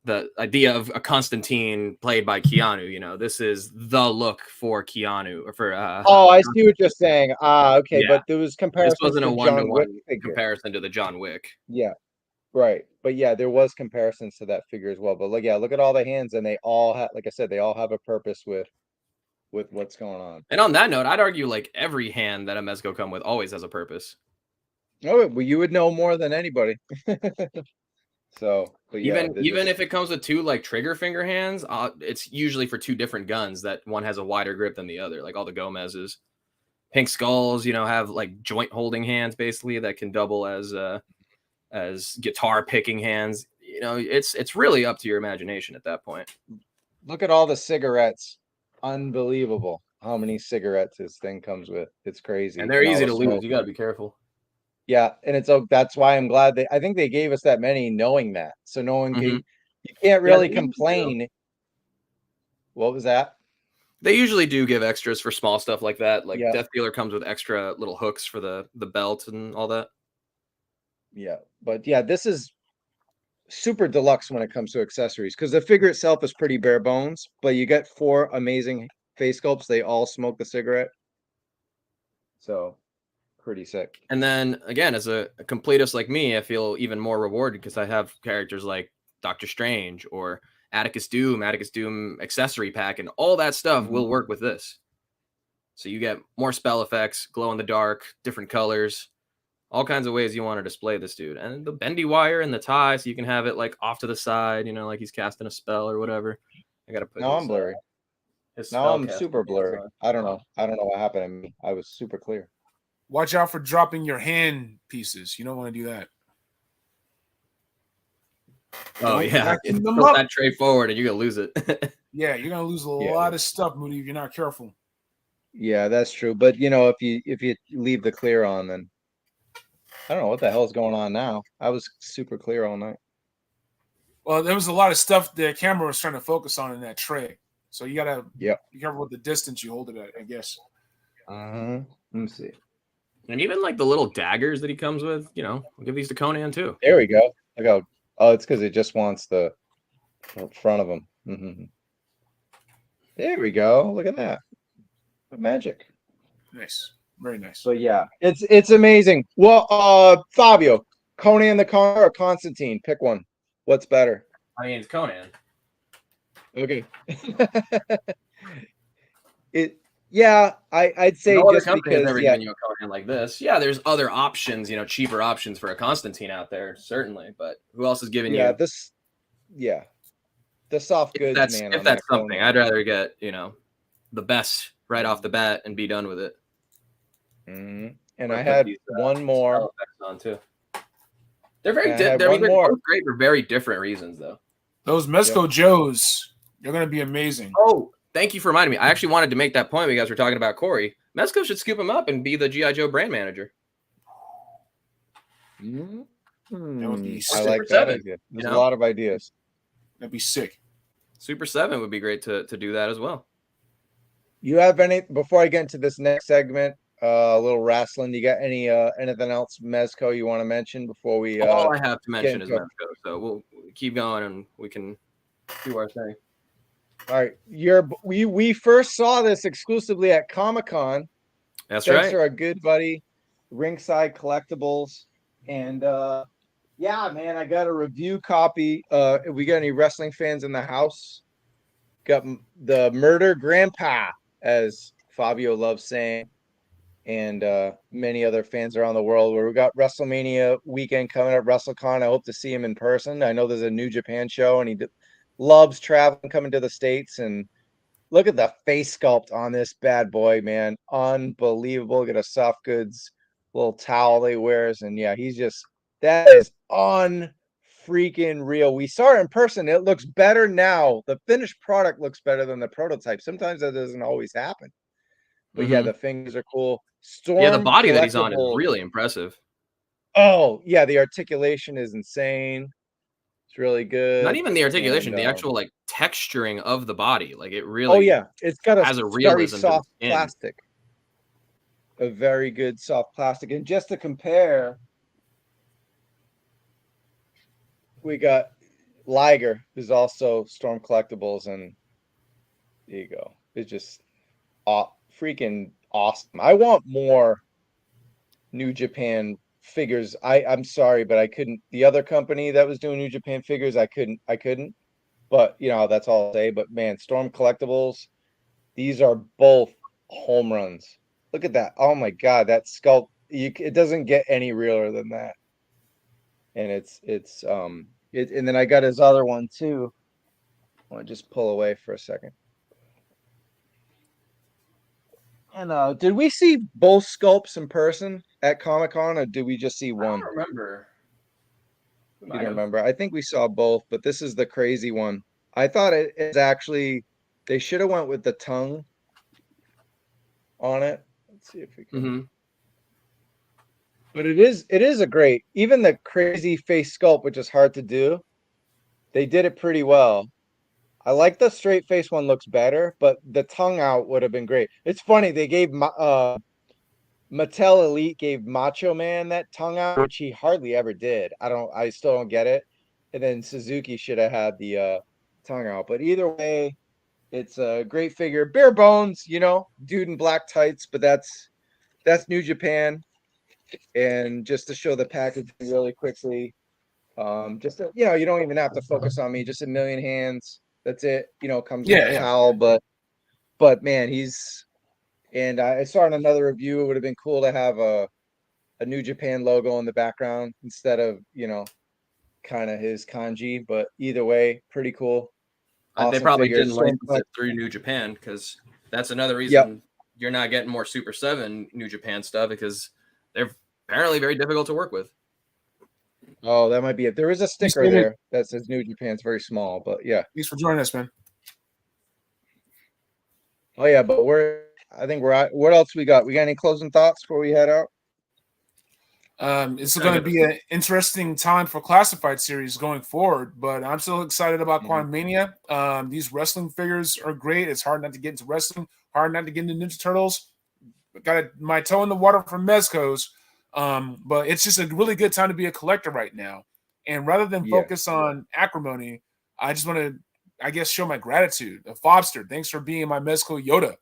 the idea of a Constantine played by Keanu. You know, this is the look for Keanu or for. Oh, I see what you're saying. Okay, yeah. But there was comparison. This wasn't a one-to-one comparison to the John Wick. Yeah. Right, but yeah, there was comparisons to that figure as well. But look, yeah, look at all the hands, and they all have, like I said, they all have a purpose with what's going on. And on that note, I'd argue like every hand that a Mezco come with always has a purpose. Oh, well, you would know more than anybody. So, but yeah, even if it comes with 2 like trigger finger hands, it's usually for 2 different guns that one has a wider grip than the other. Like all the Gomez's, Pink Skulls, you know, have like joint holding hands basically that can double as guitar picking hands. You know, it's really up to your imagination at that point. Look at all the cigarettes. Unbelievable how many cigarettes this thing comes with. It's crazy. And they're easy to lose. You got to be careful. Yeah, and that's why I'm glad I think they gave us that many knowing that. So no one can, you can't really complain. What was that? They usually do give extras for small stuff like that. Like Death Dealer comes with extra little hooks for the belt and all that. Yeah, but yeah, this is super deluxe when it comes to accessories, because the figure itself is pretty bare bones, but you get 4 amazing face sculpts. They all smoke the cigarette. So pretty sick. And then again, as a completist like me, I feel even more rewarded because I have characters like Doctor Strange or Atticus Doom accessory pack, and all that stuff will work with this. So you get more spell effects, glow in the dark, different colors, all kinds of ways you want to display this dude. And the bendy wire and the tie, so you can have it like off to the side, you know, like he's casting a spell or whatever. I gotta put. Now I'm blurry. Now I'm super blurry. I don't know what happened to me. I was super clear. Watch out for dropping your hand pieces. You don't want to do that. Oh, yeah. Tilt that tray forward and you're going to lose it. Yeah, you're going to lose a lot of stuff, Moody, if you're not careful. Yeah, that's true. But, you know, if you leave the clear on, then I don't know what the hell is going on now. I was super clear all night. Well, there was a lot of stuff the camera was trying to focus on in that tray. So you got to be careful with the distance you hold it at, I guess. Let me see. And even like the little daggers that he comes with, you know, we'll give these to Conan too. There we go. I go. Oh, it's because it just wants the front of him. There we go. Look at that. Magic. Nice. Very nice. So yeah, it's amazing. Well, Fabio, Conan the Conqueror or Constantine? Pick one. What's better? I mean, it's Conan. Okay. Yeah, I'd say no just other because never given you a Conan like this. Yeah, there's other options, you know, cheaper options for a Constantine out there, certainly. But who else is giving you? The soft goods, man. If that's something, Conan. I'd rather get, you know, the best right off the bat and be done with it. And I had one more on too. They're very they're both great for very different reasons, though. Those Mezco Joes, they're gonna be amazing. Oh. Thank you for reminding me. I actually wanted to make that point when you guys were talking about Corey. Mezco should scoop him up and be the G.I. Joe brand manager. That would be I like that idea. There's a lot of ideas. That'd be sick. Super 7 would be great to do that as well. You have any, before I get into this next segment, a little wrestling, you got any anything else Mezco you want to mention before we all I have to mention is Mezco, so we'll keep going and we can do our thing. All right, we first saw this exclusively at Comic-Con. That's Thanks right. to our good buddy Ringside Collectibles, and yeah, man, I got a review copy. If we got any wrestling fans in the house, got the Murder Grandpa, as Fabio loves saying, and many other fans around the world. Where we got WrestleMania weekend coming up, WrestleCon. I hope to see him in person. I know there's a New Japan show, and he loves traveling, coming to the States. And look at the face sculpt on this bad boy, man. Unbelievable. Get a soft goods little towel he wears. And yeah, that is freaking real. We saw it in person. It looks better now. The finished product looks better than the prototype. Sometimes that doesn't always happen. But yeah, the fingers are cool. The body that he's on is really impressive. Oh, yeah, the articulation is insane. It's really good. Not even the articulation, the actual like texturing of the body. Like it really. Oh yeah, it's got a very soft plastic. A very good soft plastic. And just to compare, we got Liger, who's also Storm Collectibles, and there you go. It's just freaking awesome. I want more New Japan figures. I'm sorry, but I couldn't. The other company that was doing New Japan figures, I couldn't. But you know, that's all I'll say. But man, Storm Collectibles, these are both home runs. Look at that. Oh my god, that sculpt. It doesn't get any realer than that. And and then I got his other one too. I want to just pull away for a second. And did we see both sculpts in person at Comic-Con, or did we just see one? I don't remember. You don't remember? I think we saw both, but this is the crazy one. I thought it's actually, they should have went with the tongue on it. Let's see if we can. But it is a great, even the crazy face sculpt, which is hard to do, they did it pretty well. I like the straight face one, looks better, but the tongue out would have been great. It's funny, they gave Mattel Elite gave Macho Man that tongue out, which he hardly ever did. I still don't get it. and then Suzuki should have had the tongue out. But either way, it's a great figure. Bare bones, dude in black tights, but that's New Japan. And just to show the package really quickly, you don't even have to focus on me, just a million hands. That's it. Comes with a towel, but man, and I saw in another review, it would have been cool to have a New Japan logo in the background instead of, kind of his kanji, but either way, pretty cool. Awesome they probably didn't license it through New Japan, because that's another reason you're not getting more Super 7 New Japan stuff, because they're apparently very difficult to work with. Oh, that might be it. There is a sticker there that says New Japan. It's very small, but yeah. Thanks for joining us, man. Oh yeah, but I think we're at, what else we got? We got any closing thoughts before we head out? It's going to be an interesting time for classified series going forward, but I'm still excited about Quantum Mania. These wrestling figures are great. It's hard not to get into wrestling, hard not to get into Ninja Turtles. Got my toe in the water from Mezco's, but it's just a really good time to be a collector right now. And rather than focus on acrimony, I just want to, I guess, show my gratitude. Fobster, thanks for being my Mezco Yoda.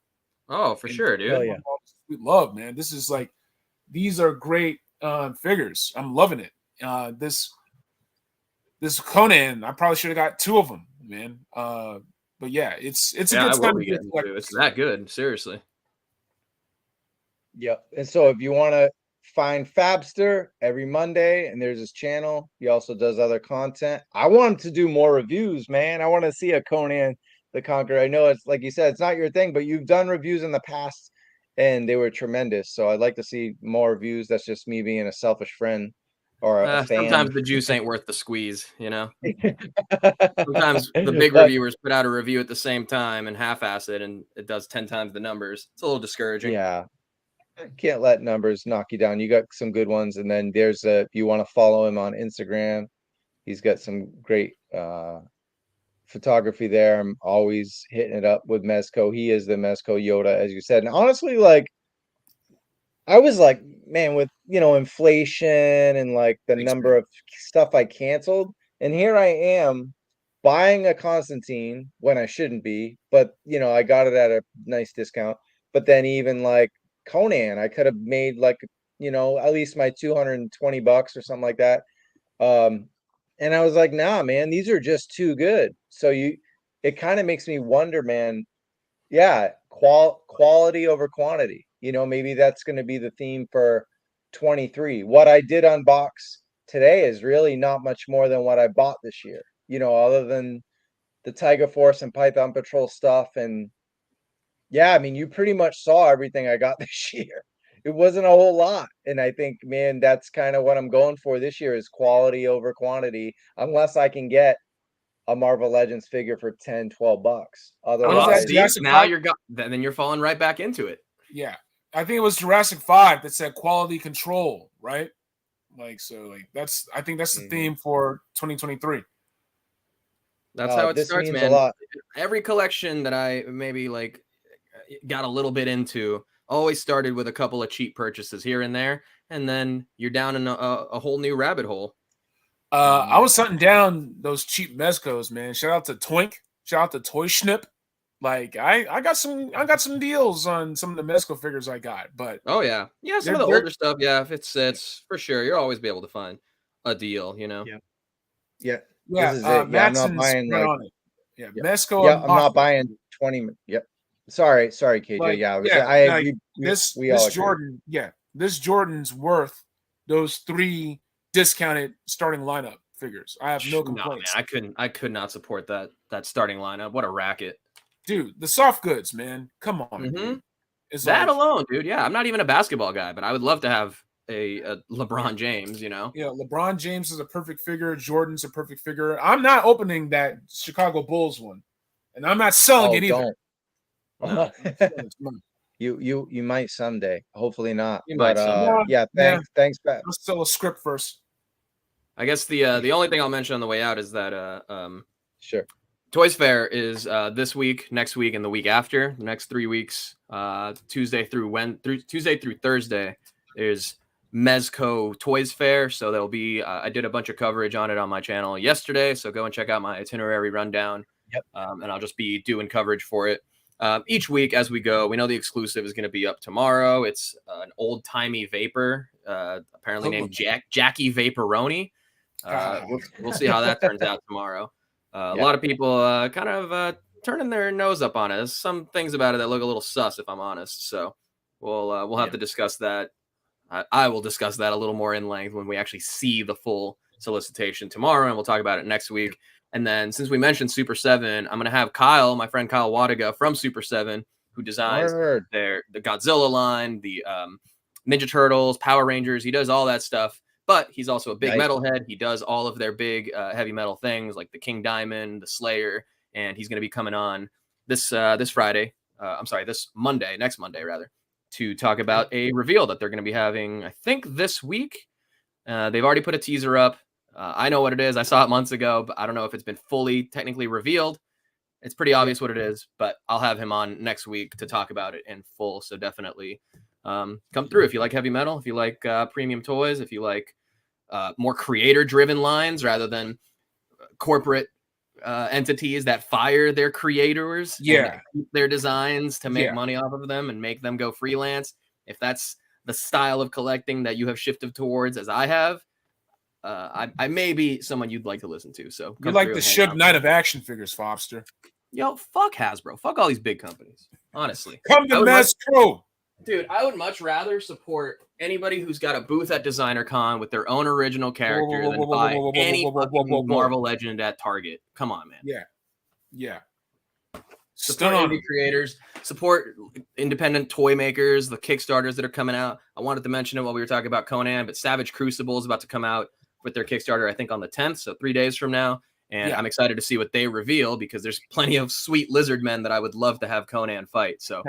Oh, for sure, dude. Hell yeah. Sweet love, man. This is like, these are great figures. I'm loving it. This Conan, I probably should have got 2 of them, man. But yeah, it's a good time to get into. It's that good, seriously. Yep. And so if you want to find Fabster every Monday, and there's his channel, he also does other content. I want him to do more reviews, man. I want to see a Conan the Conqueror. I know it's like you said, it's not your thing, but you've done reviews in the past and they were tremendous. So I'd like to see more reviews. That's just me being a selfish friend or a fan. Sometimes the juice ain't worth the squeeze, Sometimes the big reviewers put out a review at the same time and half-ass it, and it does 10 times the numbers. It's a little discouraging. Yeah. Can't let numbers knock you down. You got some good ones. And then there's if you want to follow him on Instagram, he's got some great photography there. I'm always hitting it up with Mezco. He is the Mezco Yoda, as you said. And honestly, like, I was like, man, with inflation and like the number of stuff I canceled, and here I am buying a Constantine when I shouldn't be, but I got it at a nice discount. But then even like Conan, I could have made like at least my $220 or something like that. And I was like, nah, man, these are just too good. So it kind of makes me wonder, man. Yeah, quality over quantity. Maybe that's going to be the theme for 23. What I did unbox today is really not much more than what I bought this year. Other than the Tiger Force and Python Patrol stuff. And yeah, I mean, you pretty much saw everything I got this year. It wasn't a whole lot. And I think, man, that's kind of what I'm going for this year is quality over quantity, unless I can get a Marvel Legends figure for $10-12. Otherwise, then you're falling right back into it. Yeah. I think it was Jurassic 5 that said quality control, right? I think that's the theme for 2023. That's how it starts, man. Every collection that I maybe got a little bit into always started with a couple of cheap purchases here and there, and then you're down in a whole new rabbit hole. I was hunting down those cheap Mezcos, man. Shout out to Twink. Shout out to Toy Schnip. Like I got some deals on some of the Mezco figures I got, but some of the older stuff, if it's for sure, you'll always be able to find a deal, Yeah. I'm not buying Mezco. Yeah, I'm not buying 20. Yep. Sorry, KJ. This Jordan, this Jordan's worth those 3 discounted starting lineup figures. I have no complaints. No, man, I could not support that starting lineup. What a racket, dude! The soft goods, man. Come on, dude. It's that alone, dude. Yeah, I'm not even a basketball guy, but I would love to have a LeBron James. Yeah, LeBron James is a perfect figure. Jordan's a perfect figure. I'm not opening that Chicago Bulls one, and I'm not selling it either. No. You might someday. Hopefully not. Thanks, Pat. Let's sell a script first. I guess the only thing I'll mention on the way out is that sure. Toys Fair is this week, next week, and the week after. The next 3 weeks, Tuesday through Thursday, there's Mezco Toyz Fair. So there'll be, I did a bunch of coverage on it on my channel yesterday. So go and check out my itinerary rundown. Yep. And I'll just be doing coverage for it each week as we go. We know the exclusive is going to be up tomorrow. It's an old timey vapor, apparently named Jackie Vaporoni. We'll see how that turns out tomorrow. A lot of people kind of turning their nose up on it. There's some things about it that look a little sus, if I'm honest. So we'll have to discuss that. I will discuss that a little more in length when we actually see the full solicitation tomorrow, and we'll talk about it next week. And then since we mentioned Super 7, I'm going to have Kyle, my friend Kyle Wadiga from Super 7, who designs the Godzilla line, the Ninja Turtles, Power Rangers. He does all that stuff, but he's also a big metalhead. He does all of their big heavy metal things like the King Diamond, the Slayer, and he's going to be coming on this Friday. This Monday, next Monday rather, to talk about a reveal that they're going to be having, I think, this week. They've already put a teaser up. I know what it is. I saw it months ago, but I don't know if it's been fully technically revealed. It's pretty obvious what it is, but I'll have him on next week to talk about it in full. So definitely come through if you like heavy metal, if you like premium toys, if you like more creator-driven lines rather than corporate entities that fire their creators, and keep their designs to make money off of them and make them go freelance. If that's the style of collecting that you have shifted towards, as I have, I may be someone you'd like to listen to. So you like the Suge Knight of action figures, Fobster. Yo, fuck Hasbro. Fuck all these big companies. Honestly. Come to Mezco. Dude, I would much rather support anybody who's got a booth at Designer Con with their own original character than buy any fucking Marvel Legend at Target. Come on, man. Yeah. Support indie creators, support independent toy makers, the Kickstarters that are coming out. I wanted to mention it while we were talking about Conan, but Savage Crucible is about to come out with their Kickstarter, I think, on the 10th, so 3 days from now. And I'm excited to see what they reveal because there's plenty of sweet lizard men that I would love to have Conan fight. So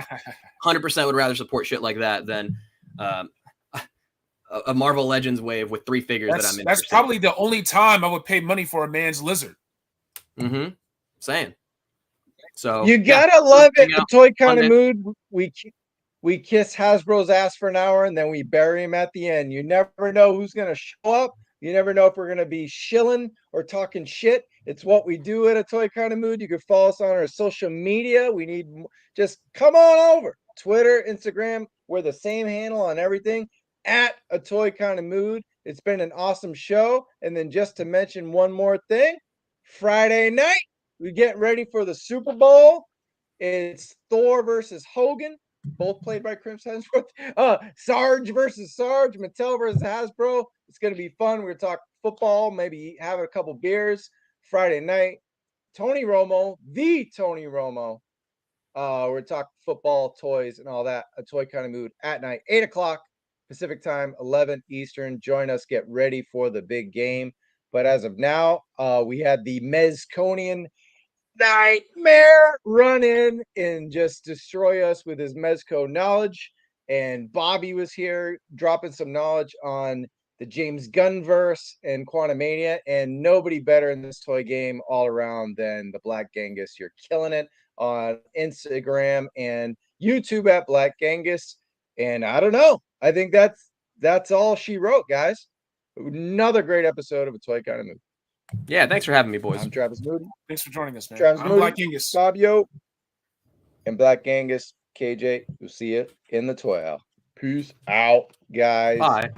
100% would rather support shit like that than a Marvel Legends wave with 3 figures that I'm interested in. That's probably the only time I would pay money for a man's lizard. Mm-hmm. Saying. So you gotta love it. The toy kind of mood. We kiss Hasbro's ass for an hour and then we bury him at the end. You never know who's gonna show up. You never know if we're gonna be shilling or talking shit. It's what we do at A Toy Kind of Mood. You can follow us on our social media. We need just come on over. Twitter, Instagram, we're the same handle on everything at A Toy Kind of Mood. It's been an awesome show. And then just to mention one more thing, Friday night, we get ready for the Super Bowl. It's Thor versus Hogan, both played by Chris Hemsworth. Sarge versus Sarge, Mattel versus Hasbro. It's going to be fun. We're going to talk football, maybe have a couple beers Friday night. Tony Romo, the Tony Romo. We're talking football, toys, and all that. A Toy Kind of Mood at night, 8 o'clock Pacific time, 11 Eastern. Join us. Get ready for the big game. But as of now, we had the Mezconian nightmare run in and just destroy us with his Mezco knowledge. And Bobby was here dropping some knowledge on the James Gunn verse and Quantumania, and nobody better in this toy game all around than the Black Genghis. You're killing it on Instagram and YouTube at Black Genghis. And I don't know. I think that's all she wrote, guys. Another great episode of A Toy Kind of Mood. Yeah, thanks for having me, boys. I'm Travis Moody. Thanks for joining us, man. Travis I'm Moody, Black Genghis. Fabio, and Black Genghis. KJ, we'll see you in the toy aisle. Peace out, guys. Bye.